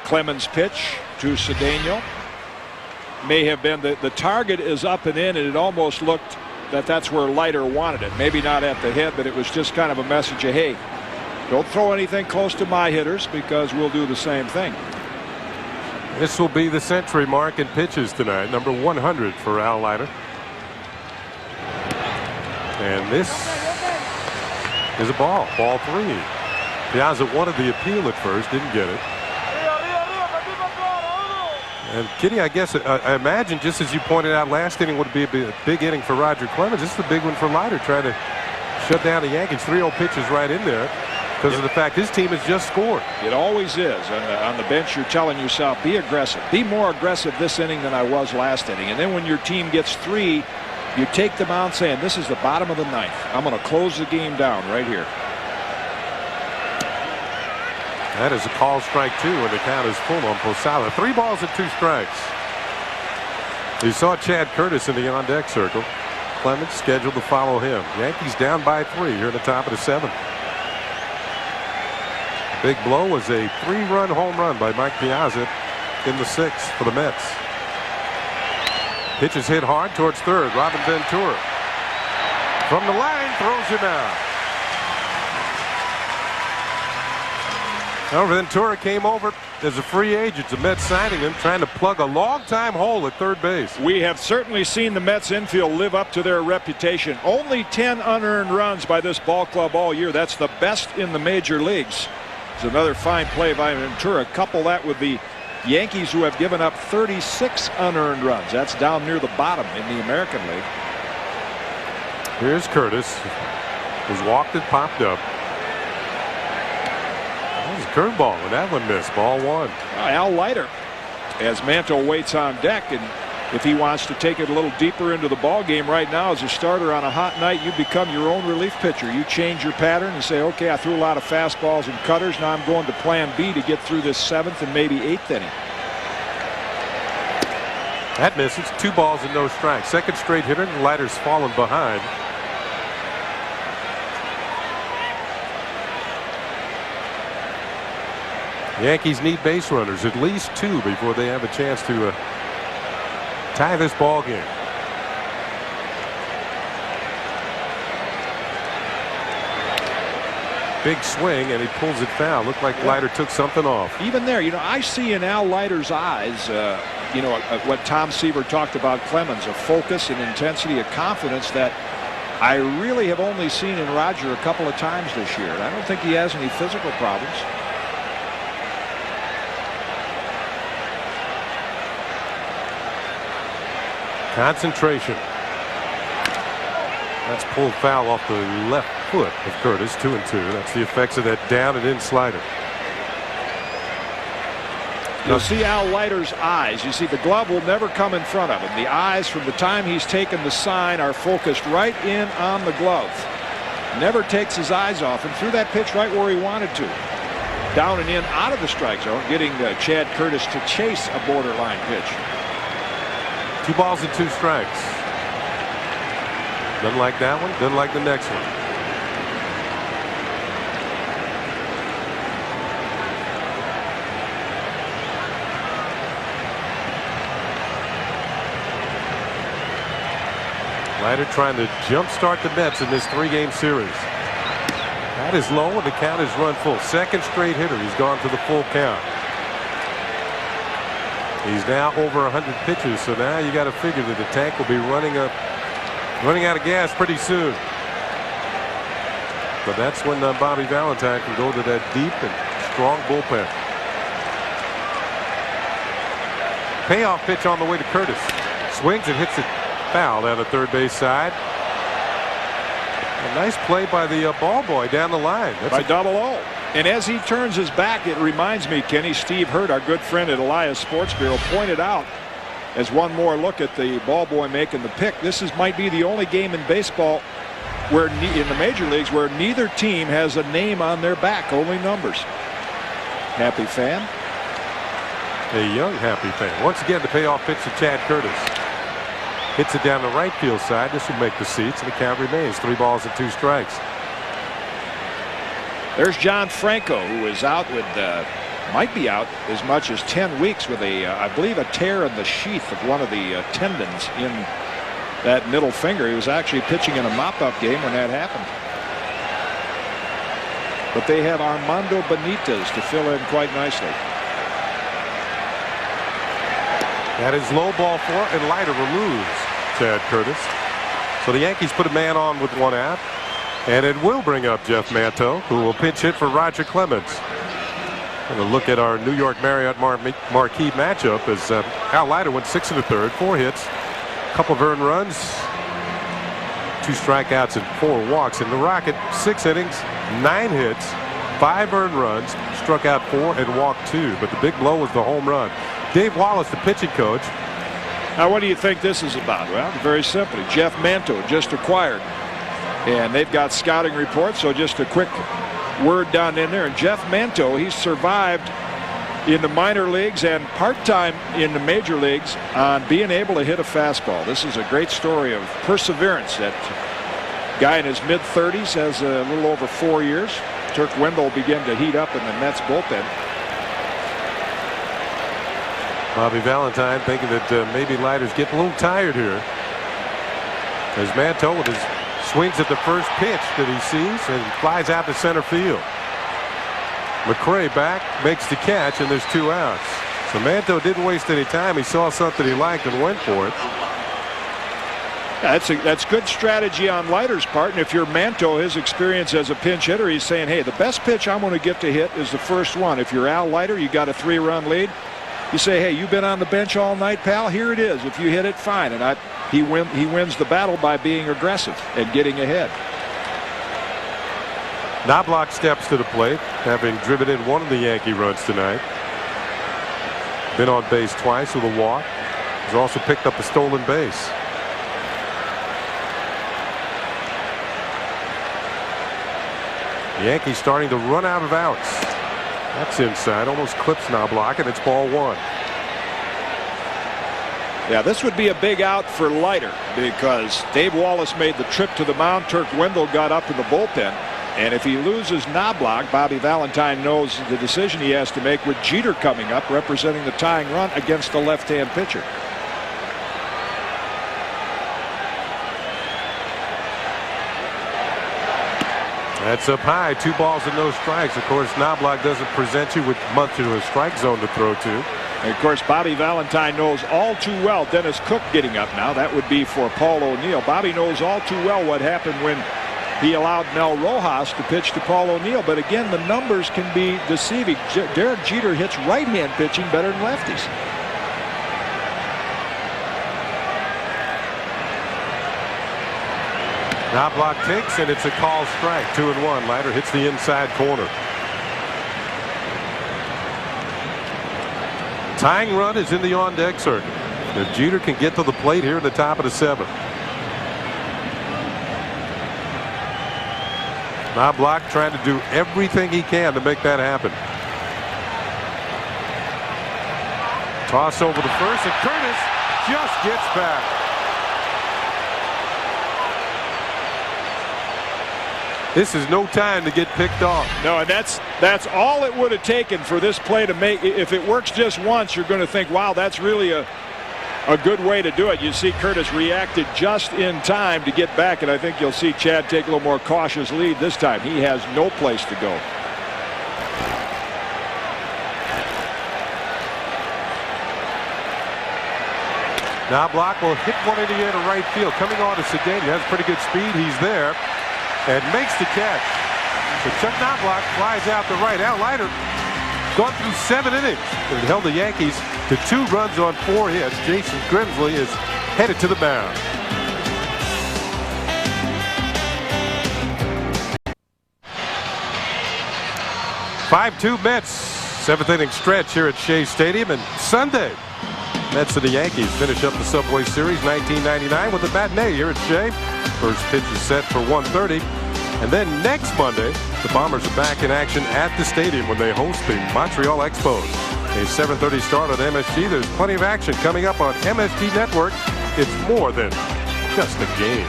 Clemens' pitch to Cedeno. May have been the target is up and in, and it almost looked that that's where Leiter wanted it. Maybe not at the hit, but it was just kind of a message of, hey, don't throw anything close to my hitters because we'll do the same thing. This will be the century mark in pitches tonight, number 100 for Al Leiter. And this is a ball 3. Piazza wanted the appeal at first, didn't get it. And Kitty, I guess I imagine, just as you pointed out, last inning would be a big inning for Roger Clemens. This is the big one for Leiter, trying to shut down the Yankees. 3-0 pitches right in there because of the fact his team has just scored. It always is. On the bench, you're telling yourself, be aggressive. Be more aggressive this inning than I was last inning. And then when your team gets 3, you take the mound saying, this is the bottom of the 9th. I'm going to close the game down right here. That is a call, strike 2, and the count is full on Posada. 3 balls and 2 strikes. You saw Chad Curtis in the on-deck circle. Clemens scheduled to follow him. Yankees down by 3 here at the top of the 7th. Big blow was a 3-run home run by Mike Piazza in the 6th for the Mets. Pitch is hit hard towards third. Robin Ventura from the line throws him out. Now Ventura came over as a free agent. The Mets signing him, trying to plug a long-time hole at third base. We have certainly seen the Mets infield live up to their reputation. Only 10 unearned runs by this ball club all year. That's the best in the major leagues. It's another fine play by Ventura. Couple that with the Yankees, who have given up 36 unearned runs. That's down near the bottom in the American League. Here's Curtis, who's walked and popped up. Curveball, and that one missed. Ball 1. Al Leiter, as Manto waits on deck, and if he wants to take it a little deeper into the ball game right now as a starter on a hot night, you become your own relief pitcher. You change your pattern and say, okay, I threw a lot of fastballs and cutters. Now I'm going to plan B to get through this 7th and maybe 8th inning. That misses. 2 balls and no strikes. Second straight hitter, and Leiter's fallen behind. Yankees need base runners, at least 2, before they have a chance to tie this ball game. Big swing, and he pulls it foul. Looked like Leiter took something off. Even there, I see in Al Leiter's eyes, what Tom Seaver talked about Clemens, a focus and intensity, a confidence that I really have only seen in Roger a couple of times this year. And I don't think he has any physical problems. Concentration. That's pulled foul off the left foot of Curtis. 2-2. That's the effects of that down and in slider. You'll see Al Leiter's eyes. You see the glove will never come in front of him. The eyes from the time he's taken the sign are focused right in on the glove. Never takes his eyes off and threw that pitch right where he wanted to. Down and in out of the strike zone, getting Chad Curtis to chase a borderline pitch. 2 balls and 2 strikes. Doesn't like that one. Doesn't like the next one. Leiter trying to jumpstart the Mets in this 3-game series. That is low, and the count is run full. Second straight hitter. He's gone to the full count. He's now over 100 pitches, so now you got to figure that the tank will be running out of gas pretty soon. But that's when Bobby Valentine can go to that deep and strong bullpen. Payoff pitch on the way to Curtis. Swings and hits it foul down the third base side. A nice play by the ball boy down the line. That's by Double O. And as he turns his back, it reminds me, Kenny, Steve Hurt, our good friend at Elias Sports Bureau, pointed out as one more look at the ball boy making the pick. This might be the only game in baseball where in the major leagues where neither team has a name on their back, only numbers. Happy fan? A young happy fan. Once again, the payoff pitch to Chad Curtis. Hits it down the right field side. This will make the seats, and the count remains 3 balls and 2 strikes. There's John Franco, who is out with, might be out as much as 10 weeks with I believe, a tear in the sheath of one of the tendons in that middle finger. He was actually pitching in a mop-up game when that happened. But they have Armando Benitez to fill in quite nicely. That is low ball 4, and Leiter removes Chad Curtis. So the Yankees put a man on with 1 out. And it will bring up Jeff Manto, who will pinch hit for Roger Clemens. And a look at our New York Marriott Marquee matchup as Al Leiter went 6 1/3, 4 hits, a couple of earned runs, 2 strikeouts and 4 walks. In the Rocket, 6 innings, 9 hits, 5 earned runs, struck out 4 and walked 2. But the big blow was the home run. Dave Wallace, the pitching coach. Now, what do you think this is about? Well, very simply, Jeff Manto just acquired. And they've got scouting reports, so just a quick word down in there. And Jeff Manto, he's survived in the minor leagues and part-time in the major leagues on being able to hit a fastball. This is a great story of perseverance. That guy in his mid-30s has a little over 4 years. Turk Wendell began to heat up in the Mets bullpen. Bobby Valentine thinking that maybe Leiter's getting a little tired here. As Manto with his swings at the first pitch that he sees and flies out to center field. McCray back, makes the catch, and there's 2 outs. So Manto didn't waste any time. He saw something he liked and went for it. Yeah, that's good strategy on Leiter's part. And if you're Manto, his experience as a pinch hitter, he's saying, hey, the best pitch I'm going to get to hit is the first one. If you're Al Leiter, you got a 3-run lead. You say, hey, you've been on the bench all night, pal. Here it is. If you hit it, fine. And he wins the battle by being aggressive and getting ahead. Knobloch steps to the plate, having driven in 1 of the Yankee runs tonight. Been on base twice with a walk. He's also picked up a stolen base. The Yankees starting to run out of outs. That's inside, almost clips Knobloch, and it's ball 1. Yeah, this would be a big out for Leiter because Dave Wallace made the trip to the mound. Turk Wendell got up in the bullpen. And if he loses Knobloch, Bobby Valentine knows the decision he has to make with Jeter coming up, representing the tying run against the left-hand pitcher. That's up high, 2 balls and no strikes. Of course, Knobloch doesn't present you with much of a strike zone to throw to. And of course, Bobby Valentine knows all too well Dennis Cook getting up now. That would be for Paul O'Neill. Bobby knows all too well what happened when he allowed Mel Rojas to pitch to Paul O'Neill. But again, the numbers can be deceiving. Derek Jeter hits right-hand pitching better than lefties. Knobloch takes, and it's a call strike. 2-1. Leiter hits the inside corner. Tying run is in the on-deck circuit. If Jeter can get to the plate here in the top of the 7th. Knobloch trying to do everything he can to make that happen. Toss over to first, and Curtis just gets back. This is no time to get picked off. No, and that's all it would have taken for this play to make. If it works just once, you're going to think, wow, that's really a good way to do it. You see Curtis reacted just in time to get back, and I think you'll see Chad take a little more cautious lead this time. He has no place to go. Knobloch will hit one into right field. Coming on to Sedani. Has pretty good speed. He's there and makes the catch. So Chuck Knobloch flies out to right. Al Leiter gone through 7 innings and held the Yankees to 2 runs on 4 hits. Jason Grimsley is headed to the mound. "5-2 Mets." 7th inning stretch here at Shea Stadium, and Sunday Mets and the Yankees finish up the Subway Series 1999 with a matinee here at Shea. First pitch is set for 1:30. And then next Monday, the Bombers are back in action at the stadium when they host the Montreal Expos. A 7:30 start on MSG. There's plenty of action coming up on MSG Network. It's more than just a game.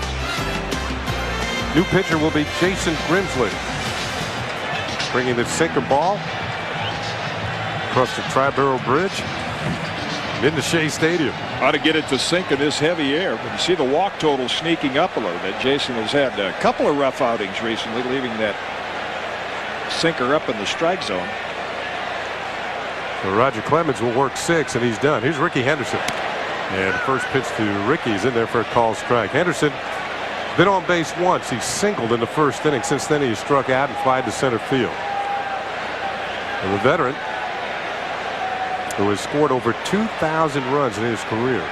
New pitcher will be Jason Grimsley. Bringing the sinker ball across the Triborough Bridge into Shea Stadium. Ought to get it to sink in this heavy air. But you see the walk total sneaking up a little bit. Jason has had a couple of rough outings recently, leaving that sinker up in the strike zone. So Roger Clemens will work 6, and he's done. Here's Ricky Henderson. And the first pitch to Ricky is in there for a call strike. Henderson been on base once. He singled in the first inning. Since then, he struck out and flied to center field. And the veteran who has scored over 2,000 runs in his career.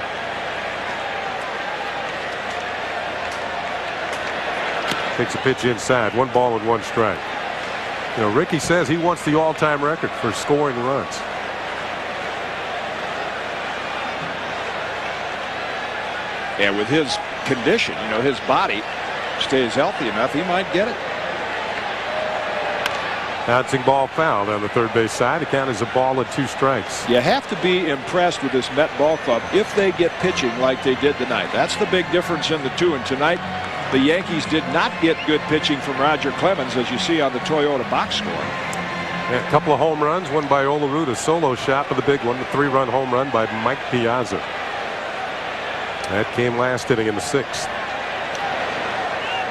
Takes a pitch inside. 1 ball and 1 strike. You know, Ricky says he wants the all-time record for scoring runs. Yeah, with his condition, you know, his body stays healthy enough, he might get it. Bouncing ball foul down the third base side. The count is a ball and 2 strikes. You have to be impressed with this Met ball club if they get pitching like they did tonight. That's the big difference in the two. And tonight, the Yankees did not get good pitching from Roger Clemens, as you see on the Toyota box score. Yeah, a couple of home runs, one by Olerud, a solo shot for the big one, the 3-run home run by Mike Piazza. That came last inning in the 6th.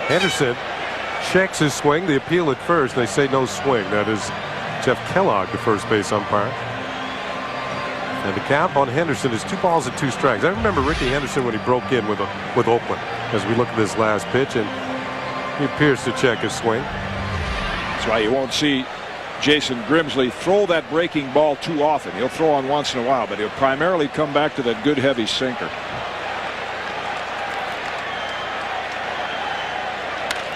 Henderson checks his swing. The appeal at first, they say no swing. That is Jeff Kellogg, the first base umpire. And the count on Henderson is 2 balls and 2 strikes. I remember Ricky Henderson when he broke in with Oakland, as we look at this last pitch, and he appears to check his swing. That's why you won't see Jason Grimsley throw that breaking ball too often. He'll throw on once in a while, but he'll primarily come back to that good heavy sinker.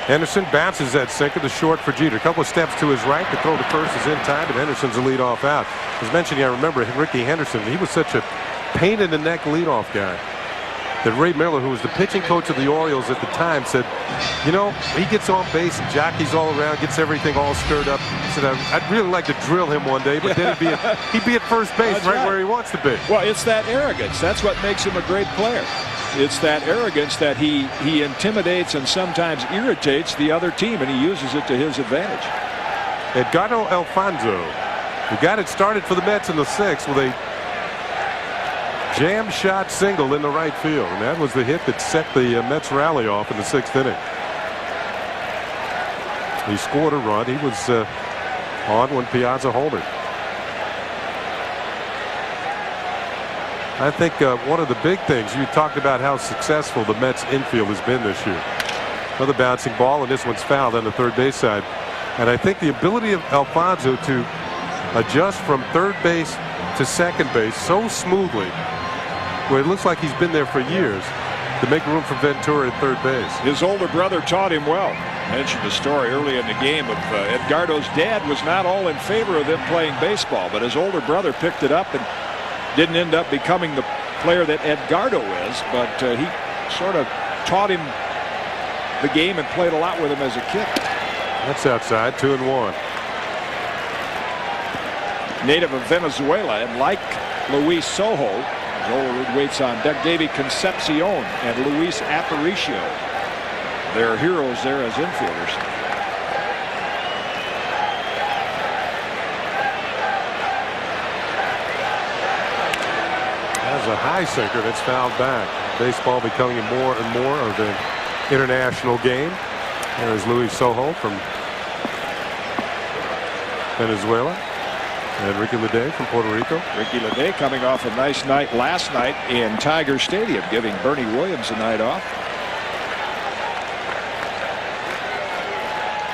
Henderson bounces that sinker to short for Jeter. A couple of steps to his right. The throw to first is in time, but Henderson's a leadoff out. As mentioned, I remember Ricky Henderson. He was such a pain in the neck leadoff guy that Ray Miller, who was the pitching coach of the Orioles at the time, said, you know, he gets on base and jockeys all around, gets everything all stirred up. He said, I'd really like to drill him one day, but then he'd be at first base right where he wants to be. Well, it's that arrogance. That's what makes him a great player. It's that arrogance that he intimidates and sometimes irritates the other team, and he uses it to his advantage. Edgardo Alfonso, who got it started for the Mets in the 6th with a jam shot single in the right field, and that was the hit that set the Mets rally off in the 6th inning. He scored a run. He was on when Piazza holdered. I think one of the big things, you talked about how successful the Mets infield has been this year. Another bouncing ball, and this one's fouled on the third base side. And I think the ability of Alfonso to adjust from third base to second base so smoothly, where it looks like he's been there for years, to make room for Ventura at third base. His older brother taught him well. I mentioned a story early in the game of Edgardo's dad was not all in favor of them playing baseball, but his older brother picked it up and didn't end up becoming the player that Edgardo is, but he sort of taught him the game and played a lot with him as a kid. That's outside, 2-1. Native of Venezuela, and like Luis Sojo, Olerud waits on deck. Davey Concepcion and Luis Aparicio. They're heroes there as infielders. As a high sinker that's fouled back. Baseball becoming more and more of an international game. There's Luis Sojo from Venezuela. And Ricky Leday from Puerto Rico. Ricky Leday coming off a nice night last night in Tiger Stadium, giving Bernie Williams a night off.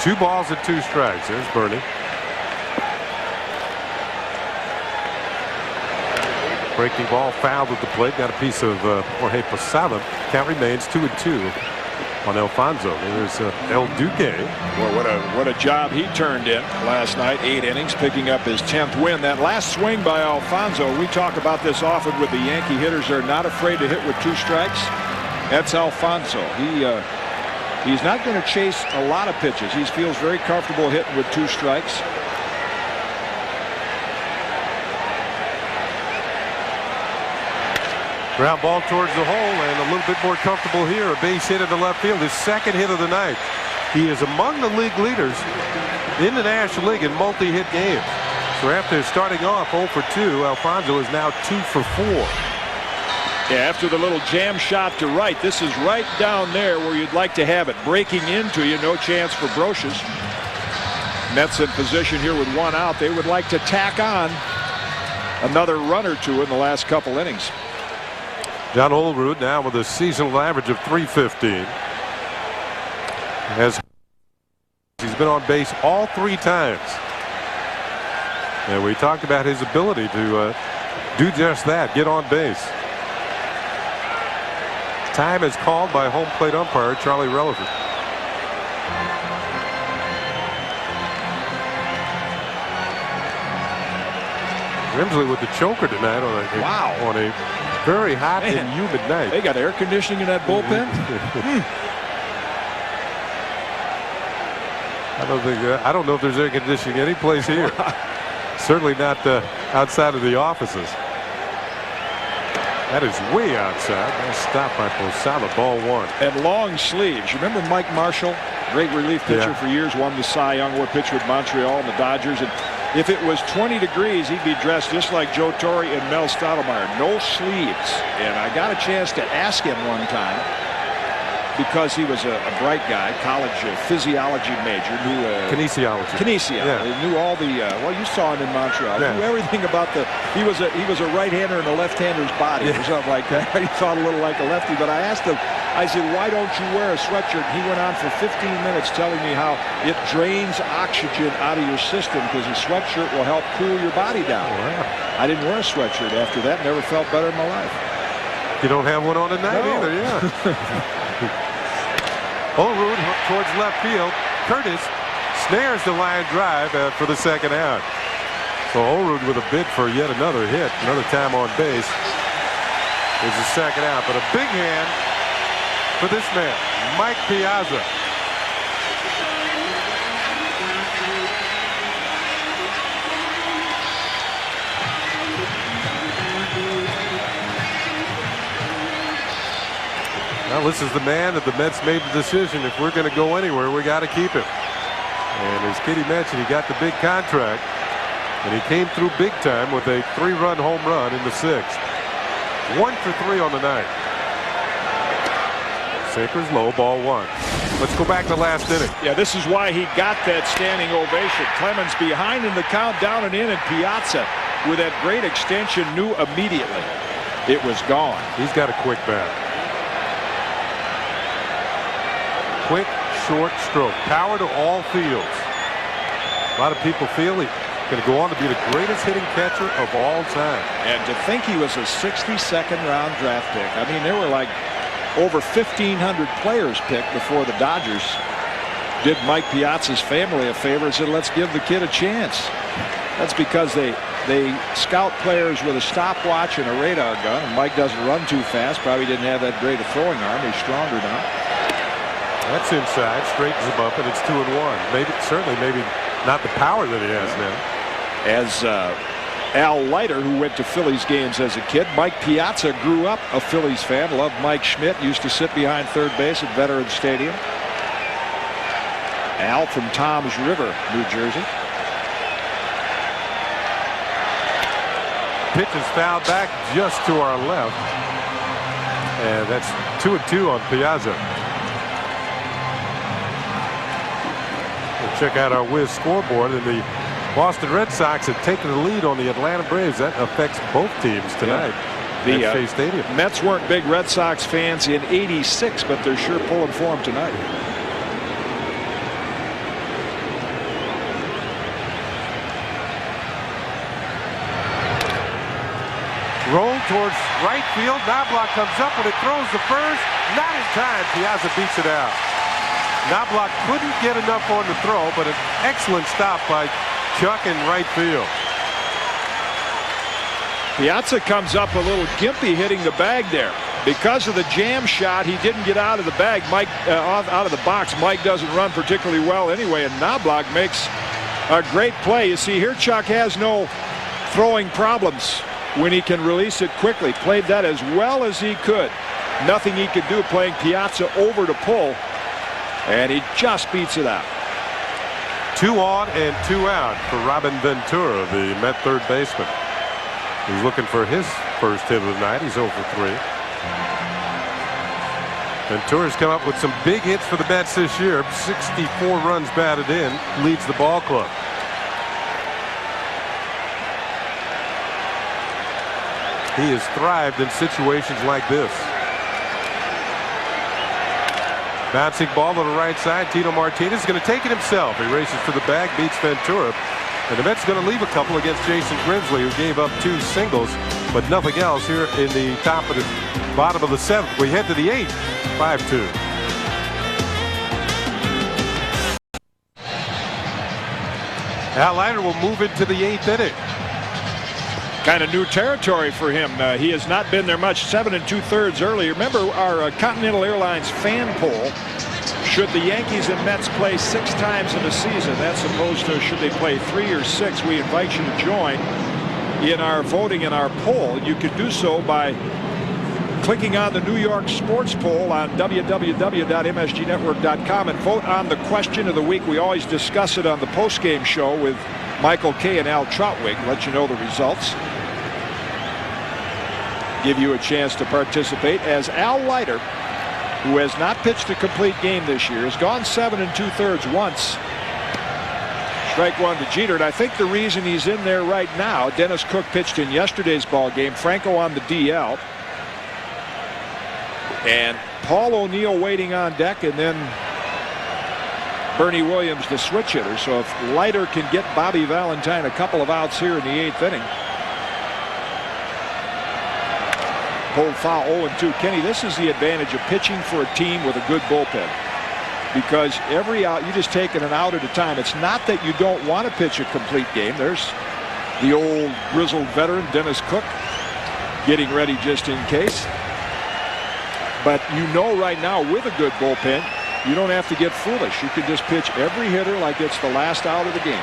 2 balls and 2 strikes. There's Bernie. Breaking ball fouled at the plate. Got a piece of Jorge Posada. Count remains 2-2 on Alfonso. There's El Duque. Well, what a job he turned in last night. 8 innings, picking up his 10th win. That last swing by Alfonso, we talk about this often with the Yankee hitters. They're not afraid to hit with 2 strikes. That's Alfonso. He's not going to chase a lot of pitches. He feels very comfortable hitting with 2 strikes. Ground ball towards the hole, and a little bit more comfortable here. A base hit into left field. His 2nd hit of the night. He is among the league leaders in the National League in multi-hit games. So after starting off 0 for 2, Alfonso is now 2 for 4. Yeah, after the little jam shot to right, this is right down there where you'd like to have it. Breaking into you, no chance for Brocious. Mets in position here with 1 out. They would like to tack on another run or 2 in the last couple innings. John Olerud now with a seasonal average of .315. As he's been on base all 3 times. And we talked about his ability to do just that, get on base. Time is called by home plate umpire Charlie Relaford. Grimsley with the choker tonight on a very hot and humid night. They got air conditioning in that bullpen. I don't know if there's air conditioning any place here. Certainly not outside of the offices. That is way outside. Nice stop by Posada. Ball 1. And long sleeves. You remember Mike Marshall, great relief pitcher for years, won the Cy Young Award, pitched with Montreal and the Dodgers. And if it was 20 degrees, he'd be dressed just like Joe Torre and Mel Stottlemyre. No sleeves. And I got a chance to ask him one time, because he was a bright guy, college physiology major, knew kinesiology. Yeah. He knew all the well, you saw him in Montreal. He knew everything about he was a right-hander in a left-hander's body or something like that. He thought a little like a lefty. But I asked him, I said, why don't you wear a sweatshirt? And he went on for 15 minutes telling me how it drains oxygen out of your system, because a sweatshirt will help cool your body down. I didn't wear a sweatshirt after that. Never felt better in my life. You don't have one on tonight either, Olerud towards left field. Curtis snares the line drive for the 2nd out. So Olerud with a bid for yet another hit, another time on base. Is the 2nd out, but a big hand for this man, Mike Piazza. Well, this is the man that the Mets made the decision. If we're going to go anywhere, we got to keep him. And as Kitty mentioned, he got the big contract, and he came through big time with a 3-run home run in the 6th. 1 for 3 on the night. Sinker's low, ball 1. Let's go back to last inning. Yeah, this is why he got that standing ovation. Clemens behind in the count, down and in, and Piazza with that great extension knew immediately it was gone. He's got a quick bat. Quick, short stroke. Power to all fields. A lot of people feel he's going to go on to be the greatest hitting catcher of all time. And to think he was a 62nd round draft pick. I mean, there were like over 1,500 players picked before the Dodgers did Mike Piazza's family a favor and said, let's give the kid a chance. That's because they scout players with a stopwatch and a radar gun. And Mike doesn't run too fast. Probably didn't have that great a throwing arm. He's stronger now. That's inside, straightens him up, and it's 2-1. Maybe not the power that he has now. As Al Leiter, who went to Phillies games as a kid. Mike Piazza grew up a Phillies fan, loved Mike Schmidt, used to sit behind third base at Veterans Stadium. Al from Toms River, New Jersey. Pitch is fouled back just to our left. And that's 2-2 on Piazza. We'll check out our Wiz scoreboard, and the Boston Red Sox have taken the lead on the Atlanta Braves. That affects both teams tonight at Shea Stadium. Mets weren't big Red Sox fans in '86, but they're sure pulling for them tonight. Roll towards right field. Knobloch comes up when it throws the first. Not in time. Piazza beats it out. Knobloch couldn't get enough on the throw, but an excellent stop by Chuck in right field. Piazza comes up a little gimpy hitting the bag there. Because of the jam shot, he didn't get out of the bag. Mike out of the box. Mike doesn't run particularly well anyway, and Knobloch makes a great play. You see here, Chuck has no throwing problems when he can release it quickly. Played that as well as he could. Nothing he could do playing Piazza over to pull, and he just beats it out. 2 on and 2 out for Robin Ventura, the Met third baseman. He's looking for his first hit of the night. He's 0 for 3. Ventura's come up with some big hits for the Mets this year. 64 runs batted in, leads the ball club. He has thrived in situations like this. Bouncing ball to the right side. Tito Martinez is going to take it himself. He races to the bag, beats Ventura. And the Mets going to leave a couple against Jason Grimsley, who gave up 2 singles, but nothing else here in the top of the bottom of the 7th. We head to the 8th, 5-2. Al Leiter will move into the 8th inning. Kind of new territory for him. He has not been there much. 7 2/3 earlier. Remember our Continental Airlines fan poll. Should the Yankees and Mets play 6 times in a season? That's opposed to should they play 3 or 6. We invite you to join in our voting in our poll. You can do so by clicking on the New York Sports Poll on www.msgnetwork.com and vote on the question of the week. We always discuss it on the postgame show with Michael Kay and Al Trautwig. Let you know the results. Give you a chance to participate as Al Leiter, who has not pitched a complete game this year, has gone 7 2/3 once. Strike 1 to Jeter, and I think the reason he's in there right now, Dennis Cook pitched in yesterday's ball game, Franco on the DL, and Paul O'Neill waiting on deck, and then Bernie Williams the switch hitter. So if Leiter can get Bobby Valentine a couple of outs here in the 8th inning. Pulled foul, 0-2. Kenny, this is the advantage of pitching for a team with a good bullpen. Because every out, you just taking an out at a time. It's not that you don't want to pitch a complete game. There's the old grizzled veteran, Dennis Cook, getting ready just in case. But you know right now with a good bullpen, you don't have to get foolish. You can just pitch every hitter like it's the last out of the game.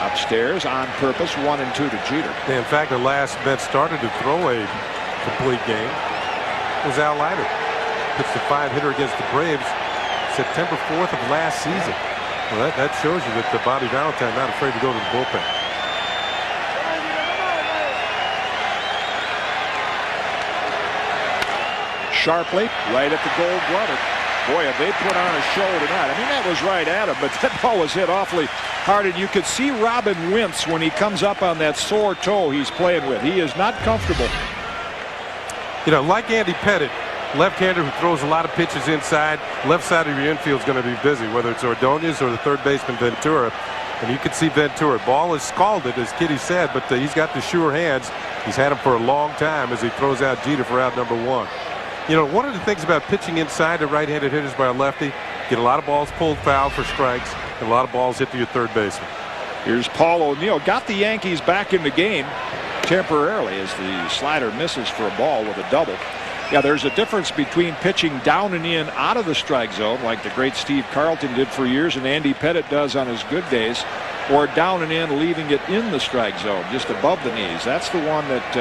Upstairs on purpose, 1 2 to Jeter. In fact, the last Mets started to throw a complete game was Al Leiter. Pitched a 5-hitter against the Braves September 4th of last season. Well, that shows you that Bobby Valentine not afraid to go to the bullpen. Sharply, right at the Gold Glover. Boy, have they put on a show tonight. I mean, that was right at him, but that ball was hit awfully hard, and you could see Robin wince when he comes up on that sore toe he's playing with. He is not comfortable. You know, like Andy Pettit, left-hander who throws a lot of pitches inside, left side of your infield is going to be busy, whether it's Ordonez or the third baseman Ventura. And you can see Ventura. Ball is scalded, as Kitty said, but he's got the sure hands. He's had them for a long time as he throws out Jeter for out number 1. You know, one of the things about pitching inside to right-handed hitters by a lefty, get a lot of balls pulled foul for strikes, and a lot of balls hit to your third baseman. Here's Paul O'Neill. Got the Yankees back in the game temporarily as the slider misses for a ball with a double. Yeah, there's a difference between pitching down and in out of the strike zone like the great Steve Carlton did for years and Andy Pettit does on his good days, or down and in, leaving it in the strike zone, just above the knees. That's the one that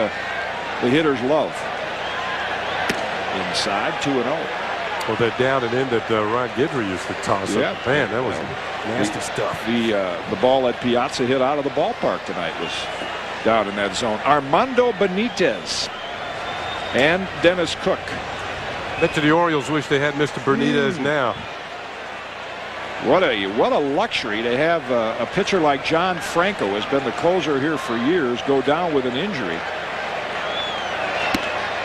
the hitters love. Inside, 2-0. Well, that down and in that Ron Guidry used to toss up. Man, that was nasty stuff. The ball that Piazza hit out of the ballpark tonight was down in that zone. Armando Benitez and Dennis Cook. Bet you the Orioles wish they had Mr. Benitez now. What a luxury to have a pitcher like John Franco, has been the closer here for years, go down with an injury.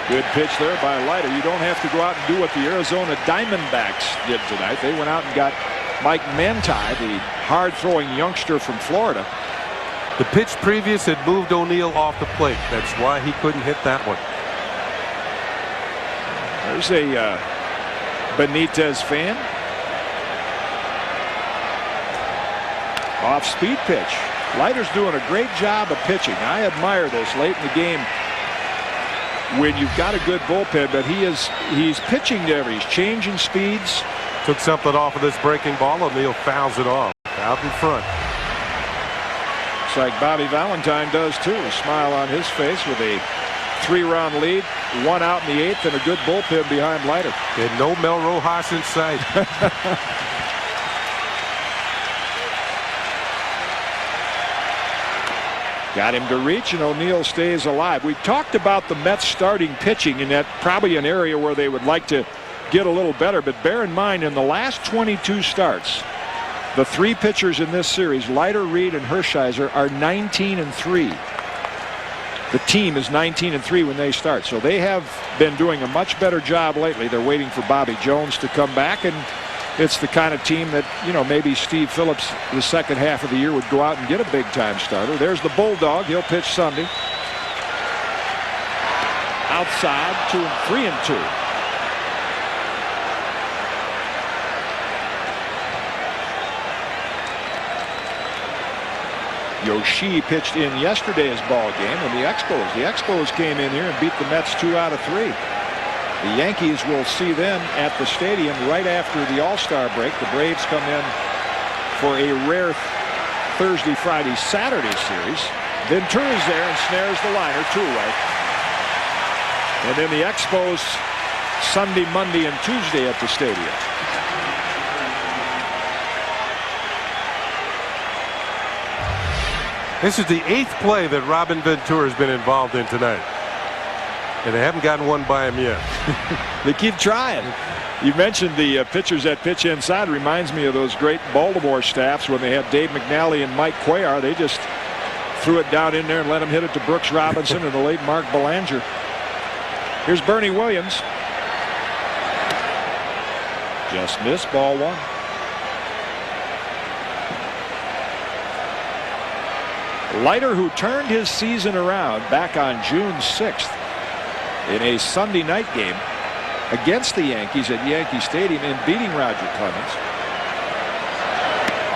Good pitch there by Leiter. You don't have to go out and do what the Arizona Diamondbacks did tonight. They went out and got Mike Manti, the hard-throwing youngster from Florida. The pitch previous had moved O'Neill off the plate. That's why he couldn't hit that one. There's a Benitez fan. Off-speed pitch. Leiter's doing a great job of pitching. I admire this late in the game when you've got a good bullpen, but he's pitching there. He's changing speeds. Took something off of this breaking ball. O'Neill fouls it off out in front. It's like Bobby Valentine does too. A smile on his face with a 3-run lead, 1 out in the 8th, and a good bullpen behind Leiter. And no Mel Rojas in sight. Got him to reach, and O'Neill stays alive. We talked about the Mets starting pitching, and that probably an area where they would like to get a little better. But bear in mind, in the last 22 starts, the 3 pitchers in this series, Leiter, Reed, and Hershiser, are 19-3. The team is 19-3 when they start. So they have been doing a much better job lately. They're waiting for Bobby Jones to come back, and it's the kind of team that, you know, maybe Steve Phillips the second half of the year would go out and get a big-time starter. There's the Bulldog. He'll pitch Sunday. Outside, 3-2. Yoshi pitched in yesterday's ball game and the Expos came in here and beat the Mets 2 out of 3. The Yankees will see them at the stadium right after the All-Star break. The Braves come in for a rare Thursday, Friday, Saturday series. Ventura's there and snares the liner 2-away. And then the Expos Sunday, Monday, and Tuesday at the stadium. This is the 8th play that Robin Ventura has been involved in tonight. And they haven't gotten one by him yet. They keep trying. You mentioned the pitchers that pitch inside. Reminds me of those great Baltimore staffs when they had Dave McNally and Mike Cuellar. They just threw it down in there and let him hit it to Brooks Robinson and the late Mark Belanger. Here's Bernie Williams. Just missed, ball 1. Leiter, who turned his season around back on June 6th in a Sunday night game against the Yankees at Yankee Stadium and beating Roger Clemens.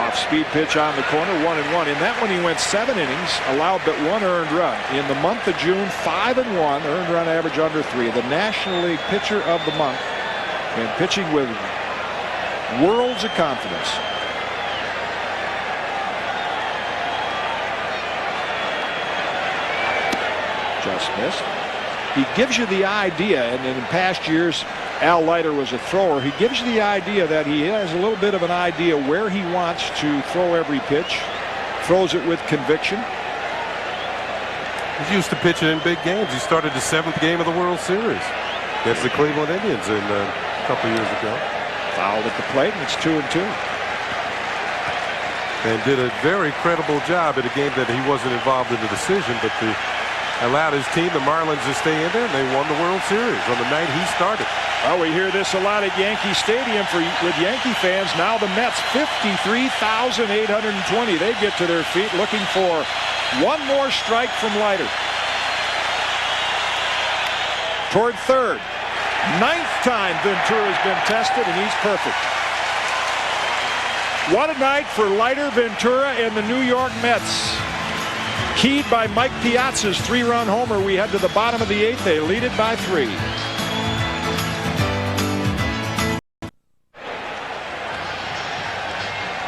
Off-speed pitch on the corner, 1-1. In that one, he went 7 innings, allowed but 1 earned run. In the month of June, 5-1, earned run average under 3. The National League Pitcher of the Month, and pitching with worlds of confidence. Just missed. He gives you the idea, and in past years, Al Leiter was a thrower. He gives you the idea that he has a little bit of an idea where he wants to throw every pitch. Throws it with conviction. He's used to pitching in big games. He started the 7th game of the World Series against the Cleveland Indians a couple years ago. Fouled at the plate, and it's 2-2. And did a very credible job at a game that he wasn't involved in the decision, but allowed his team, the Marlins, to stay in there, and they won the World Series on the night he started. Well, we hear this a lot at Yankee Stadium with Yankee fans. Now the Mets, 53,820. They get to their feet looking for one more strike from Leiter. Toward third. 9th time Ventura's been tested, and he's perfect. What a night for Leiter, Ventura, and the New York Mets. Keyed by Mike Piazza's 3-run homer, we head to the bottom of the 8th. They lead it by 3.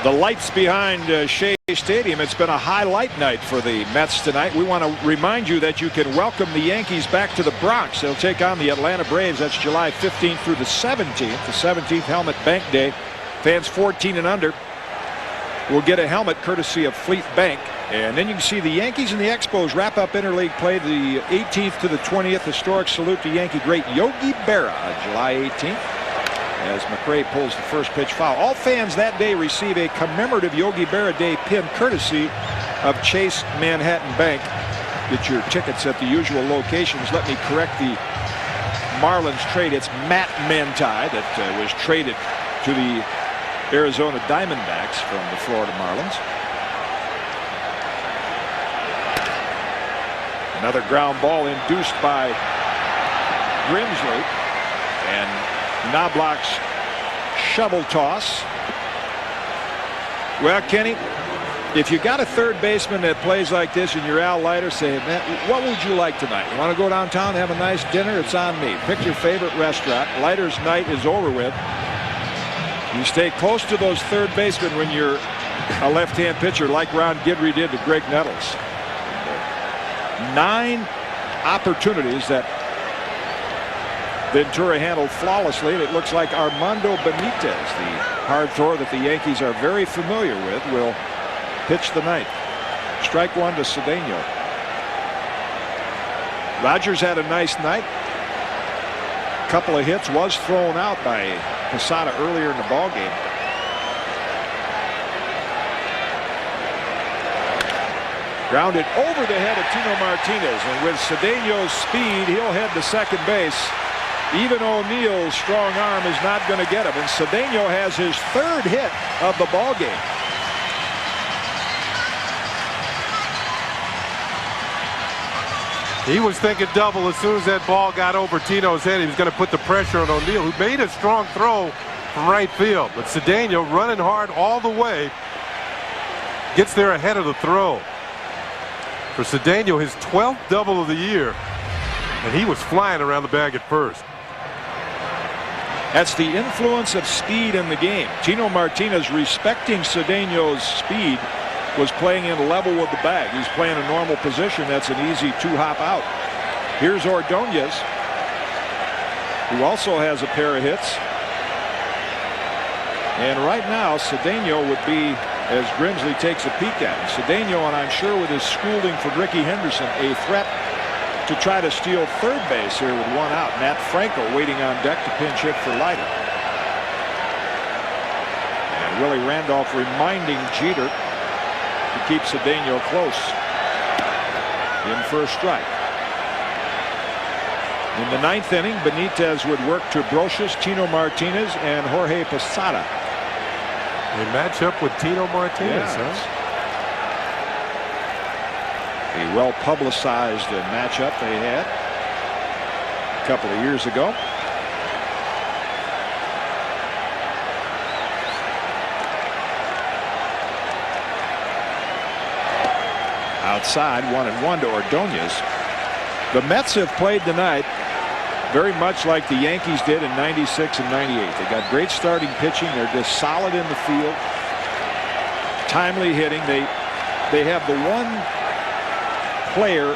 The lights behind Shea Stadium. It's been a highlight night for the Mets tonight. We want to remind you that you can welcome the Yankees back to the Bronx. They'll take on the Atlanta Braves. That's July 15th through the 17th. The 17th Helmet Bank Day. Fans 14 and under will get a helmet courtesy of Fleet Bank. And then you can see the Yankees and the Expos wrap up interleague play the 18th to the 20th. Historic salute to Yankee great Yogi Berra on July 18th. As McRae pulls the first pitch foul. All fans that day receive a commemorative Yogi Berra Day pin courtesy of Chase Manhattan Bank. Get your tickets at the usual locations. Let me correct the Marlins trade. It's Matt Manti that was traded to the Arizona Diamondbacks from the Florida Marlins. Another ground ball induced by Grimsley. And Knobloch's shovel toss. Well, Kenny, if you got a third baseman that plays like this and you're Al Leiter, say, man, what would you like tonight? You want to go downtown, have a nice dinner? It's on me. Pick your favorite restaurant. Leiter's night is over with. You stay close to those third basemen when you're a left-hand pitcher like Ron Guidry did to Greg Nettles. 9 opportunities that Ventura handled flawlessly, and it looks like Armando Benitez, the hard thrower that the Yankees are very familiar with, will pitch the ninth. Strike one to Cedeno. Rogers had a nice night. A couple of hits, was thrown out by Posada earlier in the ballgame. Grounded over the head of Tino Martinez, and with Cedeno's speed, he'll head to second base. Even O'Neill's strong arm is not going to get him, and Cedeno has his third hit of the ball game. He was thinking double as soon as that ball got over Tino's head. He was going to put the pressure on O'Neill, who made a strong throw from right field. But Cedeno running hard all the way, gets there ahead of the throw. For Cedeno, his 12th double of the year, and he was flying around the bag at first. That's the influence of speed in the game. Tino Martinez, respecting Cedeno's speed, was playing in level with the bag. He's playing a normal position. That's an easy two-hop out. Here's Ordonez, who also has a pair of hits. And right now, Cedeno would be, as Grimsley takes a peek at him, Cedeno, and I'm sure with his schooling from Ricky Henderson, a threat to try to steal third base here with one out. Matt Franco waiting on deck to pinch hit for Leiter. And Willie Randolph reminding Jeter to keep Cedeno close in first strike. In the ninth inning, Benitez would work to Brocious, Tino Martinez, and Jorge Posada. They match up with Tino Martinez, huh? A well-publicized matchup they had a couple of years ago. Outside, 1-1 to Ordonez. The Mets have played tonight very much like the Yankees did in '96 and '98. They got great starting pitching. They're just solid in the field. Timely hitting. They have the one player,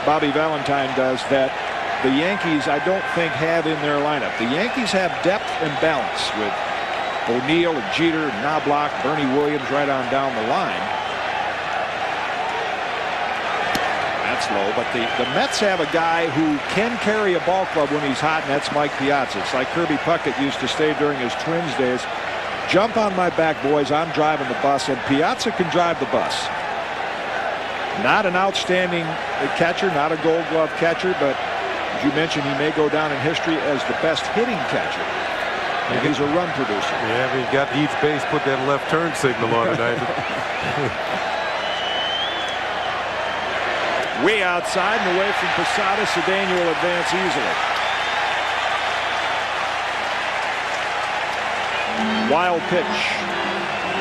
Bobby Valentine does, that the Yankees I don't think have in their lineup. The Yankees have depth and balance with O'Neill and Jeter, Knobloch, Bernie Williams right on down the line. That's low, but the Mets have a guy who can carry a ball club when he's hot, and that's Mike Piazza. It's like Kirby Puckett used to say during his Twins days. Jump on my back, boys. I'm driving the bus, and Piazza can drive the bus. Not an outstanding catcher, not a Gold Glove catcher, but as you mentioned, he may go down in history as the best hitting catcher. And he's a run producer. Yeah, I mean, he got each base, put that left turn signal on tonight. Way outside and away from Posada. Cedeno will advance easily. Wild pitch.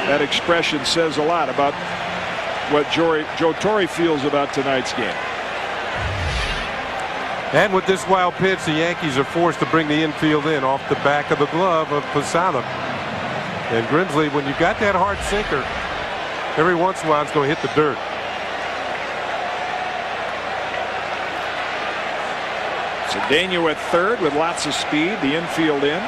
That expression says a lot about what Joe Torre feels about tonight's game. And with this wild pitch, the Yankees are forced to bring the infield in off the back of the glove of Posada. And Grimsley, when you got that hard sinker, every once in a while it's going to hit the dirt. Cedeno at third with lots of speed. The infield in.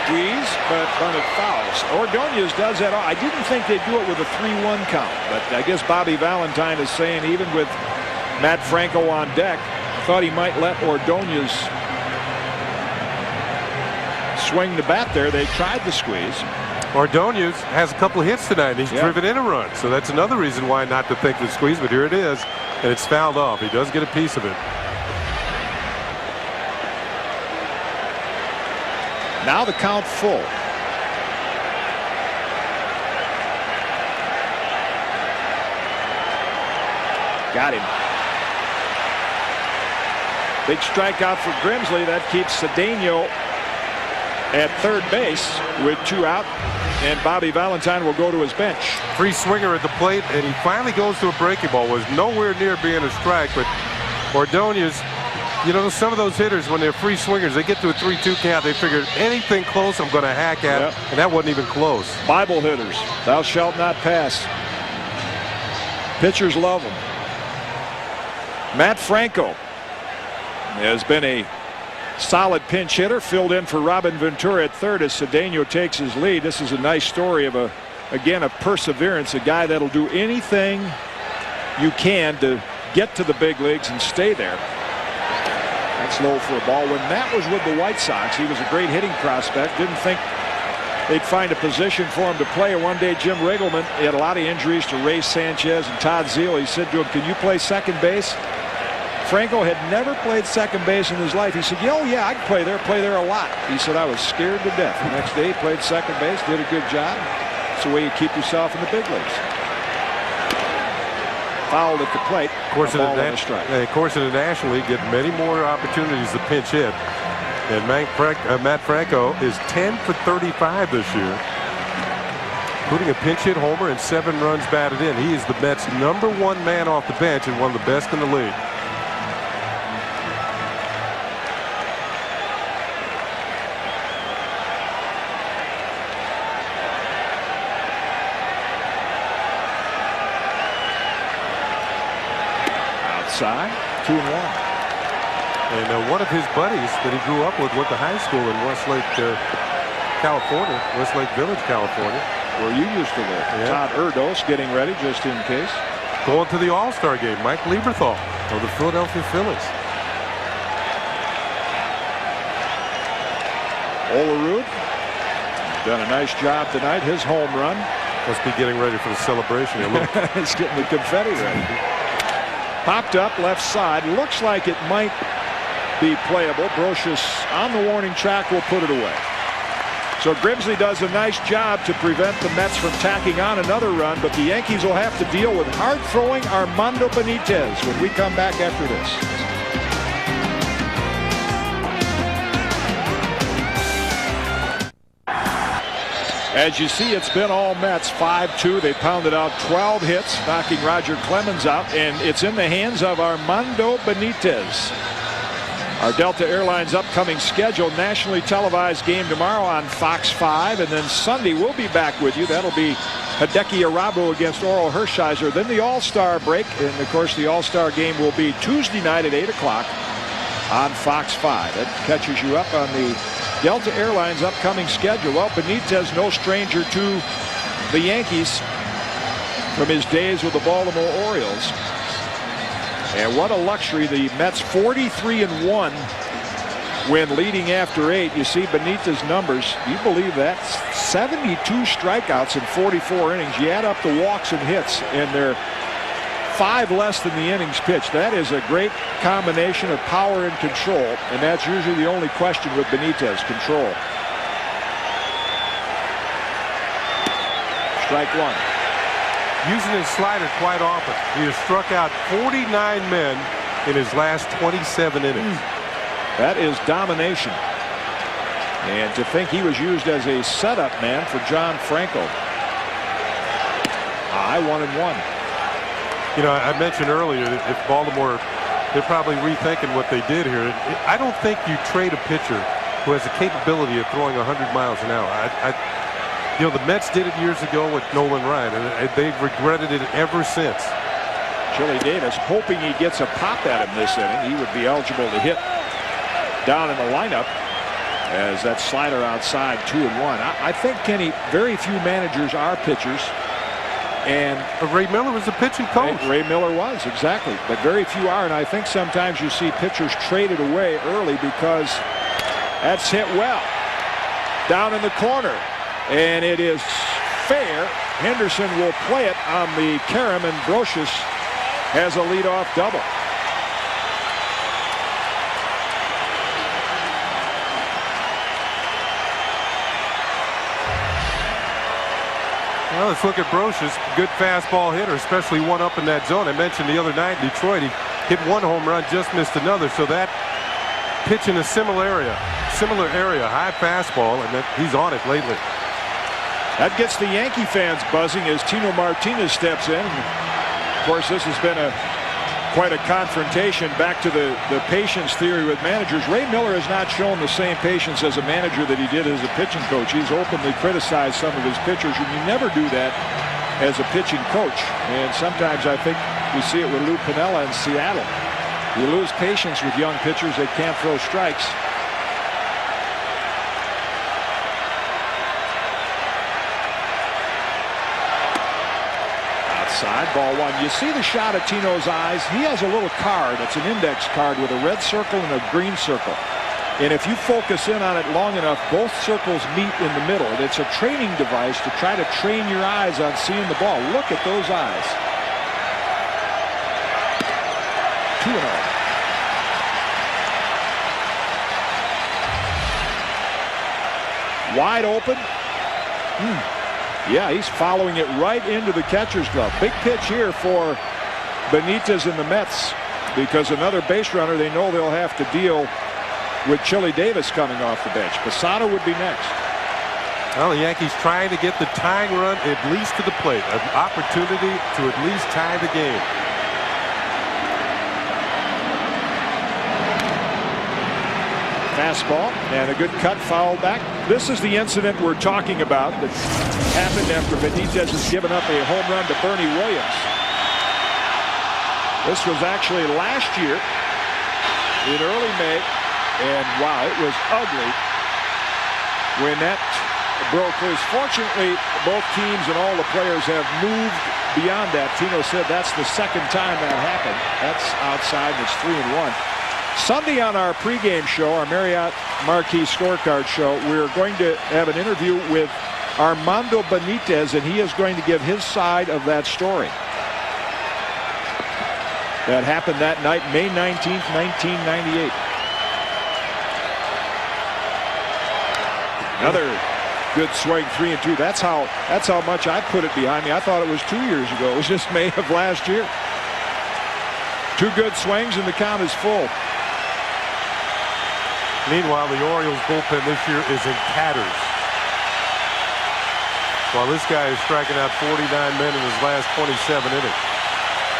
Squeeze, but bunted fouls. Ordonez does that. I didn't think they'd do it with a 3-1 count, but I guess Bobby Valentine is saying even with Matt Franco on deck, thought he might let Ordonez swing the bat there. They tried the squeeze. Ordonez has a couple of hits tonight, and he's driven in a run. So that's another reason why not to think the squeeze, but here it is, and it's fouled off. He does get a piece of it. Now the count full. Got him. Big strikeout for Grimsley. That keeps Cedeno at third base with 2 out, and Bobby Valentine will go to his bench. Free swinger at the plate, and he finally goes to a breaking ball. Was nowhere near being a strike, but Ordonez, you know, some of those hitters, when they're free swingers, they get to a 3-2 count. They figure anything close, I'm going to hack at, and that wasn't even close. Bible hitters, thou shalt not pass. Pitchers love them. Matt Franco has been a solid pinch hitter, filled in for Robin Ventura at third as Cedeno takes his lead. This is a nice story of again of perseverance, a guy that'll do anything you can to get to the big leagues and stay there. That's low for a ball. When Matt was with the White Sox, he was a great hitting prospect. Didn't think they'd find a position for him to play. And one day Jim Riggleman, he had a lot of injuries to Ray Sanchez and Todd Zeile. He said to him, "Can you play second base?" Franco had never played second base in his life. He said, "Oh yeah, I can play there a lot." He said, "I was scared to death." The next day he played second base, did a good job. It's the way you keep yourself in the big leagues. Fouled at the plate. Of course, in the National League, get many more opportunities to pinch hit. And Matt Franco is 10 for 35 this year, including a pinch hit homer and 7 runs batted in. He is the Mets' #1 man off the bench and one of the best in the league. Outside, 2-1. And one of his buddies that he grew up with went to high school in Westlake, California, Westlake Village, California, where you used to live. Yeah. Todd Erdos getting ready just in case. Going to the All-Star game, Mike Lieberthal of the Philadelphia Phillies. Olerud done a nice job tonight. His home run. Must be getting ready for the celebration. He's getting the confetti ready. Popped up left side. Looks like it might be playable. Brocious on the warning track will put it away. So Grimsley does a nice job to prevent the Mets from tacking on another run, but the Yankees will have to deal with hard-throwing Armando Benitez when we come back after this. As you see, it's been all Mets. 5-2. They pounded out 12 hits, knocking Roger Clemens out, and it's in the hands of Armando Benitez. Our Delta Airlines upcoming schedule, nationally televised game tomorrow on Fox 5, and then Sunday we'll be back with you. That'll be Hideki Irabu against Oral Hershiser. Then the All-Star break, and of course the All-Star game will be Tuesday night at 8 o'clock on Fox 5. That catches you up on the Delta Airlines upcoming schedule. Well, Benitez, no stranger to the Yankees from his days with the Baltimore Orioles. And what a luxury. The Mets 43-1 when leading after 8. You see Benitez numbers. You believe that? 72 strikeouts in 44 innings. You add up the walks and hits, and they're 5 less than the innings pitched. That is a great combination of power and control, and that's usually the only question with Benitez, control. Strike 1. Using his slider quite often. He has struck out 49 men in his last 27 innings. That is domination. And to think he was used as a setup man for John Franco. High 1-1. You know, I mentioned earlier that if Baltimore, they're probably rethinking what they did here. I don't think you trade a pitcher who has the capability of throwing 100 miles an hour. You know, the Mets did it years ago with Nolan Ryan, and they've regretted it ever since. Chili Davis hoping he gets a pop at him this inning. He would be eligible to hit down in the lineup as that slider outside 2-1. I think, Kenny, very few managers are pitchers. And Ray Miller was a pitching coach. Ray Miller was, exactly. But very few are, and I think sometimes you see pitchers traded away early because that's hit well. Down in the corner. And it is fair. Henderson will play it on the carom, and Brocious has a leadoff double. Well, let's look at Brocious. Good fastball hitter, especially one up in that zone. I mentioned the other night in Detroit, he hit one home run, just missed another. So that pitch in a similar area, high fastball, and he's on it lately. That gets the Yankee fans buzzing as Tino Martinez steps in. Of course, this has been quite a confrontation. Back to the patience theory with managers. Ray Miller has not shown the same patience as a manager that he did as a pitching coach. He's openly criticized some of his pitchers, and you never do that as a pitching coach. And sometimes I think we see it with Lou Piniella in Seattle. You lose patience with young pitchers that can't throw strikes. Outside, ball one. You see the shot of Tino's eyes. He has a little card. It's an index card with a red circle and a green circle. And if you focus in on it long enough, both circles meet in the middle. It's a training device to try to train your eyes on seeing the ball. Look at those eyes. 2-0. Wide open. Yeah, he's following it right into the catcher's glove. Big pitch here for Benitez and the Mets, because another base runner, they know they'll have to deal with Chili Davis coming off the bench. Posada would be next. Well, the Yankees trying to get the tying run at least to the plate. An opportunity to at least tie the game. Fastball and a good cut, foul back. This is the incident we're talking about that happened after Benitez has given up a home run to Bernie Williams. This was actually last year in early May, and wow, it was ugly when that broke loose. Fortunately, both teams and all the players have moved beyond that. Tino said that's the second time that happened. That's outside, and it's 3-1. Sunday on our pregame show, our Marriott Marquee Scorecard show, we're going to have an interview with Armando Benitez, and he is going to give his side of that story. That happened that night, May 19th, 1998. Another good swing, 3-2. That's how much I put it behind me. I thought it was 2 years ago. It was just May of last year. Two good swings, and the count is full. Meanwhile, the Orioles bullpen this year is in tatters. While this guy is striking out 49 men in his last 27 innings.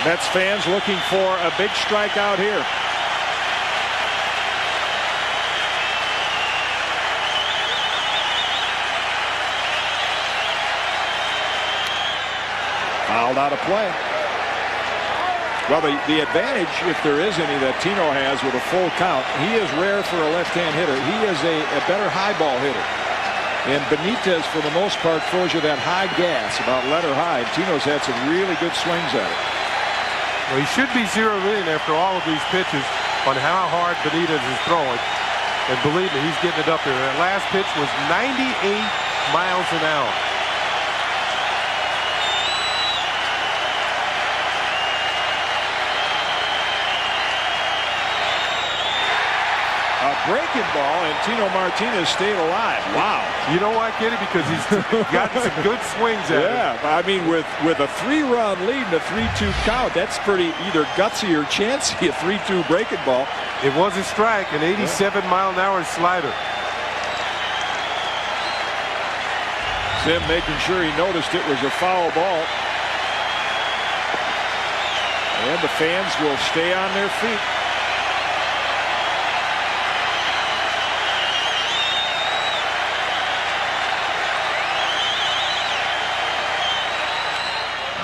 Mets fans looking for a big strikeout here. Fouled out of play. Well, the advantage, if there is any, that Tino has with a full count, he is rare for a left-hand hitter. He is a better high ball hitter. And Benitez, for the most part, throws you that high gas, about letter high. Tino's had some really good swings at it. Well, he should be zeroed in after all of these pitches on how hard Benitez is throwing. And believe me, he's getting it up there. That last pitch was 98 miles an hour. A breaking ball, and Tino Martinez stayed alive. Wow. You know why, Kenny? Because he's gotten some good swings at it. Yeah, I mean, with a 3-run lead and a 3-2 count, that's pretty either gutsy or chancy, a 3-2 breaking ball. It was a strike, an 87-mile-an-hour slider. Sim making sure he noticed it was a foul ball. And the fans will stay on their feet.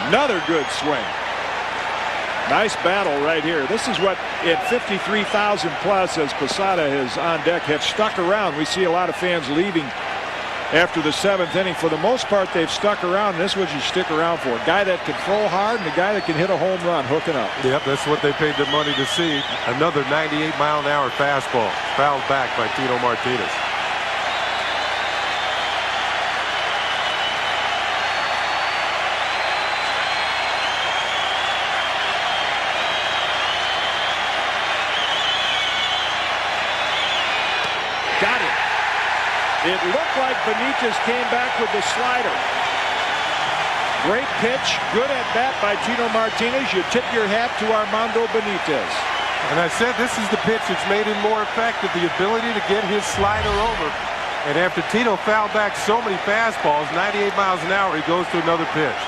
Another good swing. Nice battle right here. This is what at 53,000 plus, as Posada is on deck, have stuck around. We see a lot of fans leaving after the 7th inning. For the most part, they've stuck around. And this is what you stick around for. A guy that can throw hard and a guy that can hit a home run hooking up. Yep, that's what they paid their money to see. Another 98-mile-an-hour fastball fouled back by Tino Martinez. Got it. It looked like Benitez came back with the slider. Great pitch. Good at bat by Tino Martinez. You tip your hat to Armando Benitez. And I said this is the pitch that's made him more effective, the ability to get his slider over. And after Tino fouled back so many fastballs, 98 miles an hour, he goes to another pitch.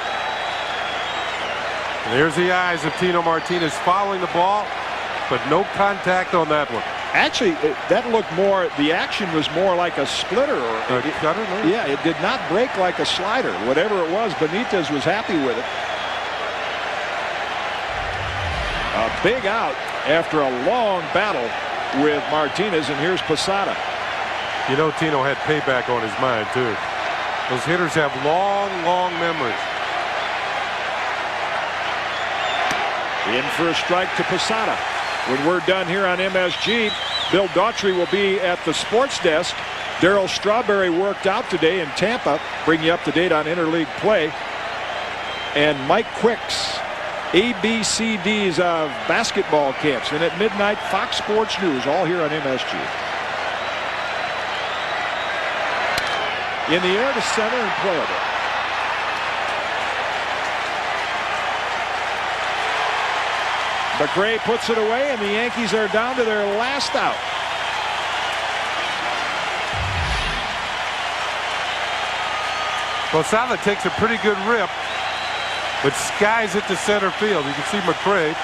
And there's the eyes of Tino Martinez following the ball, but no contact on that one. Actually, that looked more, the action was more like a splitter. Or cutter, no? Yeah, it did not break like a slider. Whatever it was, Benitez was happy with it. A big out after a long battle with Martinez, and here's Posada. You know Tino had payback on his mind, too. Those hitters have long, long memories. In for a strike to Posada. When we're done here on MSG, Bill Daughtry will be at the sports desk. Darryl Strawberry worked out today in Tampa. Bring you up to date on interleague play. And Mike Quick's ABCDs of basketball camps. And at midnight, Fox Sports News, all here on MSG. In the air to center and playable. McRae puts it away, and the Yankees are down to their last out. Posada takes a pretty good rip, but skies it to center field. You can see McRae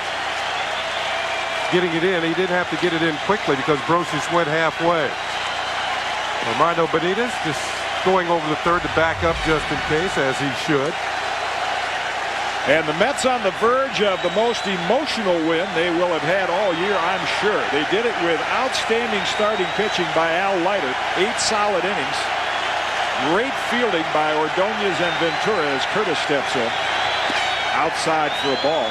getting it in. He didn't have to get it in quickly because Brosius went halfway. Armando Benitez just going over the third to back up just in case, as he should. And the Mets on the verge of the most emotional win they will have had all year, I'm sure. They did it with outstanding starting pitching by Al Leiter, 8 solid innings. Great fielding by Ordonez and Ventura as Curtis steps in. Outside for a ball.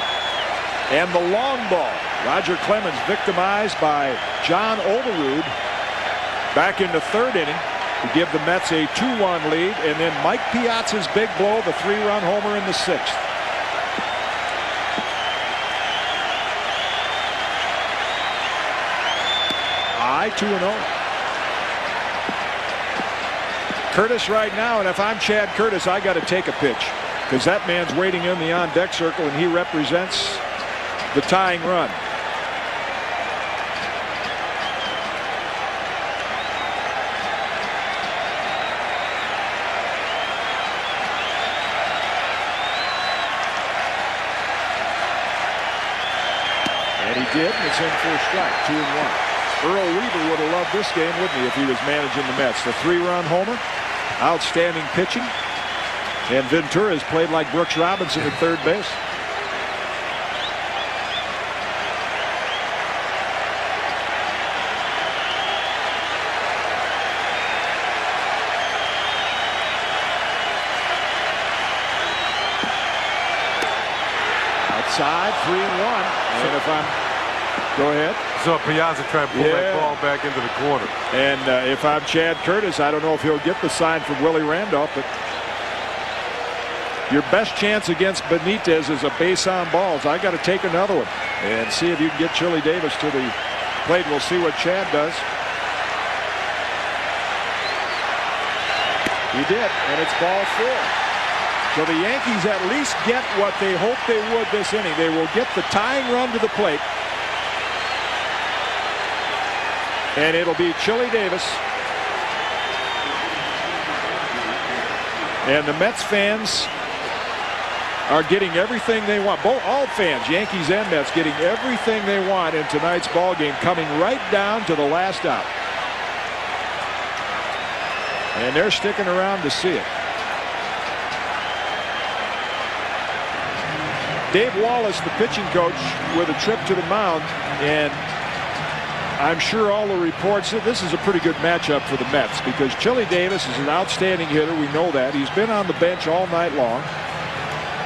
And the long ball. Roger Clemens victimized by John Olerud back in the 3rd inning to give the Mets a 2-1 lead. And then Mike Piazza's big blow, the 3-run homer in the 6th. High 2-0. Curtis right now, and if I'm Chad Curtis, I got to take a pitch because that man's waiting in the on-deck circle, and he represents the tying run. And he did, and it's in for a strike, 2-1. Earl Weaver would have loved this game, wouldn't he, if he was managing the Mets? The 3-run homer, outstanding pitching, and Ventura has played like Brooks Robinson at third base. Outside, 3-1, and if I'm... Go ahead. So Piazza trying to pull that ball back into the corner. And if I'm Chad Curtis, I don't know if he'll get the sign from Willie Randolph, but your best chance against Benitez is a base on balls. I got to take another one and see if you can get Chili Davis to the plate. We'll see what Chad does. He did, and it's ball 4. So the Yankees at least get what they hoped they would this inning. They will get the tying run to the plate. And it'll be Chili Davis. And the Mets fans are getting everything they want. All fans, Yankees and Mets, getting everything they want in tonight's ball game, coming right down to the last out. And they're sticking around to see it. Dave Wallace, the pitching coach, with a trip to the mound, and I'm sure all the reports that this is a pretty good matchup for the Mets because Chili Davis is an outstanding hitter. We know that. He's been on the bench all night long.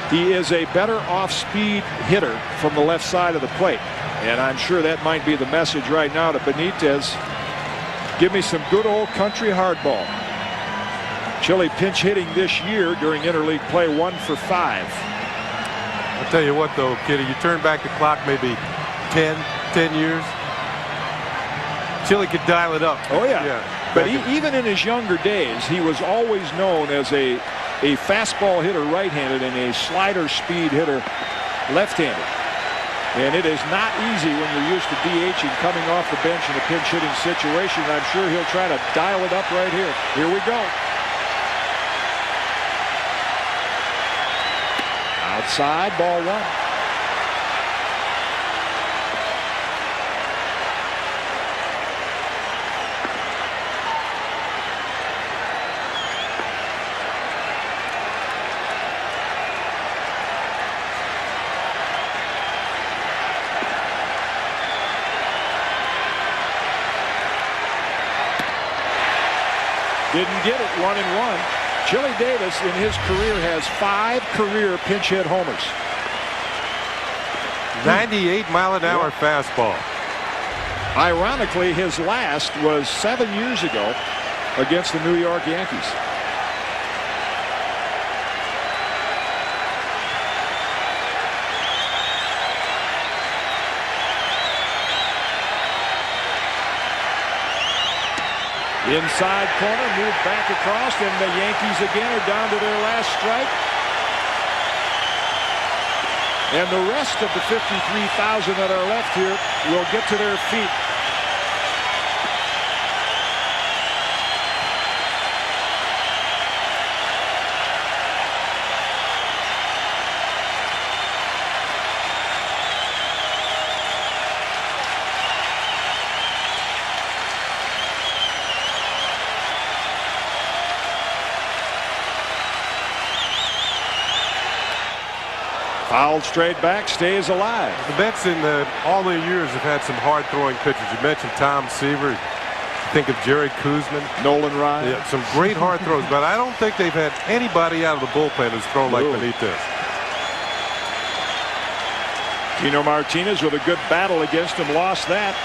He is a better off-speed hitter from the left side of the plate. And I'm sure that might be the message right now to Benitez. Give me some good old country hardball. Chili pinch hitting this year during interleague play 1 for 5. I'll tell you what, though, Kitty, you turn back the clock maybe 10 years. Chili could dial it up. Oh, yeah. But even in his younger days, he was always known as a fastball hitter right-handed and a slider speed hitter left-handed. And it is not easy when you're used to DHing coming off the bench in a pinch hitting situation. I'm sure he'll try to dial it up right here. Here we go. Outside, ball 1. Didn't get it. 1-1. Chili Davis in his career has 5 career pinch hit homers. 98-mile-an-hour fastball. Ironically, his last was 7 years ago against the New York Yankees. Inside corner, moved back across, and the Yankees again are down to their last strike. And the rest of the 53,000 that are left here will get to their feet. Fouled straight back, stays alive. The Mets in all their years have had some hard-throwing pitchers. You mentioned Tom Seaver. Think of Jerry Kuzman. Nolan Ryan. Yeah, some great hard throws, but I don't think they've had anybody out of the bullpen who's thrown like Benitez. Tino Martinez with a good battle against him, lost that.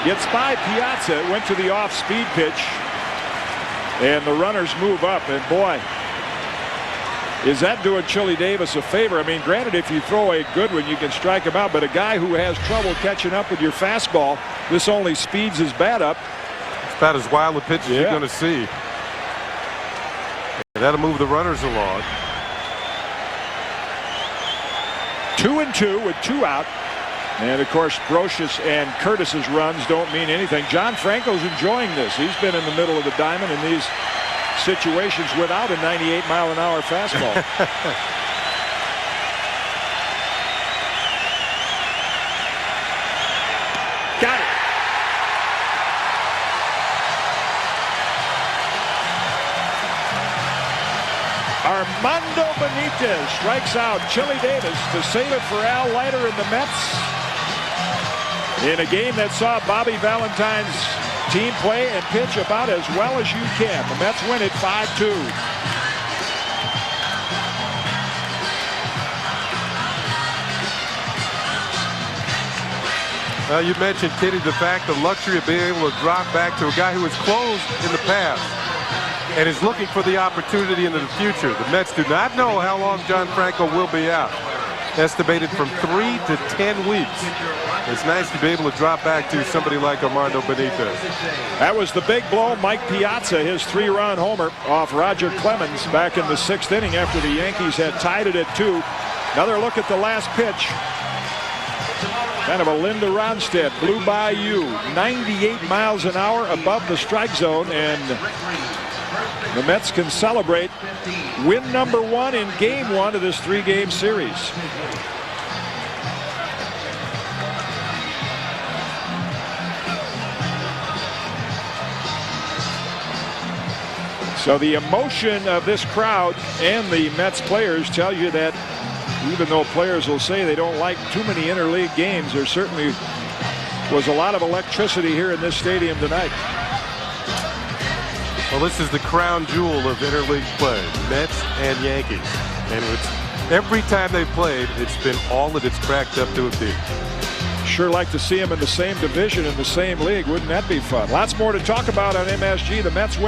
Gets by Piazza, went to the off-speed pitch, and the runners move up, and boy, is that doing Chili Davis a favor. I mean, granted, if you throw a good one, you can strike him out, but a guy who has trouble catching up with your fastball, this only speeds his bat up. It's about as wild a pitch as you're going to see. And that'll move the runners along. 2-2 with 2 out. And, of course, Brocious and Curtis's runs don't mean anything. John Franco's enjoying this. He's been in the middle of the diamond in these situations without a 98-mile-an-hour fastball. Got it. Armando Benitez strikes out Chili Davis to save it for Al Leiter and the Mets. In a game that saw Bobby Valentine's team play and pitch about as well as you can. The Mets win it 5-2. Well, you mentioned, Kitty, the fact, the luxury of being able to drop back to a guy who was closed in the past and is looking for the opportunity into the future. The Mets do not know how long John Franco will be out. Estimated from 3 to 10 weeks. It's nice to be able to drop back to somebody like Armando Benitez. That was the big blow. Mike Piazza, his 3-run homer off Roger Clemens back in the 6th inning after the Yankees had tied it at 2. Another look at the last pitch. Kind of a Linda Ronstadt, blew by you, 98 miles an hour above the strike zone, and the Mets can celebrate win number 1 in game 1 of this 3-game series. So the emotion of this crowd and the Mets players tell you that even though players will say they don't like too many interleague games, there certainly was a lot of electricity here in this stadium tonight. Well, this is the crown jewel of interleague play, Mets and Yankees. And every time they've played, it's been all that it's cracked up to be. Sure like to see them in the same division in the same league. Wouldn't that be fun? Lots more to talk about on MSG. The Mets win.